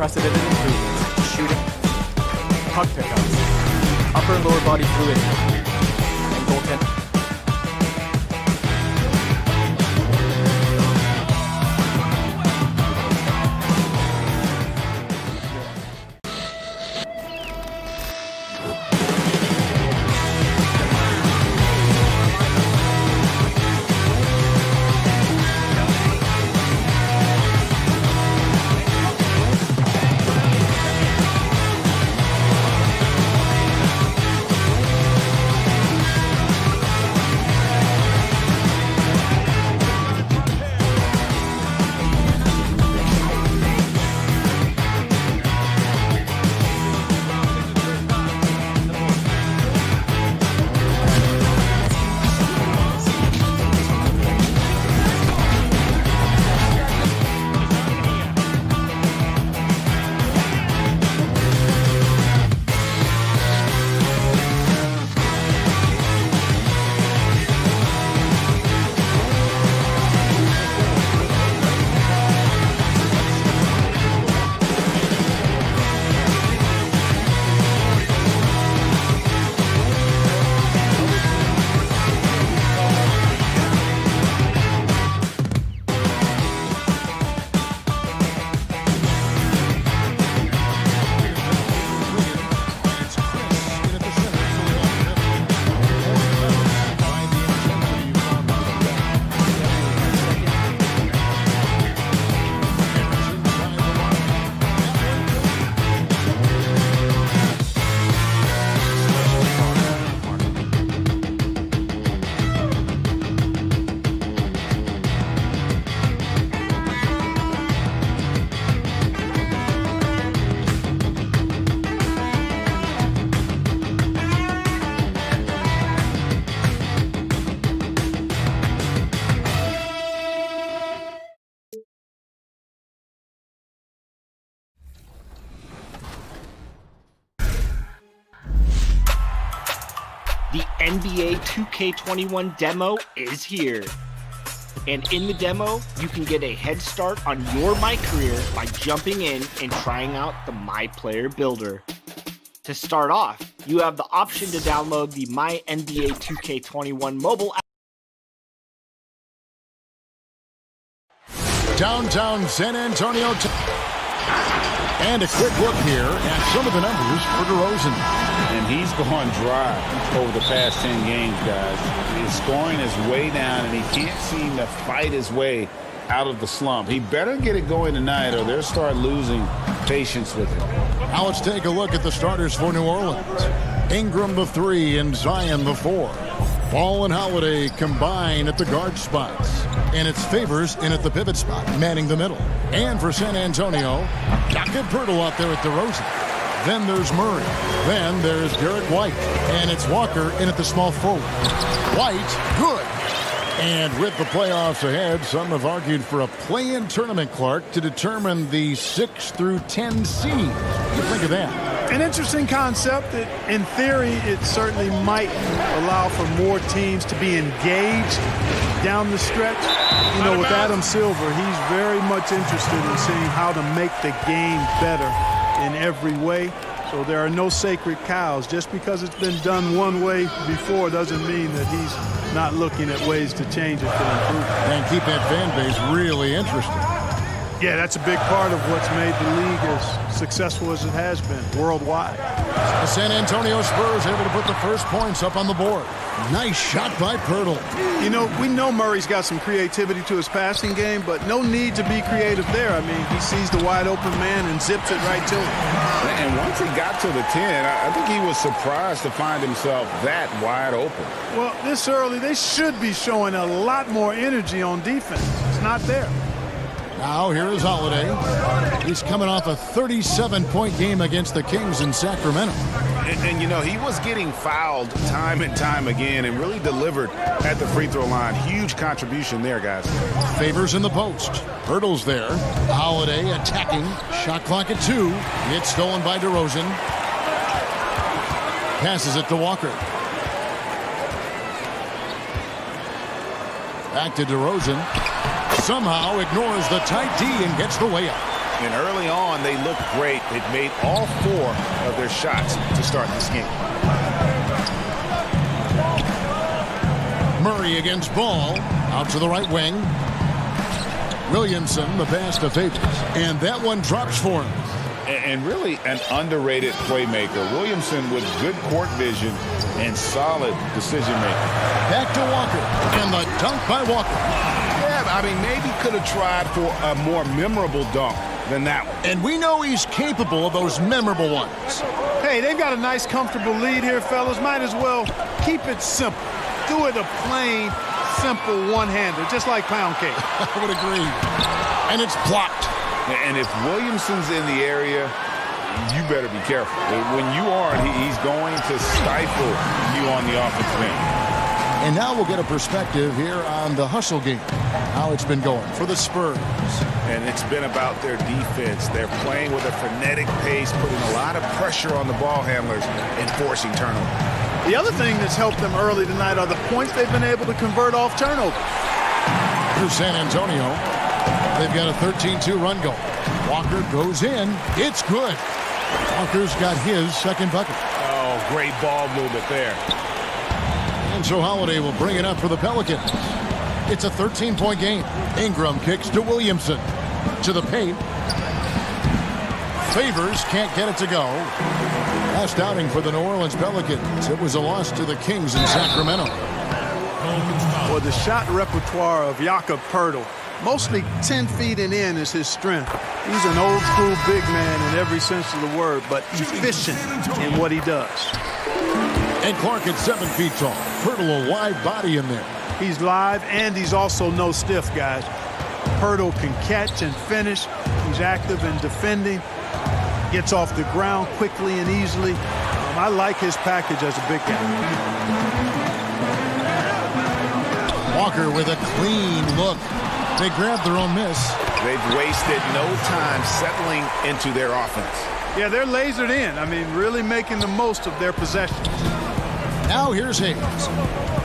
unprecedented improvements, shooting, puck pickups, upper and lower body fluidity, and goaltending. The NBA 2K21 demo is here. And in the demo, you can get a head start on your My Career by jumping in and trying out the My Player Builder. To start off, you have the option to download the My NBA 2K21 mobile app. Downtown San Antonio. And a quick look here at some of the numbers for DeRozan. And he's gone dry over the past 10 games, guys. His scoring is way down, and he can't seem to fight his way out of the slump. He better get it going tonight, or they'll start losing patience with him. Now let's take a look at the starters for New Orleans. Ingram the 3 and Zion the 4. Ball and Holiday combine at the guard spots. And it's Favors in at the pivot spot, manning the middle. And for San Antonio, Jakob Poeltl out there at DeRozan. Then there's Murray. Then there's Derek White. And it's Walker in at the small forward. White, good. And with the playoffs ahead, some have argued for a play-in tournament, Clark, to determine the 6 through 10 seeds. What do you think of that? An interesting concept. In theory, it certainly might allow for more teams to be engaged down the stretch. You know, with Adam Silver, he's very much interested in seeing how to make the game better in every way. So there are no sacred cows. Just because it's been done one way before doesn't mean that he's not looking at ways to change it to improve it. And keep that fan base really interested. Yeah, that's a big part of what's made the league as successful as it has been worldwide. The San Antonio Spurs able to put the first points up on the board. Nice shot by Poeltl. You know, we know Murray's got some creativity to his passing game, but no need to be creative there. I mean, he sees the wide open man and zips it right to him. And once he got to the 10, I think he was surprised to find himself that wide open. Well, this early, they should be showing a lot more energy on defense. It's not there. Now here is Holiday. He's coming off a 37-point game against the Kings in Sacramento. And, you know, he was getting fouled time and time again and really delivered at the free throw line. Huge contribution there, guys. Favors in the post. Poeltl's there. Holiday attacking. Shot clock at 2. It's stolen by DeRozan. Passes it to Walker. Back to DeRozan. Somehow ignores the tight D and gets the layup. And early on, they looked great. They've made all 4 of their shots to start this game. Murray against Ball. Out to the right wing. Williamson, the pass to Favors. And that one drops for him. And really an underrated playmaker. Williamson with good court vision and solid decision-making. Back to Walker. And the dunk by Walker. Yeah, I mean, maybe could have tried for a more memorable dunk than that one. And we know he's capable of those memorable ones. Hey, they've got a nice, comfortable lead here, fellas. Might as well keep it simple. Do it a plain, simple one-hander, just like pound cake. I would agree. And it's blocked. And if Williamson's in the area, you better be careful. When you aren't, he's going to stifle you on the offensive end. And now we'll get a perspective here on the hustle game, how it's been going for the Spurs. And it's been about their defense. They're playing with a frenetic pace, putting a lot of pressure on the ball handlers and forcing turnovers. The other thing that's helped them early tonight are the points they've been able to convert off turnover. Here's San Antonio. They've got a 13-2 run goal. Walker goes in. It's good. Walker's got his second bucket. Oh, great ball movement there. And so Holiday will bring it up for the Pelicans. It's a 13-point game. Ingram kicks to Williamson. To the paint. Favors can't get it to go. Last outing for the New Orleans Pelicans. It was a loss to the Kings in Sacramento. Well, the shot repertoire of Jakob Poeltl, mostly 10 feet and in, is his strength. He's an old-school big man in every sense of the word, but efficient in what he does. And Clark at 7 feet tall. Poeltl a wide body in there. He's live, and he's also no stiff, guys. Poeltl can catch and finish. He's active in defending. Gets off the ground quickly and easily. I like his package as a big guy. Walker with a clean look. They grabbed their own miss. They've wasted no time settling into their offense. Yeah, they're lasered in. I mean, really making the most of their possessions. Now here's Hayes.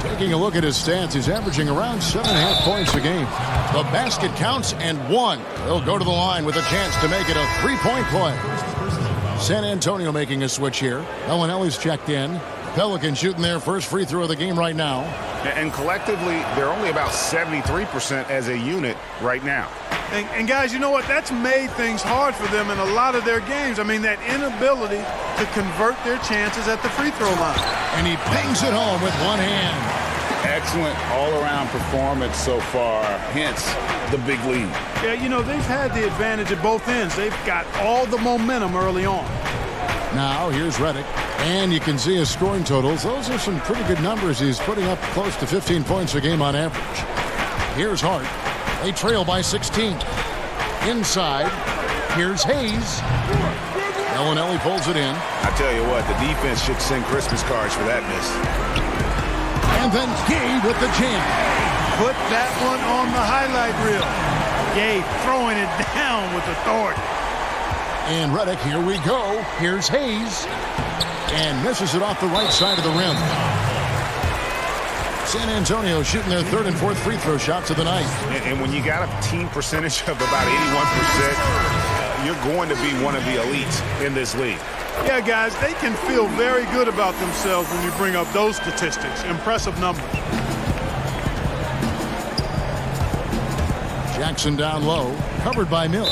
Taking a look at his stats, he's averaging around 7.5 points a game. The basket counts and one. He'll go to the line with a chance to make it a three-point play. San Antonio making a switch here. Ellenelli's checked in. Pelicans shooting their first free throw of the game right now. And collectively, they're only about 73% as a unit right now. And guys, you know what? That's made things hard for them in a lot of their games. I mean, that inability to convert their chances at the free throw line. And he bangs it home with one hand. Excellent all-around performance so far, hence the big lead. Yeah, you know, they've had the advantage at both ends. They've got all the momentum early on. Now, here's Redick. And you can see his scoring totals. Those are some pretty good numbers. He's putting up close to 15 points a game on average. Here's Hart. They trail by 16. Inside, here's Hayes. Ellenelli pulls it in. I tell you what, the defense should send Christmas cards for that miss. And then Gay with the jam. Put that one on the highlight reel. Gay throwing it down with authority. And Redick, here we go. Here's Hayes. And misses it off the right side of the rim. San Antonio shooting their third and fourth free throw shots of the night. And when you got a team percentage of about 81%, you're going to be one of the elites in this league. Yeah, guys, they can feel very good about themselves when you bring up those statistics. Impressive numbers. Jackson down low, covered by Mills.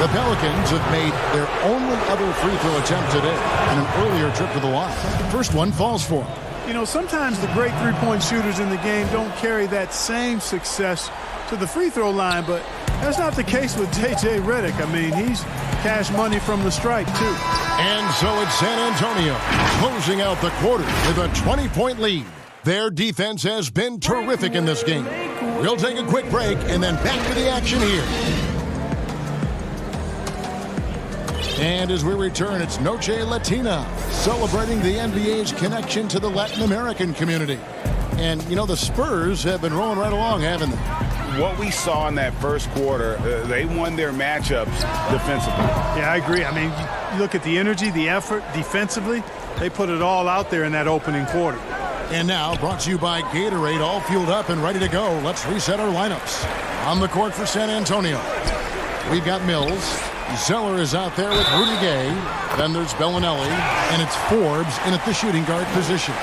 The Pelicans have made their only other free throw attempt today on an earlier trip to the line. The first one falls for them. You know, sometimes the great three-point shooters in the game don't carry that same success to the free throw line, but that's not the case with J.J. Redick. I mean, he's cash money from the stripe, too. And so it's San Antonio closing out the quarter with a 20-point lead. Their defense has been terrific in this game. We'll take a quick break and then back to the action here. And as we return, it's Noche Latina, celebrating the NBA's connection to the Latin American community. And, you know, the Spurs have been rolling right along, haven't they? What we saw in that first quarter, they won their matchups defensively. Yeah, I agree. I mean, you look at the energy, the effort defensively, they put it all out there in that opening quarter. And now, brought to you by Gatorade, all fueled up and ready to go. Let's reset our lineups. On the court for San Antonio, We've got Mills. Zeller is out there with Rudy Gay. Then there's Bellinelli. And it's Forbes in at the shooting guard position.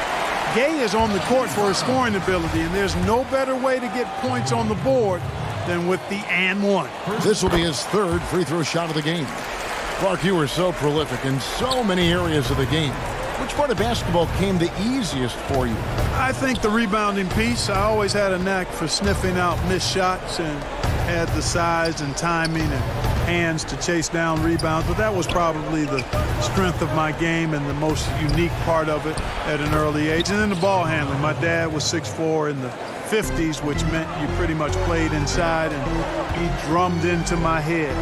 Gay is on the court for his scoring ability, and there's no better way to get points on the board than with the and one. This will be his third free throw shot of the game. Clark, you were so prolific in so many areas of the game. Which part of basketball came the easiest for you? I think the rebounding piece. I always had a knack for sniffing out missed shots and had the size and timing and hands to chase down rebounds, but that was probably the strength of my game and the most unique part of it at an early age. And then the ball handling. My dad was 6'4" in the 50s, which meant you pretty much played inside, and he drummed into my head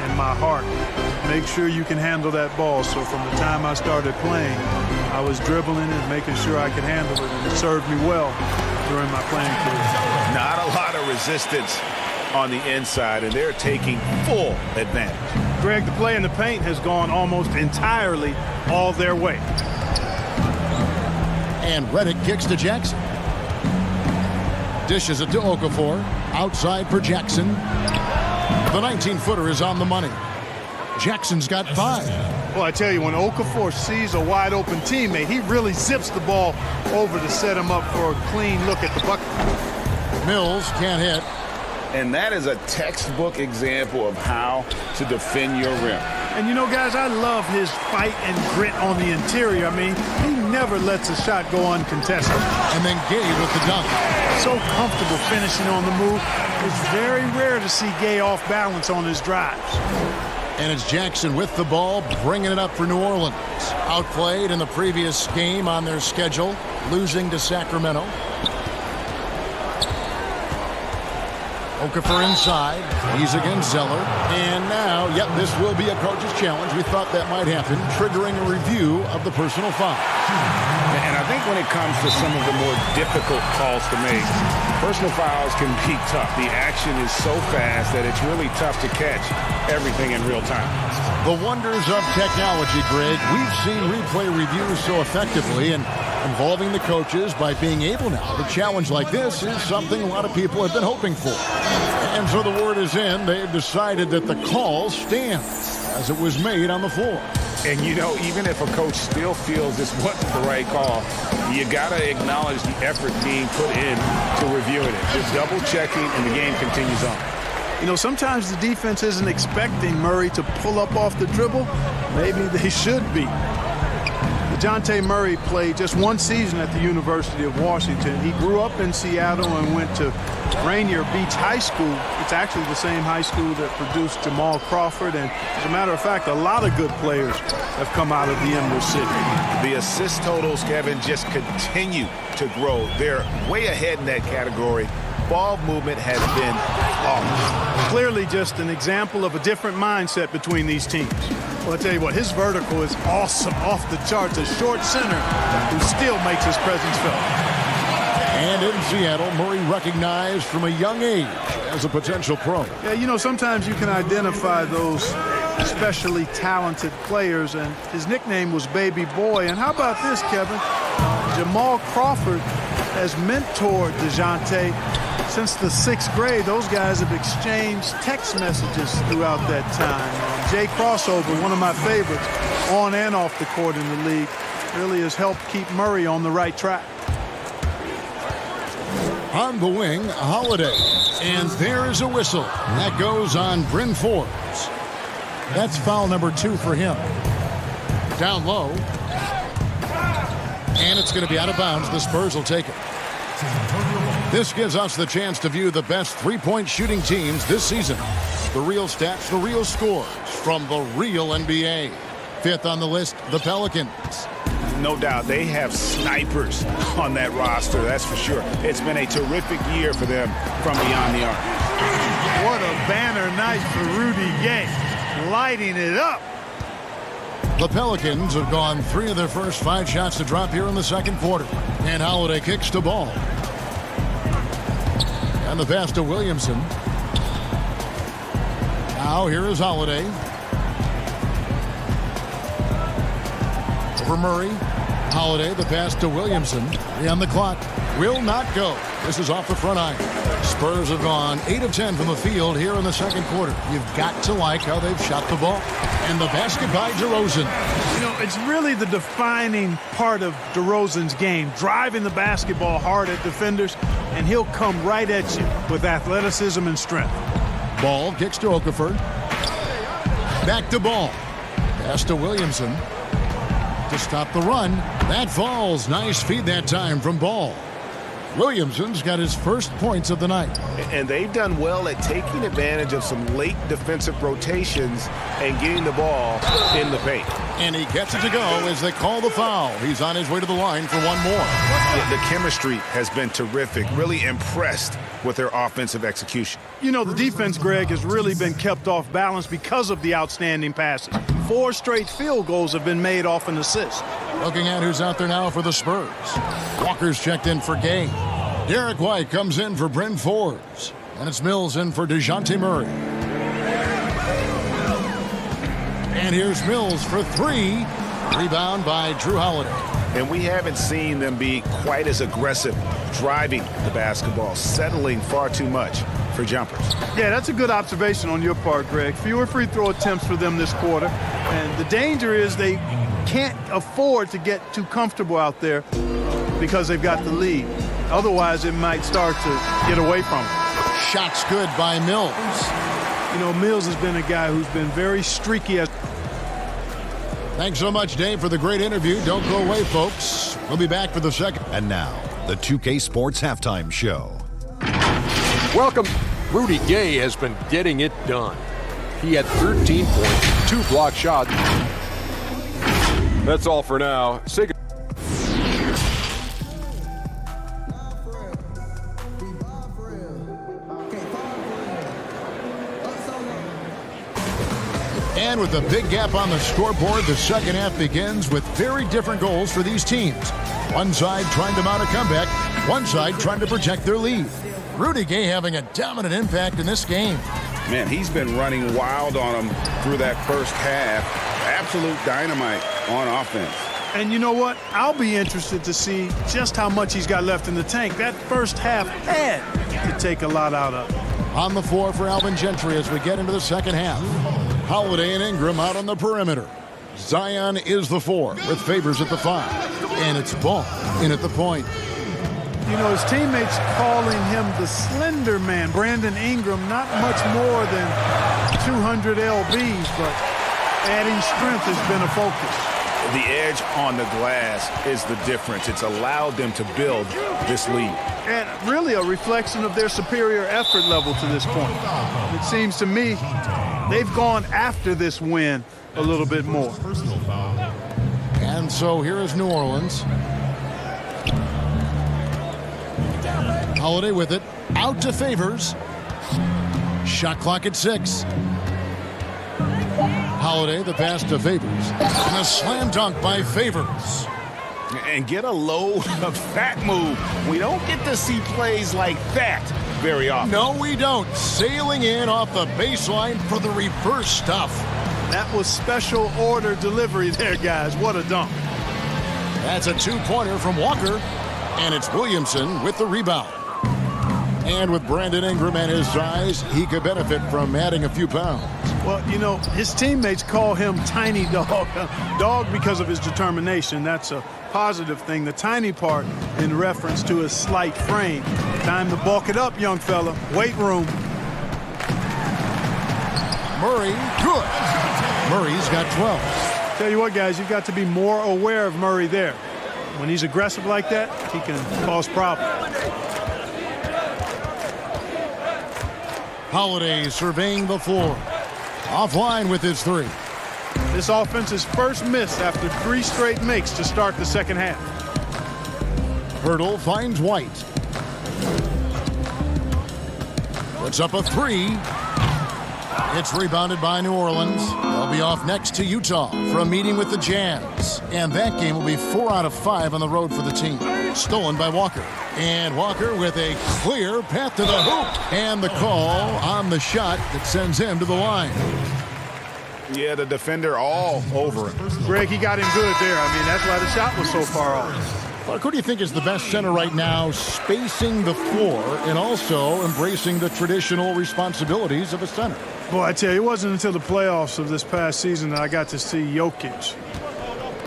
and my heart. Make sure you can handle that ball. So from the time I started playing, I was dribbling and making sure I could handle it, and it served me well during my playing career. Not a lot of resistance on the inside, and they're taking full advantage. Greg, the play in the paint has gone almost entirely all their way. And Reddick kicks to Jackson. Dishes it to Okafor. Outside for Jackson. The 19-footer is on the money. Jackson's got 5. Well, I tell you, when Okafor sees a wide-open teammate, he really zips the ball over to set him up for a clean look at the bucket. Mills can't hit. And that is a textbook example of how to defend your rim. And, you know, guys, I love his fight and grit on the interior. I mean, he never lets a shot go uncontested. And then Gay with the dunk. So comfortable finishing on the move. It's very rare to see Gay off balance on his drives. And it's Jackson with the ball, bringing it up for New Orleans. Outplayed in the previous game on their schedule, losing to Sacramento. Okafor inside. He's against Zeller. And now, yep, this will be a coach's challenge. We thought that might happen, triggering a review of the personal foul. And I think when it comes to some of the more difficult calls to make, personal fouls can be tough. The action is so fast that it's really tough to catch everything in real time. The wonders of technology, Greg. We've seen replay reviews so effectively, and involving the coaches by being able now to challenge like this is something a lot of people have been hoping for. And so the word is in. They've decided that the call stands as it was made on the floor. And, you know, even if a coach still feels this wasn't the right call, you got to acknowledge the effort being put in to reviewing it. Just double-checking, and the game continues on. You know, sometimes the defense isn't expecting Murray to pull up off the dribble. Maybe they should be. DeJounte Murray played just one season at the University of Washington. He grew up in Seattle and went to Rainier Beach High School. It's actually the same high school that produced Jamal Crawford. And as a matter of fact, a lot of good players have come out of the Emerald City. The assist totals, Kevin, just continue to grow. They're way ahead in that category. Ball movement has been off. Clearly just an example of a different mindset between these teams. Well, I'll tell you what, his vertical is awesome, off the charts. A short center who still makes his presence felt. And in Seattle, Murray recognized from a young age as a potential pro. Yeah, you know, sometimes you can identify those especially talented players, and his nickname was Baby Boy. And how about this, Kevin? Jamal Crawford has mentored DeJounte since the 6th grade. Those guys have exchanged text messages throughout that time. Jay Crossover, one of my favorites, on and off the court in the league, really has helped keep Murray on the right track. On the wing, Holiday. And there is a whistle. That goes on Bryn Forbes. That's foul number 2 for him. Down low. And it's going to be out of bounds. The Spurs will take it. This gives us the chance to view the best three-point shooting teams this season. The real stats, the real scores from the real NBA. 5th on the list, the Pelicans. No doubt they have snipers on that roster, that's for sure. It's been a terrific year for them from beyond the arc. What a banner night for Rudy Gay, lighting it up. The Pelicans have gone 3 of their first 5 shots to drop here in the second quarter. And Holiday kicks to ball. And the pass to Williamson. Now here is Holiday. Over Murray. Holiday, the pass to Williamson. 3 on the clock. will not go. This is off the front iron. Spurs have gone 8 of 10 from the field here in the second quarter. You've got to like how they've shot the ball. And the basket by DeRozan. You know, it's really the defining part of DeRozan's game, driving the basketball hard at defenders, and he'll come right at you with athleticism and strength. Ball kicks to Okafor. Back to Ball. Pass to Williamson to stop the run. That falls. Nice feed that time from Ball. Williamson's got his first points of the night. And they've done well at taking advantage of some late defensive rotations and getting the ball in the paint. And he gets it to go as they call the foul. He's on his way to the line for one more. The chemistry has been terrific. Really impressed with their offensive execution. You know, the defense, Greg, has really been kept off balance because of the outstanding passes. 4 straight field goals have been made off an assist. Looking at who's out there now for the Spurs. Walker's checked in for Gay. Derek White comes in for Bryn Forbes. And it's Mills in for DeJounte Murray. And here's Mills for 3. Rebound by Drew Holiday. And we haven't seen them be quite as aggressive driving the basketball, settling far too much for jumpers. Yeah, that's a good observation on your part, Greg. Fewer free throw attempts for them this quarter. And the danger is they can't afford to get too comfortable out there because they've got the lead. Otherwise, it might start to get away from them. Shots good by Mills. You know, Mills has been a guy who's been very streaky. Thanks so much, Dave, for the great interview. Don't go away, folks. We'll be back for the second. And now, the 2K Sports Halftime Show. Welcome. Rudy Gay has been getting it done. He had 13 points, 2 block shots. That's all for now. Say goodbye. And with a big gap on the scoreboard, the second half begins with very different goals for these teams. One side trying to mount a comeback, one side trying to protect their lead. Rudy Gay having a dominant impact in this game. Man, he's been running wild on them through that first half. Absolute dynamite on offense. And you know what? I'll be interested to see just how much he's got left in the tank. That first half had to take a lot out of it. On the floor for Alvin Gentry as we get into the second half. Holiday and Ingram out on the perimeter. Zion is the 4 with Favors at the 5. And it's Ball in at the point. You know, his teammates calling him the slender man. Brandon Ingram, not much more than 200 lbs, but adding strength has been a focus. The edge on the glass is the difference. It's allowed them to build this lead. And really a reflection of their superior effort level to this point. It seems to me they've gone after this win a little bit more. And so here is New Orleans. Holiday with it. Out to Favors. Shot clock at 6. Holiday, the pass to Favors. And a slam dunk by Favors. And get a load of that move. We don't get to see plays like that very often. No, we don't. Sailing in off the baseline for the reverse stuff. That was special order delivery there, guys. What a dunk. That's a 2-pointer from Walker. And it's Williamson with the rebound. And with Brandon Ingram and his size, he could benefit from adding a few pounds. Well, you know, his teammates call him Tiny Dog. Dog because of his determination. That's a positive thing. The tiny part in reference to his slight frame. Time to bulk it up, young fella. Weight room. Murray, good. Murray's got 12. Tell you what, guys, you've got to be more aware of Murray there. When he's aggressive like that, he can cause problems. Holiday surveying the floor. Offline with his 3. This offense's first miss after 3 straight makes to start the second half. Hurdle finds White. Puts up a 3. It's rebounded by New Orleans. They'll be off next to Utah for a meeting with the Jazz. And that game will be 4 out of 5 on the road for the team. Stolen by Walker. And Walker with a clear path to the hoop. And the call on the shot that sends him to the line. Yeah, the defender all over him. Greg, he got him good there. I mean, that's why the shot was so far off. Clark, who do you think is the best center right now, spacing the floor and also embracing the traditional responsibilities of a center? Boy, I tell you, it wasn't until the playoffs of this past season that I got to see Jokic.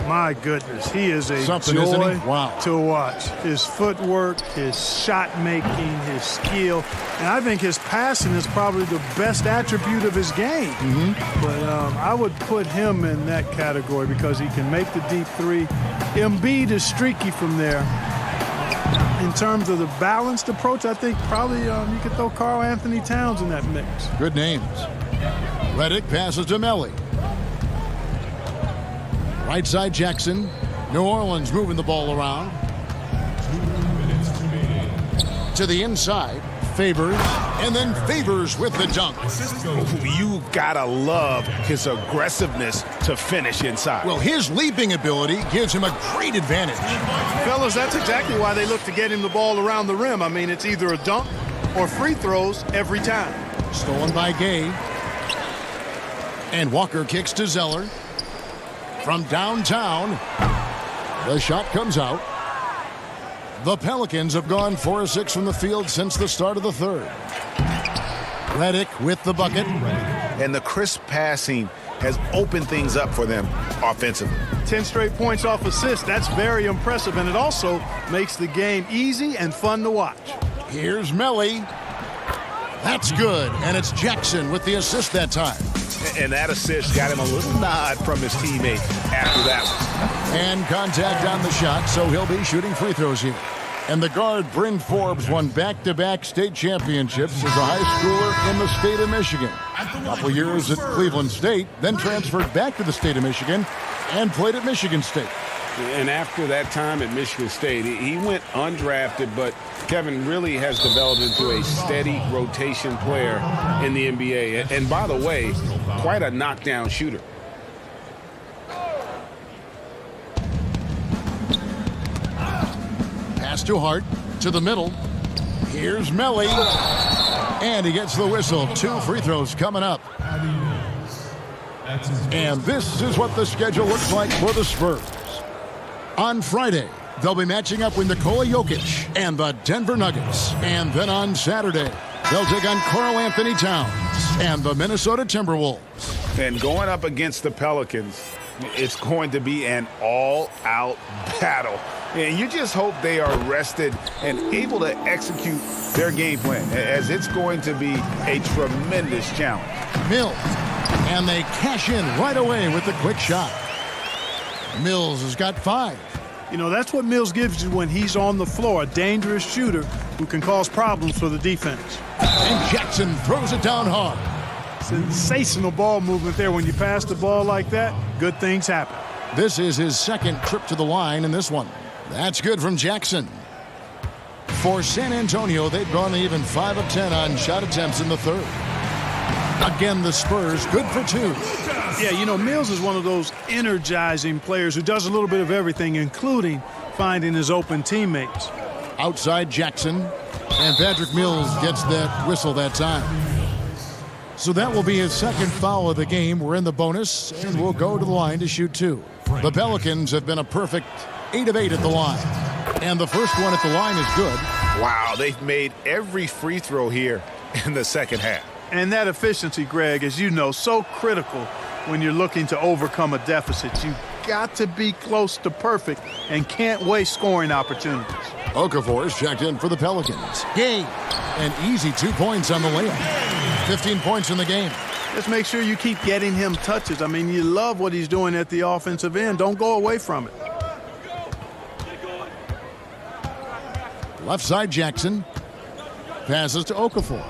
My goodness, he is a Something, joy isn't he? Wow. to watch. His footwork, his shot making, his skill, and I think his passing is probably the best attribute of his game. But I would put him in that category because he can make the deep three. Embiid is streaky from there. In terms of the balanced approach, I think probably you could throw Karl Anthony Towns in that mix. Good names. Redick passes to Melly. Right side Jackson. New Orleans moving the ball around. To the inside. Favors. And then Favors with the dunk. You gotta love his aggressiveness to finish inside. Well, his leaping ability gives him a great advantage. Fellas, that's exactly why they look to get him the ball around the rim. I mean, it's either a dunk or free throws every time. Stolen by Gay. And Walker kicks to Zeller. From downtown, the shot comes out. The Pelicans have gone 4 of 6 from the field since the start of the third. Redick with the bucket. And the crisp passing has opened things up for them offensively. 10 straight points off assists. That's very impressive, and it also makes the game easy and fun to watch. Here's Melly. That's good, and it's Jackson with the assist that time. And that assist got him a little nod from his teammate after that one. And contact on the shot, so he'll be shooting free throws here. And the guard, Bryn Forbes, won back-to-back state championships as a high schooler in the state of Michigan. A couple years at Cleveland State, then transferred back to the state of Michigan and played at Michigan State. And after that time at Michigan State, he went undrafted, but Kevin really has developed into a steady rotation player in the NBA. And by the way, quite a knockdown shooter. Pass to Hart, to the middle. Here's Melly. And he gets the whistle. 2 free throws coming up. And this is what the schedule looks like for the Spurs. On Friday, they'll be matching up with Nikola Jokic and the Denver Nuggets. And then on Saturday, they'll take on Karl Anthony Towns and the Minnesota Timberwolves. And going up against the Pelicans, it's going to be an all-out battle. And you just hope they are rested and able to execute their game plan, as it's going to be a tremendous challenge. Mills, and they cash in right away with the quick shot. Mills has got 5. You know, that's what Mills gives you when he's on the floor, a dangerous shooter who can cause problems for the defense. And Jackson throws it down hard. Sensational ball movement there. When you pass the ball like that, good things happen. This is his second trip to the line in this one. That's good from Jackson. For San Antonio, they've gone even 5 of 10 on shot attempts in the third. Again, the Spurs good for 2. Yeah, you know, Mills is one of those energizing players who does a little bit of everything, including finding his open teammates. Outside Jackson, and Patrick Mills gets that whistle that time. So that will be his second foul of the game. We're in the bonus, and we'll go to the line to shoot 2. The Pelicans have been a perfect 8 of 8 at the line. And the first one at the line is good. Wow, they've made every free throw here in the second half. And that efficiency, Greg, as you know, so critical when you're looking to overcome a deficit. You've got to be close to perfect and can't waste scoring opportunities. Okafor is checked in for the Pelicans. Gay, an easy 2 points on the layup. 15 points in the game. Just make sure you keep getting him touches. I mean, you love what he's doing at the offensive end. Don't go away from it. Left side Jackson. Passes to Okafor.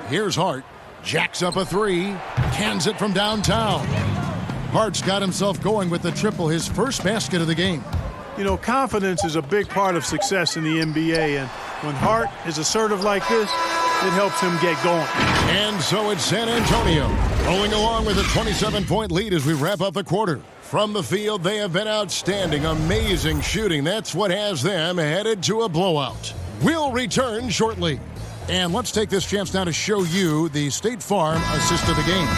Here's Hart. Jacks up a 3. Cans it from downtown. Hart's got himself going with the triple, his first basket of the game. You know, confidence is a big part of success in the NBA, and when Hart is assertive like this, it helps him get going. And so it's San Antonio rolling along with a 27-point lead as we wrap up the quarter. From the field, they have been outstanding, amazing shooting. That's what has them headed to a blowout. We'll return shortly. And let's take this chance now to show you the State Farm assist of the game.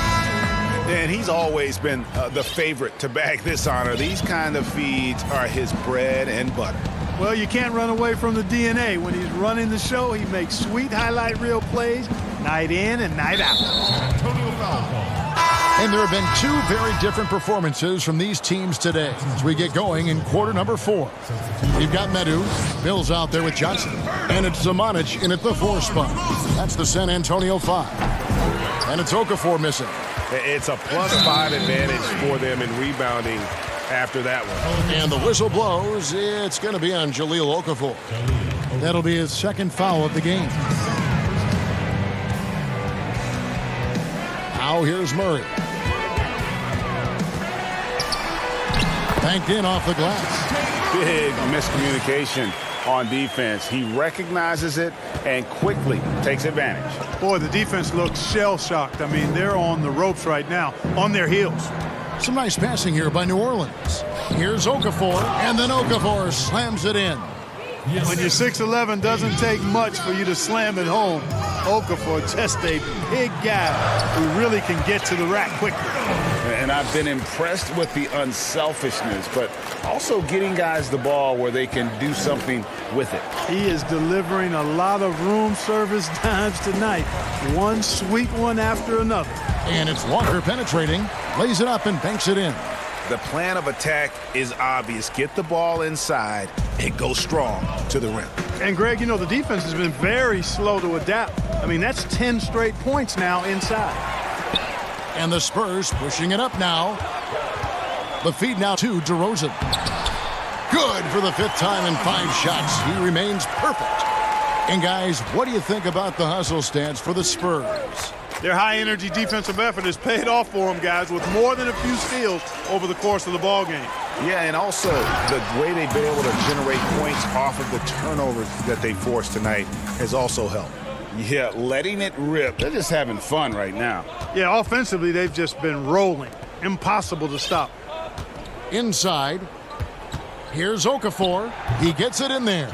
And he's always been the favorite to bag this honor. These kind of feeds are his bread and butter. Well, you can't run away from the DNA. When he's running the show, he makes sweet highlight reel plays night in and night out. And there have been two very different performances from these teams today as we get going in quarter number 4. We've got Medu, Bill's out there with Johnson, and it's Zamanic in at the 4 spot. That's the San Antonio 5. And it's Okafor missing. It's a +5 advantage for them in rebounding after that one. And the whistle blows. It's going to be on Jahlil Okafor. That'll be his second foul of the game. Now here's Murray. Banked in off the glass. Big miscommunication on defense. He recognizes it and quickly takes advantage. Boy, the defense looks shell-shocked. I mean, they're on the ropes right now, on their heels. Some nice passing here by New Orleans. Here's Okafor, and then Okafor slams it in. When you're 6'11", doesn't take much for you to slam it home. Okafor, just a big guy who really can get to the rack quickly. And I've been impressed with the unselfishness, but also getting guys the ball where they can do something with it. He is delivering a lot of room service dimes tonight. One sweet one after another. And it's Walker penetrating, lays it up and banks it in. The plan of attack is obvious. Get the ball inside and go strong to the rim. And, Greg, you know, the defense has been very slow to adapt. I mean, that's 10 straight points now inside. And the Spurs pushing it up now. The feed now to DeRozan. Good for the 5th time in 5 shots. He remains perfect. And, guys, what do you think about the hustle stance for the Spurs? Their high-energy defensive effort has paid off for them, guys, with more than a few steals over the course of the ballgame. Yeah, and also the way they've been able to generate points off of the turnovers that they forced tonight has also helped. Yeah, letting it rip. They're just having fun right now. Yeah, offensively, they've just been rolling. Impossible to stop. Inside. Here's Okafor. He gets it in there.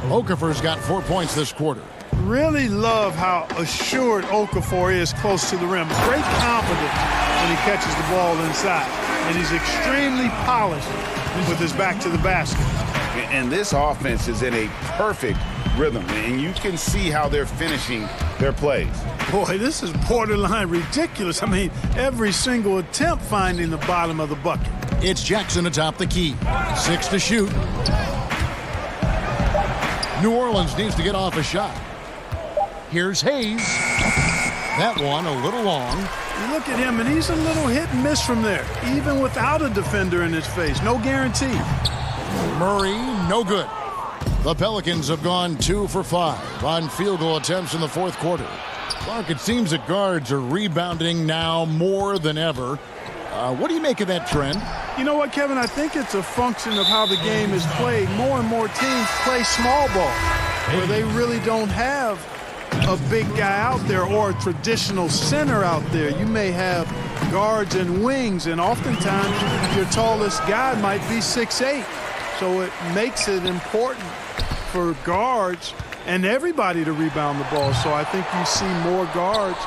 Okafor's got 4 points this quarter. Really love how assured Okafor is close to the rim. Great confidence when he catches the ball inside. And he's extremely polished with his back to the basket. And this offense is in a perfect rhythm, and you can see how they're finishing their plays. Boy, this is borderline ridiculous. I mean, every single attempt finding the bottom of the bucket. It's Jackson atop the key. 6 to shoot. New Orleans needs to get off a shot. Here's Hayes. That one a little long. You look at him, and he's a little hit and miss from there, even without a defender in his face. No guarantee. Murray, no good. The Pelicans have gone 2 for 5 on field goal attempts in the 4th quarter. Clark, it seems that guards are rebounding now more than ever. What do you make of that trend? You know what, Kevin? I think it's a function of how the game is played. More and more teams play small ball, where they really don't have a big guy out there or a traditional center out there. You may have guards and wings, and oftentimes your tallest guy might be 6'8". So it makes it important for guards and everybody to rebound the ball. So I think you see more guards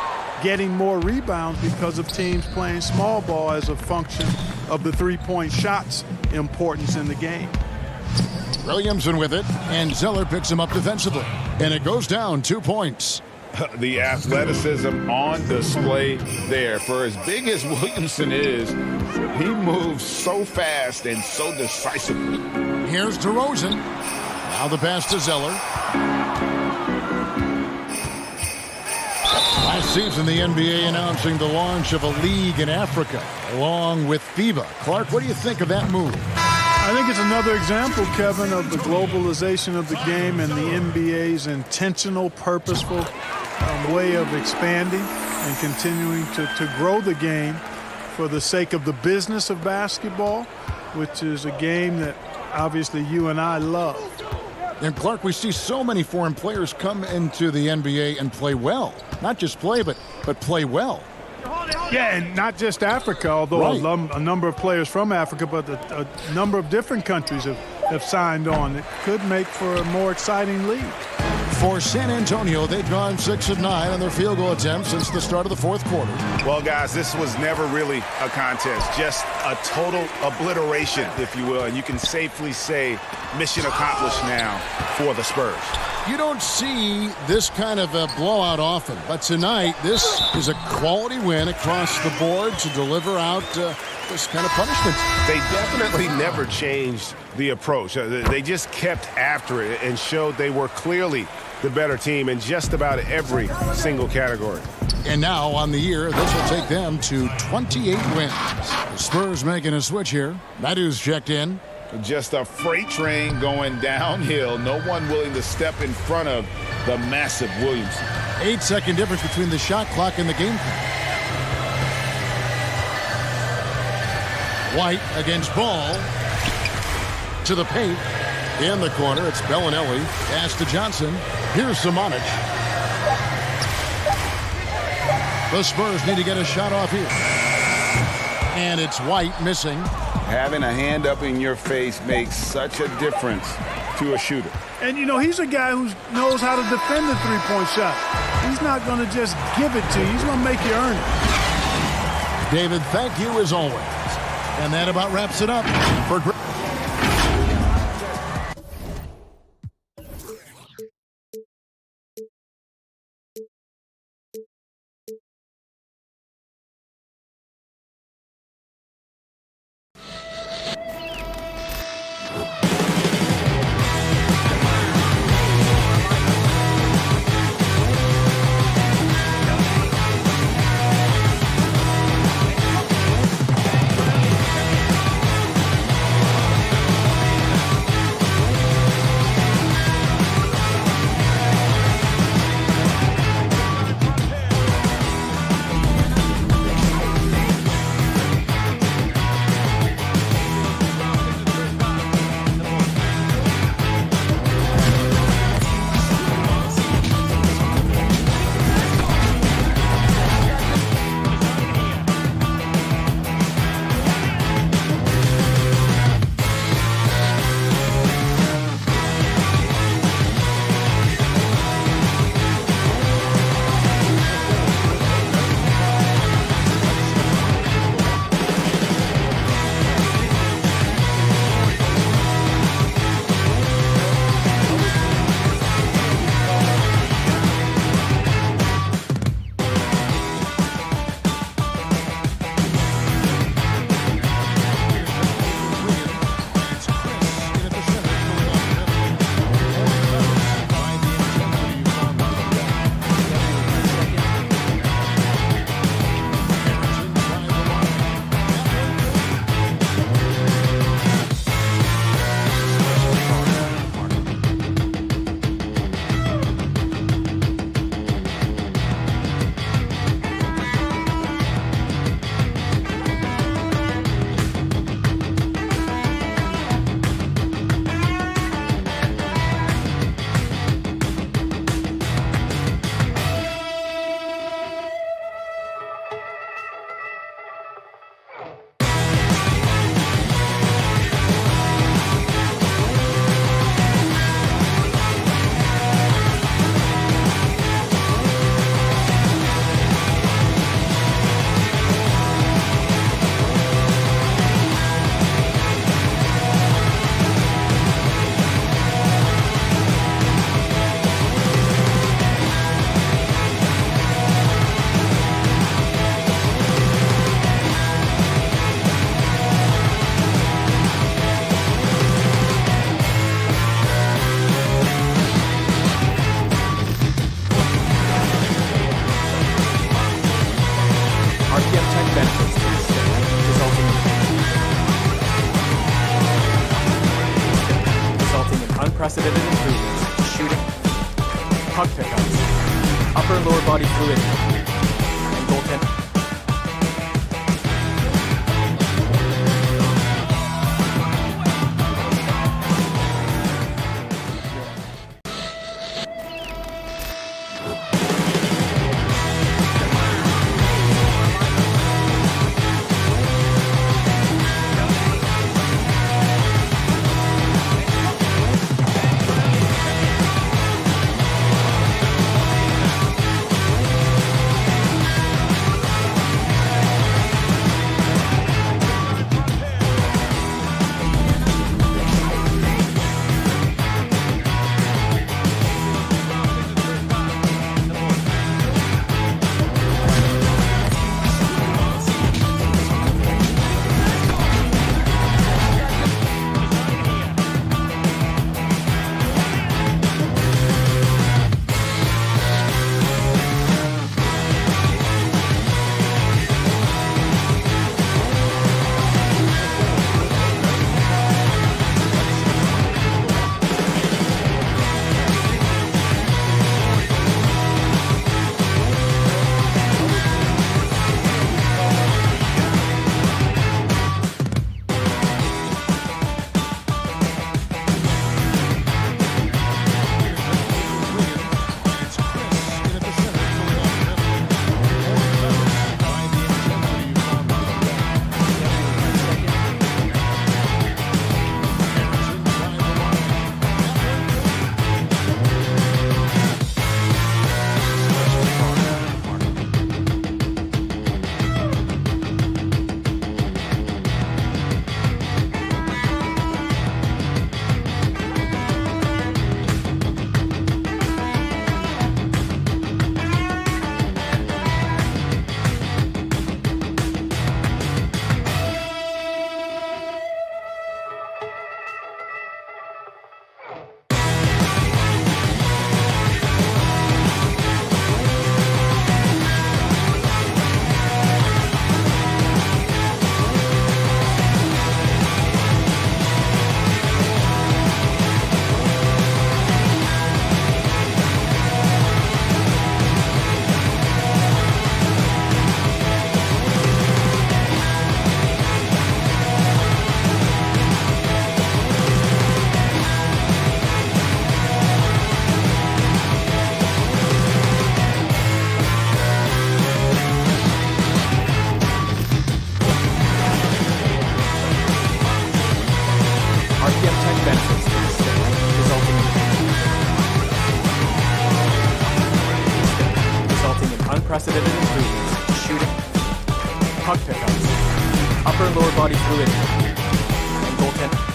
getting more rebounds because of teams playing small ball as a function of the three-point shots importance in the game. Williamson with it, and Zeller picks him up defensively. And it goes down 2 points. The athleticism on display there. For as big as Williamson is, he moves so fast and so decisively. Here's DeRozan. Now the pass to Zeller. Last season, the NBA announcing the launch of a league in Africa, along with FIBA. Clark, what do you think of that move? I think it's another example, Kevin, of the globalization of the game and the NBA's intentional, purposeful way of expanding and continuing to grow the game for the sake of the business of basketball, which is a game that obviously you and I love. And Clark, we see so many foreign players come into the NBA and play well. Not just play, but play well. Yeah, and not just Africa, although right. A number of players from Africa, but a number of different countries have signed on. It could make for a more exciting league. For San Antonio, they've gone 6 of 9 on their field goal attempts since the start of the fourth quarter. Well, guys, this was never really a contest, just a total obliteration, if you will. And you can safely say mission accomplished now for the Spurs. You don't see this kind of a blowout often, but tonight this is a quality win across the board to deliver out this kind of punishment. They definitely never changed the approach. They just kept after it and showed they were clearly the better team in just about every single category. And now on the year, this will take them to 28 wins. The Spurs making a switch here. Madu's checked in. Just a freight train going downhill. No one willing to step in front of the massive Williamson. 8-second difference between the shot clock and the game clock. White against Ball. To the paint. In the corner, it's Bellinelli. Pass to Johnson. Here's Simonic. The Spurs need to get a shot off here. And it's White missing. Having a hand up in your face makes such a difference to a shooter. And, you know, he's a guy who knows how to defend the three-point shot. He's not going to just give it to you. He's going to make you earn it. David, thank you as always. And that about wraps it up for unprecedented improvements to shooting, puck pickups, upper and lower body fluidity, and goaltending. unprecedented improvements, shooting, puck pickups, upper and lower body fluidity, and goaltending.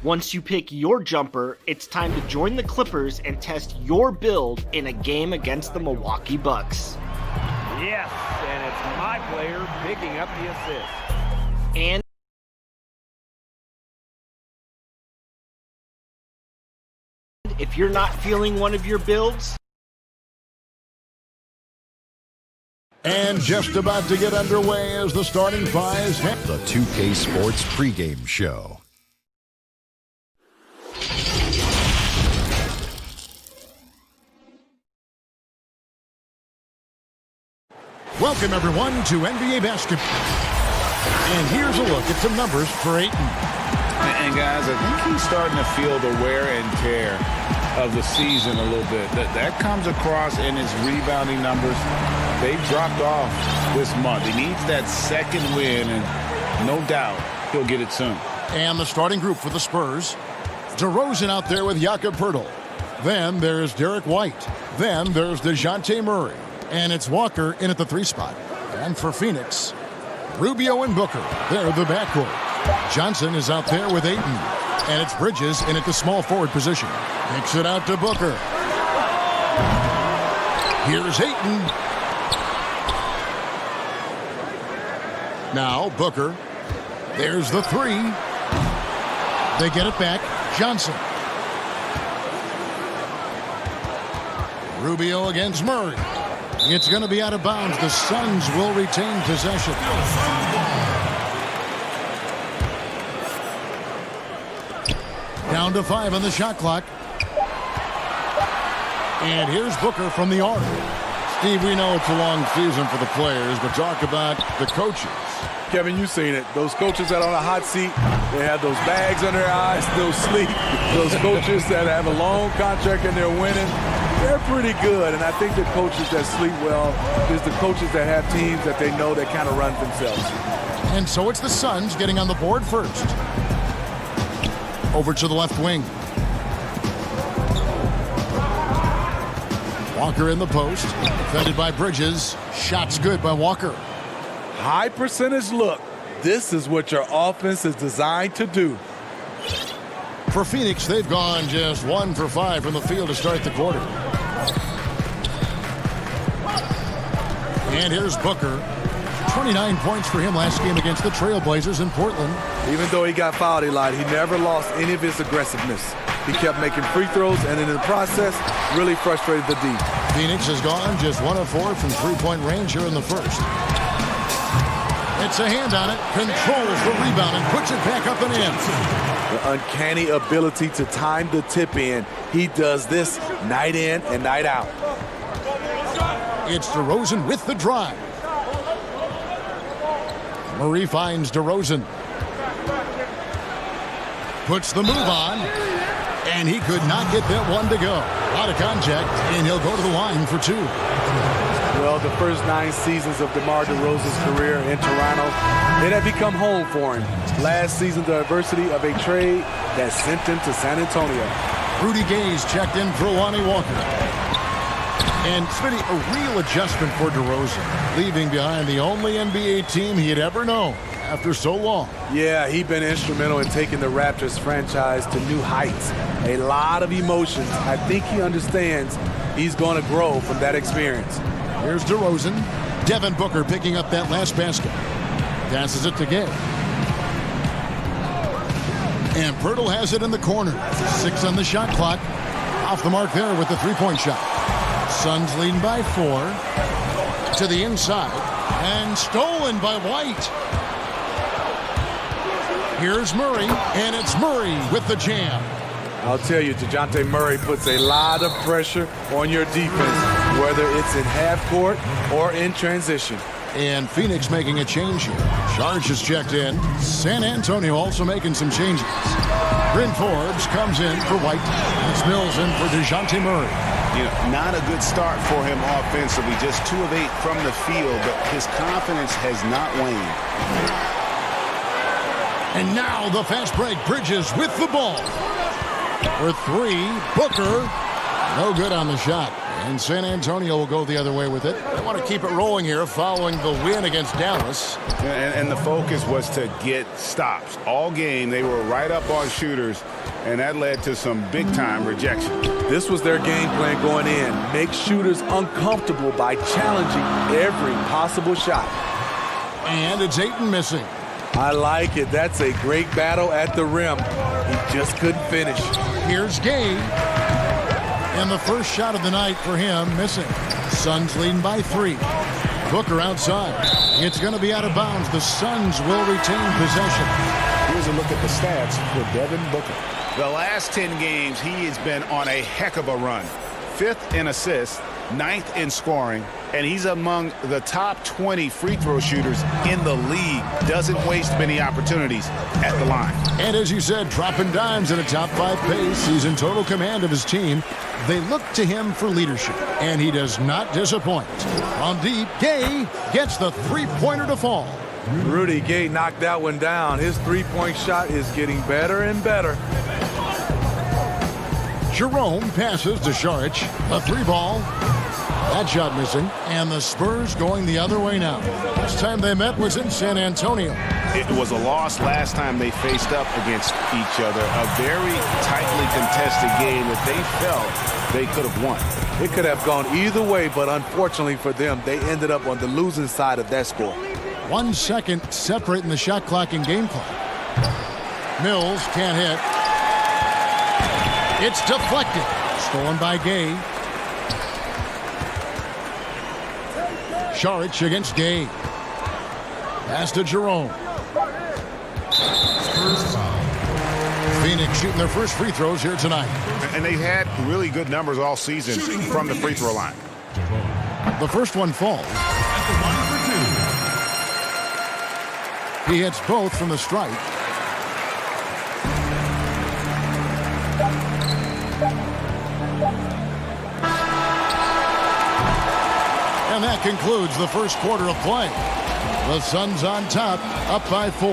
Once you pick your jumper, it's time to join the Clippers and test your build in a game against the Milwaukee Bucks. Yes, and it's my player picking up the assist. And if you're not feeling one of your builds, and just about to get underway as the starting fives. The 2K Sports pregame show. Welcome, everyone, to NBA basketball. And here's a look at some numbers for Ayton. And guys, I think he's starting to feel the wear and tear of the season a little bit. That comes across in his rebounding numbers. They dropped off this month. He needs that second win, and no doubt he'll get it soon. And the starting group for the Spurs. DeRozan out there with Jakob Poeltl. Then there's Derek White. Then there's DeJounte Murray. And it's Walker in at the 3 spot. And for Phoenix, Rubio and Booker. They're the backcourt. Johnson is out there with Ayton. And it's Bridges in at the small forward position. Kicks it out to Booker. Here's Ayton. Now Booker. There's the 3. They get it back. Johnson. Rubio against Murray. It's going to be out of bounds. The Suns will retain possession. Down to 5 on the shot clock. And here's Booker from the arc. Steve, we know it's a long season for the players, but talk about the coaches. Kevin, you've seen it. Those coaches that are on a hot seat, they have those bags under their eyes, they'll sleep. Those coaches that have a long contract and they're winning, they're pretty good. And I think the coaches that sleep well is the coaches that have teams that they know that kind of run themselves. And so it's the Suns getting on the board first. Over to the left wing. Walker in the post. Defended by Bridges. Shots good by Walker. High percentage look. This is what your offense is designed to do. For Phoenix, they've gone just 1 for 5 from the field to start the quarter. And here's Booker. 29 points for him last game against the Trailblazers in Portland. Even though he got fouled a lot, he never lost any of his aggressiveness. He kept making free throws, and in the process, really frustrated the D. Phoenix has gone just 1 of 4 from three-point range here in the first. It's a hand on it, controls the rebound, and puts it back up and in. The uncanny ability to time the tip in. He does this night in and night out. It's DeRozan with the drive. Murray finds DeRozan. Puts the move on. And he could not get that one to go. Out of contact, and he'll go to the line for 2. Well, the first 9 seasons of DeMar DeRozan's career in Toronto, it had become home for him. Last season, the adversity of a trade that sent him to San Antonio. Rudy Gay's checked in for Lonnie Walker. And Smitty, a real adjustment for DeRozan, leaving behind the only NBA team he had ever known. after so long. Yeah, he's been instrumental in taking the Raptors franchise to new heights. A lot of emotions. I think he understands he's going to grow from that experience. Here's DeRozan. Devin Booker picking up that last basket. Passes it to Gay. And Pirtle has it in the corner. 6 on the shot clock. Off the mark there with the three-point shot. Suns leading by 4. To the inside. And stolen by White. Here's Murray. And it's Murray with the jam. I'll tell you, DeJounte Murray puts a lot of pressure on your defense, whether it's in half court or in transition. And Phoenix making a change here. Saric is checked in. San Antonio also making some changes. Bryn Forbes comes in for White. It's Mills in for DeJounte Murray. You know, not a good start for him offensively. Just 2 of 8 from the field, but his confidence has not waned. And now the fast break. Bridges with the ball. For 3, Booker. No good on the shot. And San Antonio will go the other way with it. They want to keep it rolling here following the win against Dallas. And the focus was to get stops. All game, they were right up on shooters, and that led to some big-time rejection. This was their game plan going in. Make shooters uncomfortable by challenging every possible shot. And it's Ayton missing. I like it. That's a great battle at the rim. He just couldn't finish. Here's Gay. And the first shot of the night for him missing. Suns leading by 3. Booker outside. It's going to be out of bounds. The Suns will retain possession. Here's a look at the stats for Devin Booker. The last 10 games, he has been on a heck of a run. 5th in assists, 9th in scoring, and he's among the top 20 free throw shooters in the league. Doesn't waste many opportunities at the line. And as you said, dropping dimes at a top 5 pace. He's in total command of his team. They look to him for leadership, and he does not disappoint. On deep, Gay gets the three-pointer to fall. Rudy Gay knocked that one down. His three-point shot is getting better and better. Jerome passes to Saric. A 3-ball. That shot missing. And the Spurs going the other way now. Last time they met was in San Antonio. It was a loss last time they faced up against each other. A very tightly contested game that they felt they could have won. It could have gone either way, but unfortunately for them, they ended up on the losing side of that score. 1 second separating the shot clock and game clock. Mills can't hit. It's deflected. Stolen by Gay. Saric against Gay. Pass to Jerome. Phoenix shooting their first free throws here tonight. And they've had really good numbers all season from the free throw line. The first one falls. He hits both from the stripe. And that concludes the first quarter of play. The Suns on top, up by 4.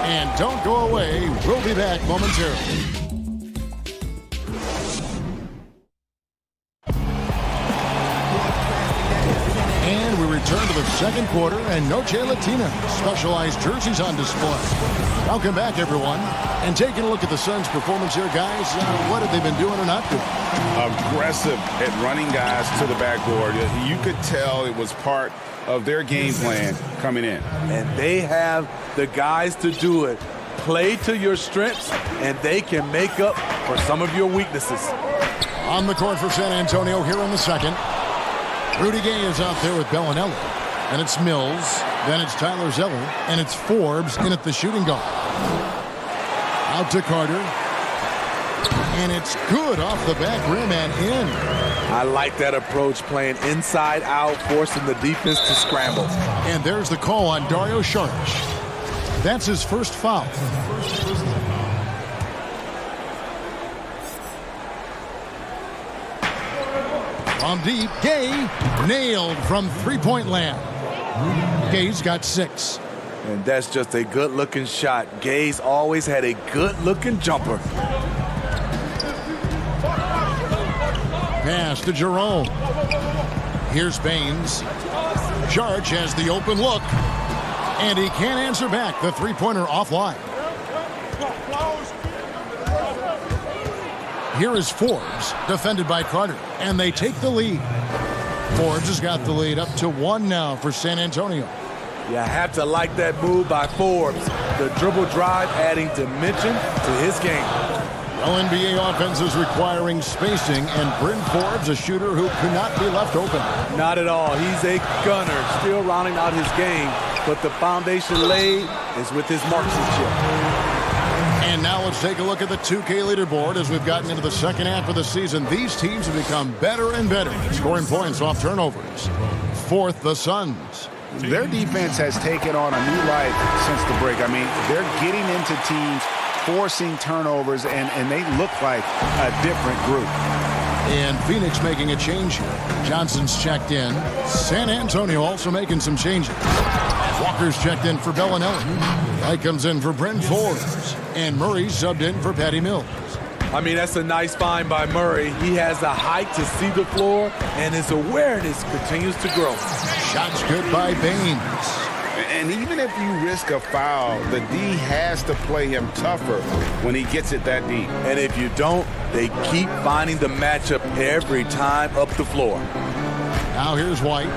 And don't go away. We'll be back momentarily. And we return to the second quarter, and Noche Latina specialized jerseys on display. Welcome back, everyone. And taking a look at the Suns' performance here, guys, what have they been doing or not doing? Aggressive at running guys to the backboard. You could tell it was part of their game plan coming in. And they have the guys to do it. Play to your strengths, and they can make up for some of your weaknesses. On the court for San Antonio here in the second. Rudy Gay is out there with Bellinelli. And it's Mills. Then it's Tyler Zeller. And it's Forbes in at the shooting guard. Out to Carter. And it's good off the back rim and in. I like that approach, playing inside out, forcing the defense to scramble. And there's the call on Dario Saric. That's his first foul. On deep, Gay nailed from three-point land. Gay's got 6. And that's just a good-looking shot. Gay's always had a good-looking jumper. Pass to Jerome. Here's Baines. Saric has the open look. And he can't answer back. The three-pointer offline. Here is Forbes, defended by Carter, and they take the lead. Forbes has got the lead up to 1 now for San Antonio. You have to like that move by Forbes. The dribble drive adding dimension to his game. Well, NBA offense is requiring spacing, and Bryn Forbes, a shooter who could not be left open. Not at all. He's a gunner, still rounding out his game, but the foundation laid is with his marksmanship. And now let's take a look at the 2K leaderboard as we've gotten into the second half of the season. These teams have become better and better, scoring points off turnovers. Fourth, the Suns. Their defense has taken on a new life since the break. I mean, they're getting into teams, forcing turnovers, and they look like a different group. And Phoenix making a change here. Johnson's checked in. San Antonio also making some changes. Walker's checked in for Bellinelli. Wright comes in for Bryn Forbes. And Murray subbed in for Patty Mills. I mean, that's a nice find by Murray. He has the height to see the floor, and his awareness continues to grow. Shots good by Baines. And even if you risk a foul, the D has to play him tougher when he gets it that deep. And if you don't, they keep finding the matchup every time up the floor. Now here's White.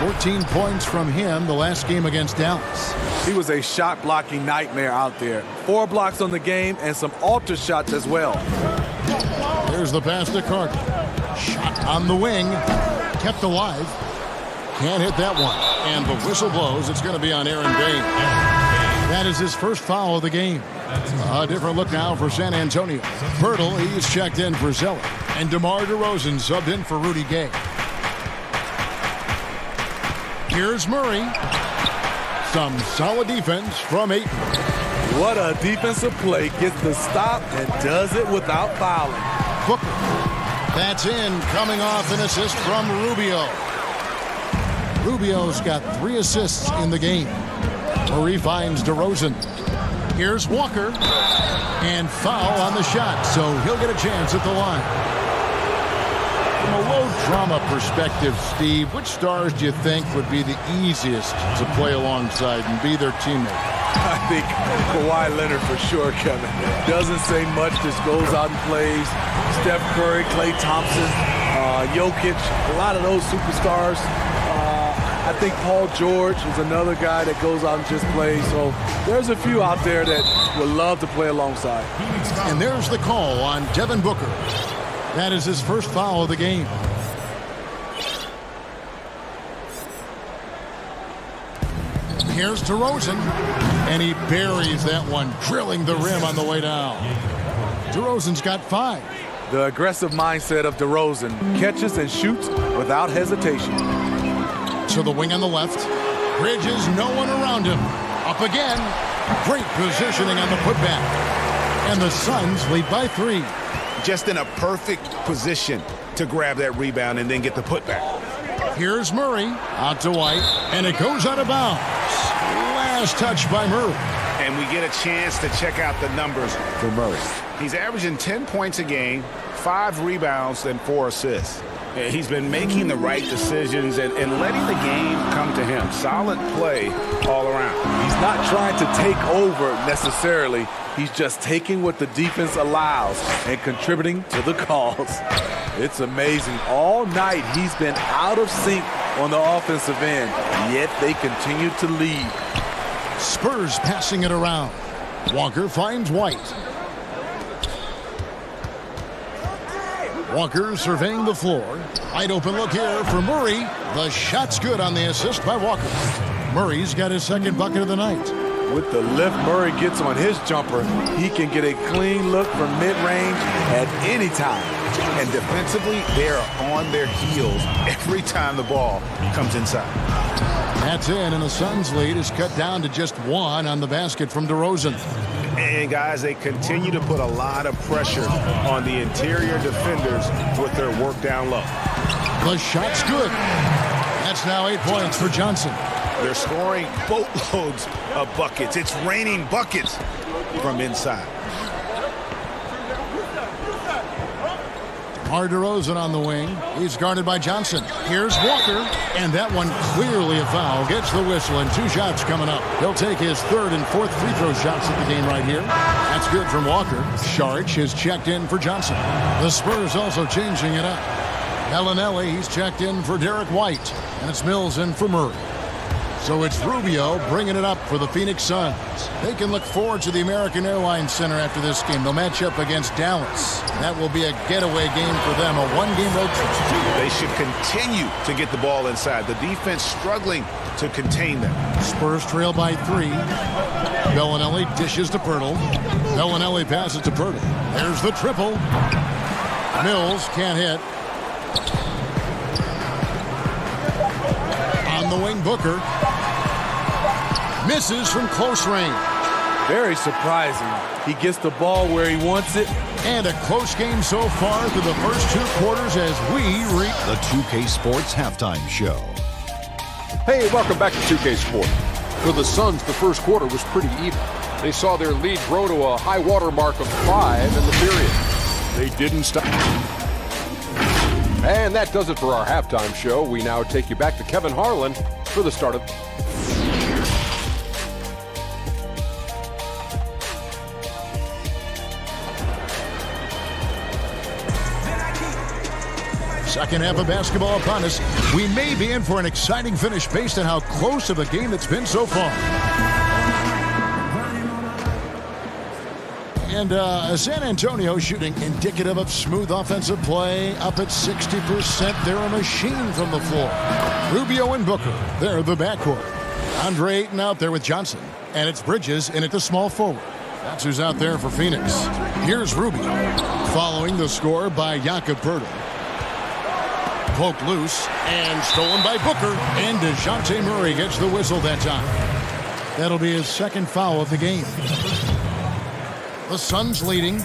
14 points from him the last game against Dallas. He was a shot-blocking nightmare out there. 4 blocks on the game and some alter shots as well. There's the pass to Carter. Shot on the wing. Kept alive. Can't hit that one. And the whistle blows. It's going to be on Aaron Baines. That is his first foul of the game. A different look now for San Antonio. Pirtle, he's checked in for Zeller. And DeMar DeRozan subbed in for Rudy Gay. Here's Murray. Some solid defense from Ayton. What a defensive play. Gets the stop and does it without fouling. Booker. That's in, coming off an assist from Rubio. Rubio's got 3 assists in the game. Murray finds DeRozan. Here's Walker. And foul on the shot, so he'll get a chance at the line. From a low-drama perspective, Steve, which stars do you think would be the easiest to play alongside and be their teammate? I think Kawhi Leonard for sure, Kevin. Doesn't say much, just goes out and plays. Steph Curry, Klay Thompson, Jokic, a lot of those superstars. I think Paul George is another guy that goes out and just plays. So there's a few out there that would love to play alongside. And there's the call on Devin Booker. That is his first foul of the game. Here's DeRozan, and he buries that one, drilling the rim on the way down. DeRozan's got 5. The aggressive mindset of DeRozan catches and shoots without hesitation. To the wing on the left. Bridges, no one around him. Up again. Great positioning on the putback. And the Suns lead by 3. Just in a perfect position to grab that rebound and then get the putback. Here's Murray. Out to White. And it goes out of bounds. Last touch by Murray. And we get a chance to check out the numbers for Murray. He's averaging 10 points a game, 5 rebounds, and 4 assists. He's been making the right decisions and letting the game come to him. Solid play all around. He's not trying to take over necessarily. He's just taking what the defense allows and contributing to the cause. It's amazing. All night he's been out of sync on the offensive end, yet they continue to lead. Spurs passing it around. Walker finds White. Walker surveying the floor. Wide open look here for Murray. The shot's good on the assist by Walker. Murray's got his second bucket of the night. With the lift Murray gets on his jumper, he can get a clean look from mid-range at any time. And defensively, they are on their heels every time the ball comes inside. That's in, and the Suns' lead is cut down to just 1 on the basket from DeRozan. And, guys, they continue to put a lot of pressure on the interior defenders with their work down low. The shot's good. That's now 8 points for Johnson. They're scoring boatloads of buckets. It's raining buckets from inside. DeMar DeRozan on the wing. He's guarded by Johnson. Here's Walker, and that one clearly a foul. Gets the whistle, and 2 shots coming up. He'll take his 3rd and 4th free throw shots at the game right here. That's good from Walker. Sharch has checked in for Johnson. The Spurs also changing it up. Bellinelli, he's checked in for Derek White, and it's Mills in for Murray. So it's Rubio bringing it up for the Phoenix Suns. They can look forward to the American Airlines Center after this game. They'll match up against Dallas. That will be a getaway game for them, a 1-game road trip. They should continue to get the ball inside. The defense struggling to contain them. Spurs trail by 3. Bellinelli dishes to Pirtle. Bellinelli passes to Pirtle. There's the triple. Mills can't hit. On the wing, Booker. Misses from close range. Very surprising. He gets the ball where he wants it. And a close game so far through the first 2 quarters as we reach the 2K Sports Halftime Show. Hey, welcome back to 2K Sports. For the Suns, the first quarter was pretty even. They saw their lead grow to a high water mark of 5 in the period. They didn't stop. And that does it for our halftime show. We now take you back to Kevin Harlan for the start of... Second half of basketball upon us. We may be in for an exciting finish based on how close of a game it's been so far. And San Antonio shooting indicative of smooth offensive play, up at 60%. They're a machine from the floor. Rubio and Booker, they're the backcourt. Andre Ayton out there with Johnson. And it's Bridges in at the small forward. That's who's out there for Phoenix. Here's Rubio, following the score by Jakob Poeltl. Poked loose and stolen by Booker. And DeJounte Murray gets the whistle that time. That'll be his 2nd foul of the game. The Suns leading.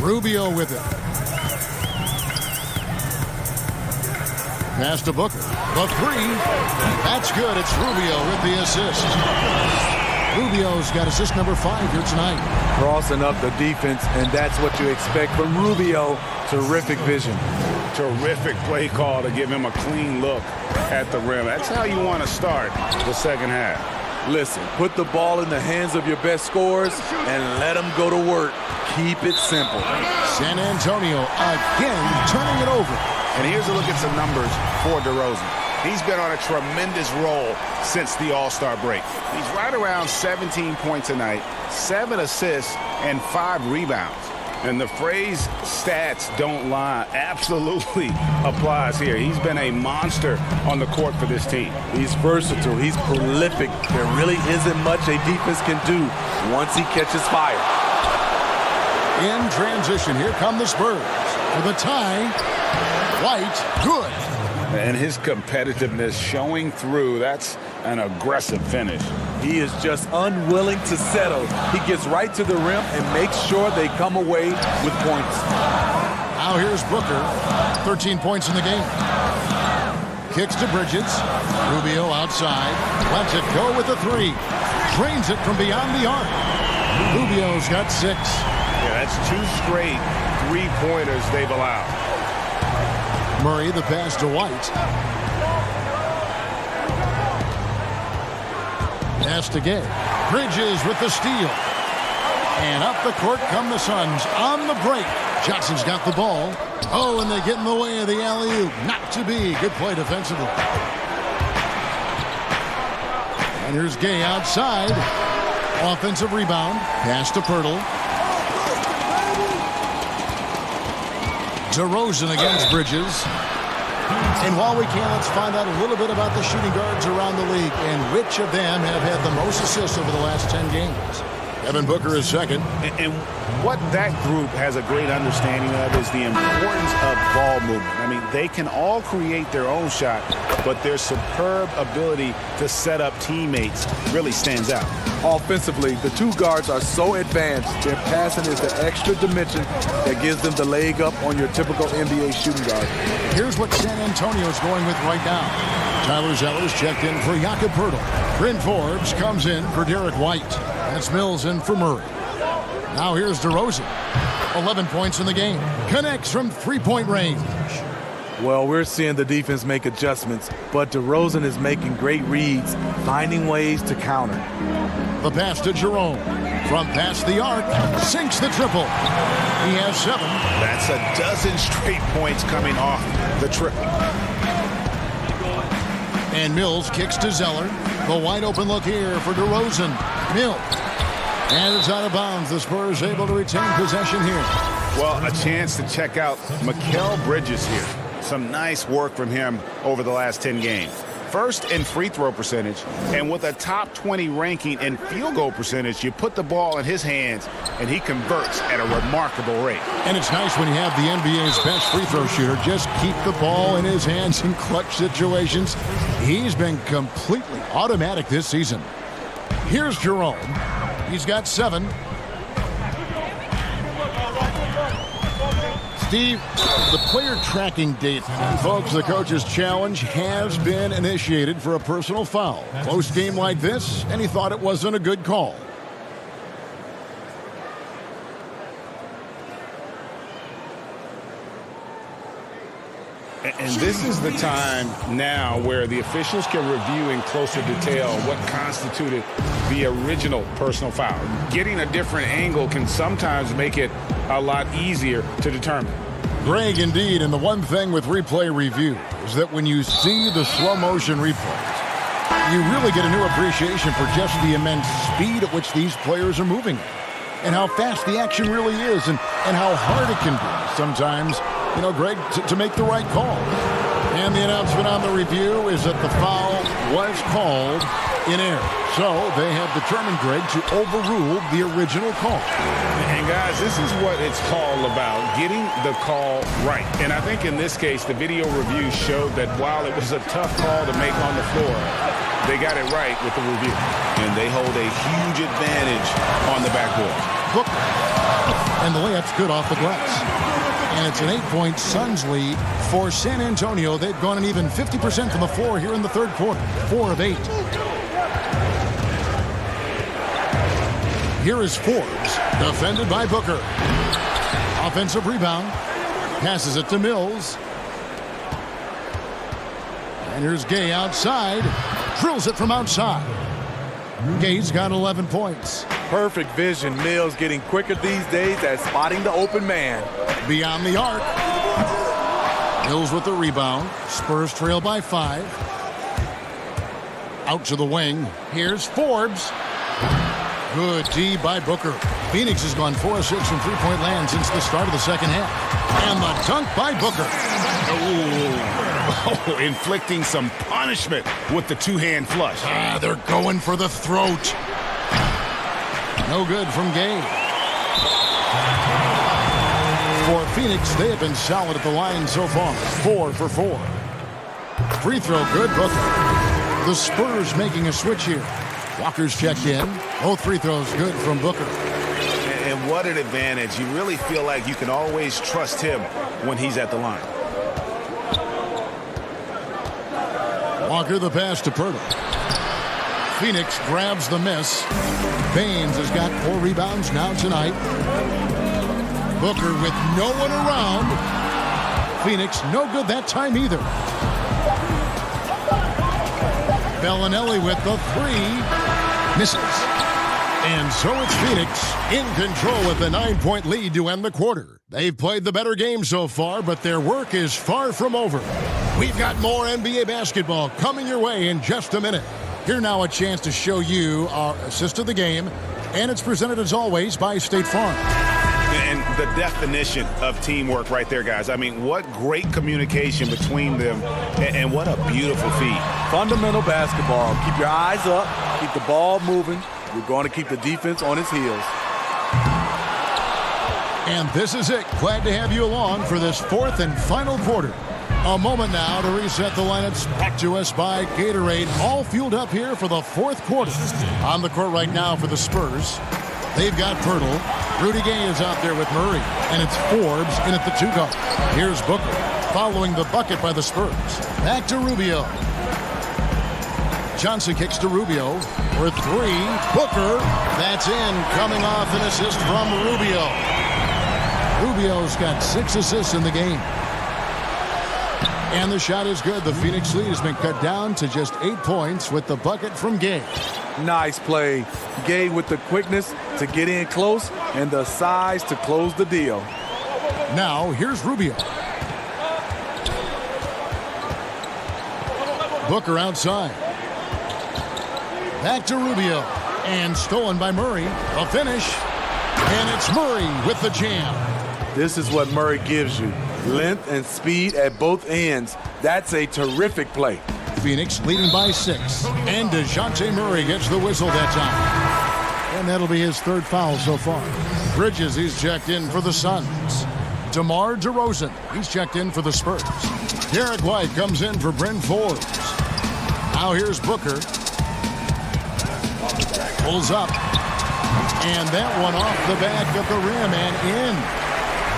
Rubio with it. Pass to Booker. The 3. That's good. It's Rubio with the assist. Rubio's got assist number 5 here tonight. Crossing up the defense, and that's what you expect from Rubio. Terrific vision. Terrific play call to give him a clean look at the rim. That's how you want to start the second half. Listen, put the ball in the hands of your best scorers and let them go to work. Keep it simple. San Antonio again turning it over. And here's a look at some numbers for DeRozan. He's been on a tremendous roll since the All-Star break. He's right around 17 points a night, 7 assists, and 5 rebounds. And the phrase stats don't lie absolutely applies here. He's been a monster on the court for this team. He's versatile. He's prolific. There really isn't much a defense can do once he catches fire. In transition, here come the Spurs. For the tie, White, good. And his competitiveness showing through. That's an aggressive finish. He is just unwilling to settle. He gets right to the rim and makes sure they come away with points. Now here's Booker. 13 points in the game. Kicks to Bridges. Rubio outside. Lets it go with the 3. Drains it from beyond the arc. Rubio's got 6. Yeah, that's 2 straight 3-pointers they've allowed. Murray, the pass to White. Pass to Gay. Bridges with the steal. And up the court come the Suns on the break. Johnson's got the ball. Oh, and they get in the way of the alley-oop. Not to be. Good play defensively. And here's Gay outside. Offensive rebound. Pass to Poeltl. DeRozan against Bridges. And while we can, let's find out a little bit about the shooting guards around the league and which of them have had the most assists over the last 10 games. Devin Booker is second. And what that group has a great understanding of is the importance of ball movement. I mean, they can all create their own shot, but their superb ability to set up teammates really stands out. Offensively, the 2 guards are so advanced. Their passing is the extra dimension that gives them the leg up on your typical NBA shooting guard. Here's what San Antonio is going with right now. Tyler Zeller's checked in for Jakob Poeltl. Bryn Forbes comes in for Derek White. And it's Mills in for Murray. Now here's DeRozan. 11 points in the game. Connects from three-point range. Well, we're seeing the defense make adjustments, but DeRozan is making great reads, finding ways to counter. The pass to Jerome. From past the arc, sinks the triple. He has 7. That's a dozen straight points coming off the triple. And Mills kicks to Zeller. The wide open look here for DeRozan. Mills. And it's out of bounds. The Spurs able to retain possession here. Well, a chance to check out Mikal Bridges here. Some nice work from him over the last 10 games. First in free throw percentage, and with a top 20 ranking in field goal percentage, you put the ball in his hands, and he converts at a remarkable rate. And it's nice when you have the NBA's best free throw shooter just keep the ball in his hands in clutch situations. He's been completely automatic this season. Here's Jerome. He's got 7. Steve, the player tracking data. Folks, the coach's challenge has been initiated for a personal foul. Close game like this, and he thought it wasn't a good call. And this is the time now where the officials can review in closer detail what constituted the original personal foul. Getting a different angle can sometimes make it a lot easier to determine. Greg, indeed, and the one thing with replay review is that when you see the slow motion replays, you really get a new appreciation for just the immense speed at which these players are moving and how fast the action really is and how hard it can be sometimes, Greg, to make the right call. And the announcement on the review is that the foul was called in error. So they have determined, Greg, to overrule the original call. And guys, this is what it's all about, getting the call right. And I think in this case, the video review showed that while it was a tough call to make on the floor, they got it right with the review. And they hold a huge advantage on the backboard. Booker. And the layup's good off the glass. And it's an 8-point Suns lead for San Antonio. They've gone an even 50% from the floor here in the third quarter. 4 of 8. Here is Forbes, defended by Booker. Offensive rebound. Passes it to Mills. And here's Gay outside. Drills it from outside. Gay's got 11 points. Perfect vision. Mills getting quicker these days at spotting the open man. Beyond the arc. Mills with the rebound. Spurs trail by 5. Out to the wing. Here's Forbes. Good D by Booker. Phoenix has gone 4 of 6 from three-point land since the start of the second half. And the dunk by Booker. Oh, inflicting some punishment with the two-hand flush. They're going for the throat. No good from Gay. For Phoenix, they have been solid at the line so far. 4 for 4. Free throw good, Booker. The Spurs making a switch here. Walker's checked in. Both free throws good from Booker. And what an advantage. You really feel like you can always trust him when he's at the line. Walker the pass to Pirtle. Phoenix grabs the miss. Baines has got 4 rebounds now tonight. Booker with no one around. Phoenix no good that time either. Bellinelli with the 3. Misses. And so it's Phoenix in control with a 9-point lead to end the quarter. They've played the better game so far, but their work is far from over. We've got more NBA basketball coming your way in just a minute. Here now a chance to show you our assist of the game, and it's presented as always by State Farm. And the definition of teamwork right there, guys. I mean, what great communication between them, and what a beautiful feed. Fundamental basketball. Keep your eyes up, keep the ball moving. You're going to keep the defense on its heels. And this is it. Glad to have you along for this 4th and final quarter. A moment now to reset the lineups. Brought to us by Gatorade. All fueled up here for the 4th quarter. On the court right now for the Spurs. They've got Pirtle. Rudy Gay is out there with Murray. And it's Forbes in at the 2 guard. Here's Booker following the bucket by the Spurs. Back to Rubio. Johnson kicks to Rubio. For three, Booker. That's in, coming off an assist from Rubio. Rubio's got 6 assists in the game. And the shot is good. The Phoenix lead has been cut down to just 8 points with the bucket from Gay. Nice play. Gay with the quickness to get in close and the size to close the deal. Now, here's Rubio. Booker outside. Back to Rubio. And stolen by Murray. A finish. And it's Murray with the jam. This is what Murray gives you. Length and speed at both ends. That's a terrific play. Phoenix leading by 6. And DeJounte Murray gets the whistle that time. And that'll be his 3rd foul so far. Bridges, he's checked in for the Suns. DeMar DeRozan, he's checked in for the Spurs. Derek White comes in for Bryn Forbes. Now here's Booker. Pulls up. And that one off the back of the rim and in.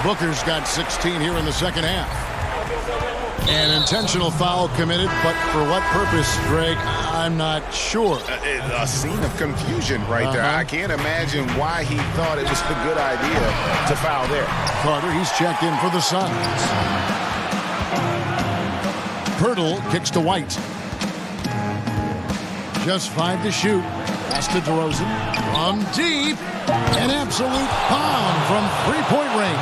Booker's got 16 here in the second half. An intentional foul committed, but for what purpose, Greg? I'm not sure. A scene of confusion right there. I can't imagine why he thought it was a good idea to foul there. Carter, he's checked in for the Suns. Pirtle kicks to White. Just 5 to shoot. Pass to DeRozan. From deep. An absolute bomb from 3-point range.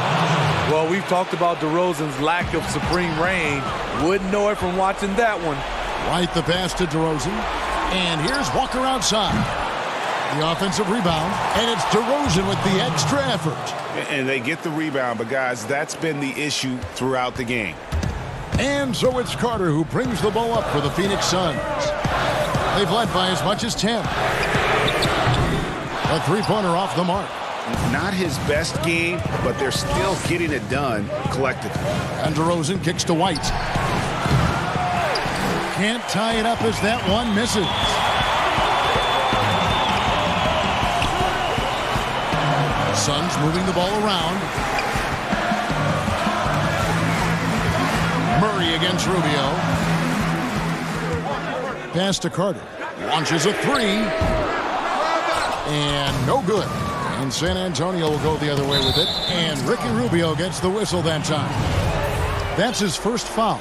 Well, we've talked about DeRozan's lack of supreme range. Wouldn't know it from watching that one. White the pass to DeRozan. And here's Walker outside. The offensive rebound. And it's DeRozan with the extra effort. And they get the rebound, but guys, that's been the issue throughout the game. And so it's Carter who brings the ball up for the Phoenix Suns. They've led by as much as 10. A 3-pointer off the mark. Not his best game, but they're still getting it done collectively. And DeRozan kicks to White. Can't tie it up as that one misses. Suns moving the ball around. Murray against Rubio. Pass to Carter. Launches a 3. And no good. And San Antonio will go the other way with it. And Ricky Rubio gets the whistle that time. That's his first foul.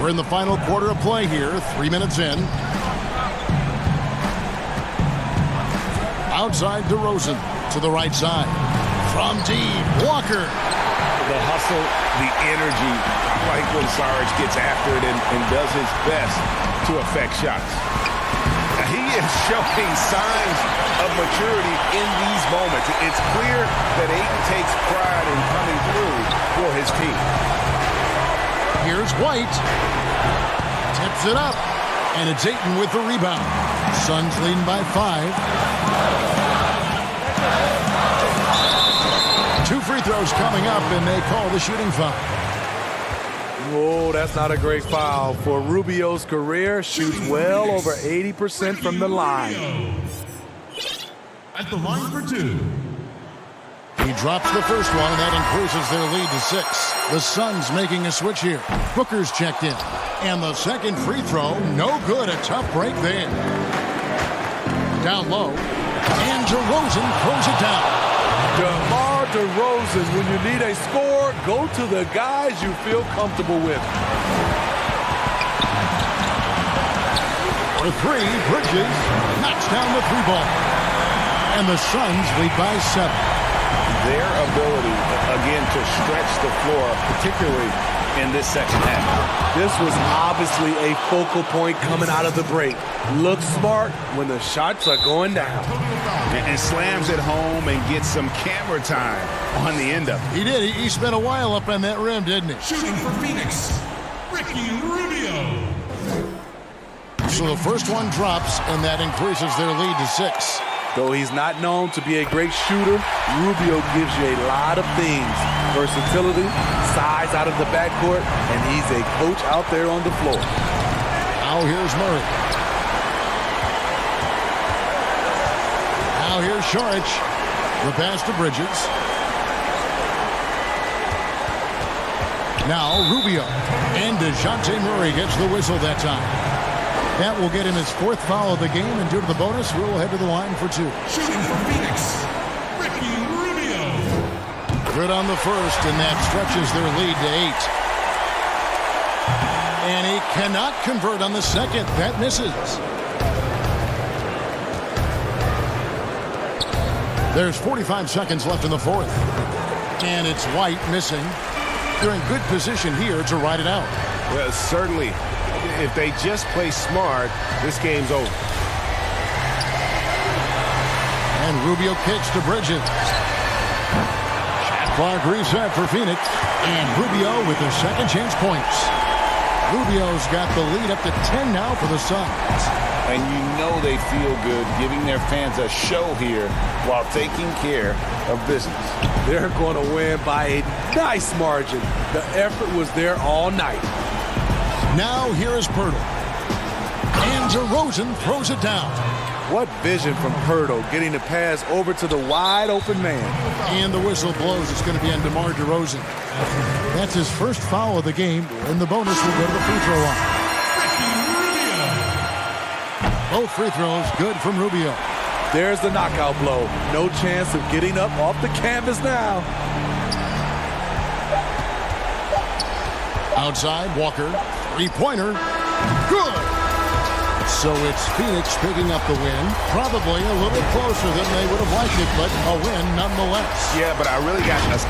We're in the final quarter of play here. 3 minutes in. Outside DeRozan to the right side. From deep, Walker. The hustle, the energy. I like when Sarge gets after it and does his best to affect shots. He is showing signs of maturity in these moments. It's clear that Ayton takes pride in coming through for his team. Here's White. Tips it up. And it's Ayton with the rebound. Suns leading by 5. 2 free throws coming up, and they call the shooting foul. Oh, that's not a great foul. For Rubio's career, shoots well over 80% from the line. At the line for 2. He drops the first one, and that increases their lead to 6. The Suns making a switch here. Booker's checked in. And the second free throw, no good. A tough break there. Down low. And DeRozan throws it down. DeMar DeRozan, when you need a score, go to the guys you feel comfortable with. For 3, Bridges knocks down the 3-ball. And the Suns lead by 7. Their ability, again, to stretch the floor, particularly in this second half. This was obviously a focal point coming out of the break. Looks smart when the shots are going down. And slams it home and gets some camera time on the end of it. He did. He spent a while up on that rim, didn't he? Shooting for Phoenix, Ricky Rubio. So the first one drops, and that increases their lead to 6. Though he's not known to be a great shooter, Rubio gives you a lot of things. Versatility, size out of the backcourt, and he's a coach out there on the floor. Now here's Murray. Now here's Saric. The pass to Bridges. Now Rubio. And DeJounte Murray gets the whistle that time. That will get him his 4th foul of the game, and due to the bonus, we'll head to the line for 2. Shooting for Phoenix, Ricky Rubio. Good on the first, and that stretches their lead to 8. And he cannot convert on the second. That misses. There's 45 seconds left in the 4th. And it's White missing. They're in good position here to ride it out. Well, certainly. If they just play smart, this game's over. And Rubio kicks to Bridges. Shot clock reset for Phoenix. And Rubio with the second chance points. Rubio's got the lead up to 10 now for the Suns. And you know they feel good giving their fans a show here while taking care of business. They're going to win by a nice margin. The effort was there all night. Now here is Pirtle. And DeRozan throws it down. What vision from Pirtle, getting the pass over to the wide open man. And the whistle blows. It's going to be on DeMar DeRozan. That's his first foul of the game, and the bonus will go to the free throw line. Both free throws good from Rubio. There's the knockout blow. No chance of getting up off the canvas now. Outside, Walker. Three-pointer. Good. So it's Phoenix picking up the win. Probably a little closer than they would have liked it, but a win nonetheless. Yeah, but I really got us.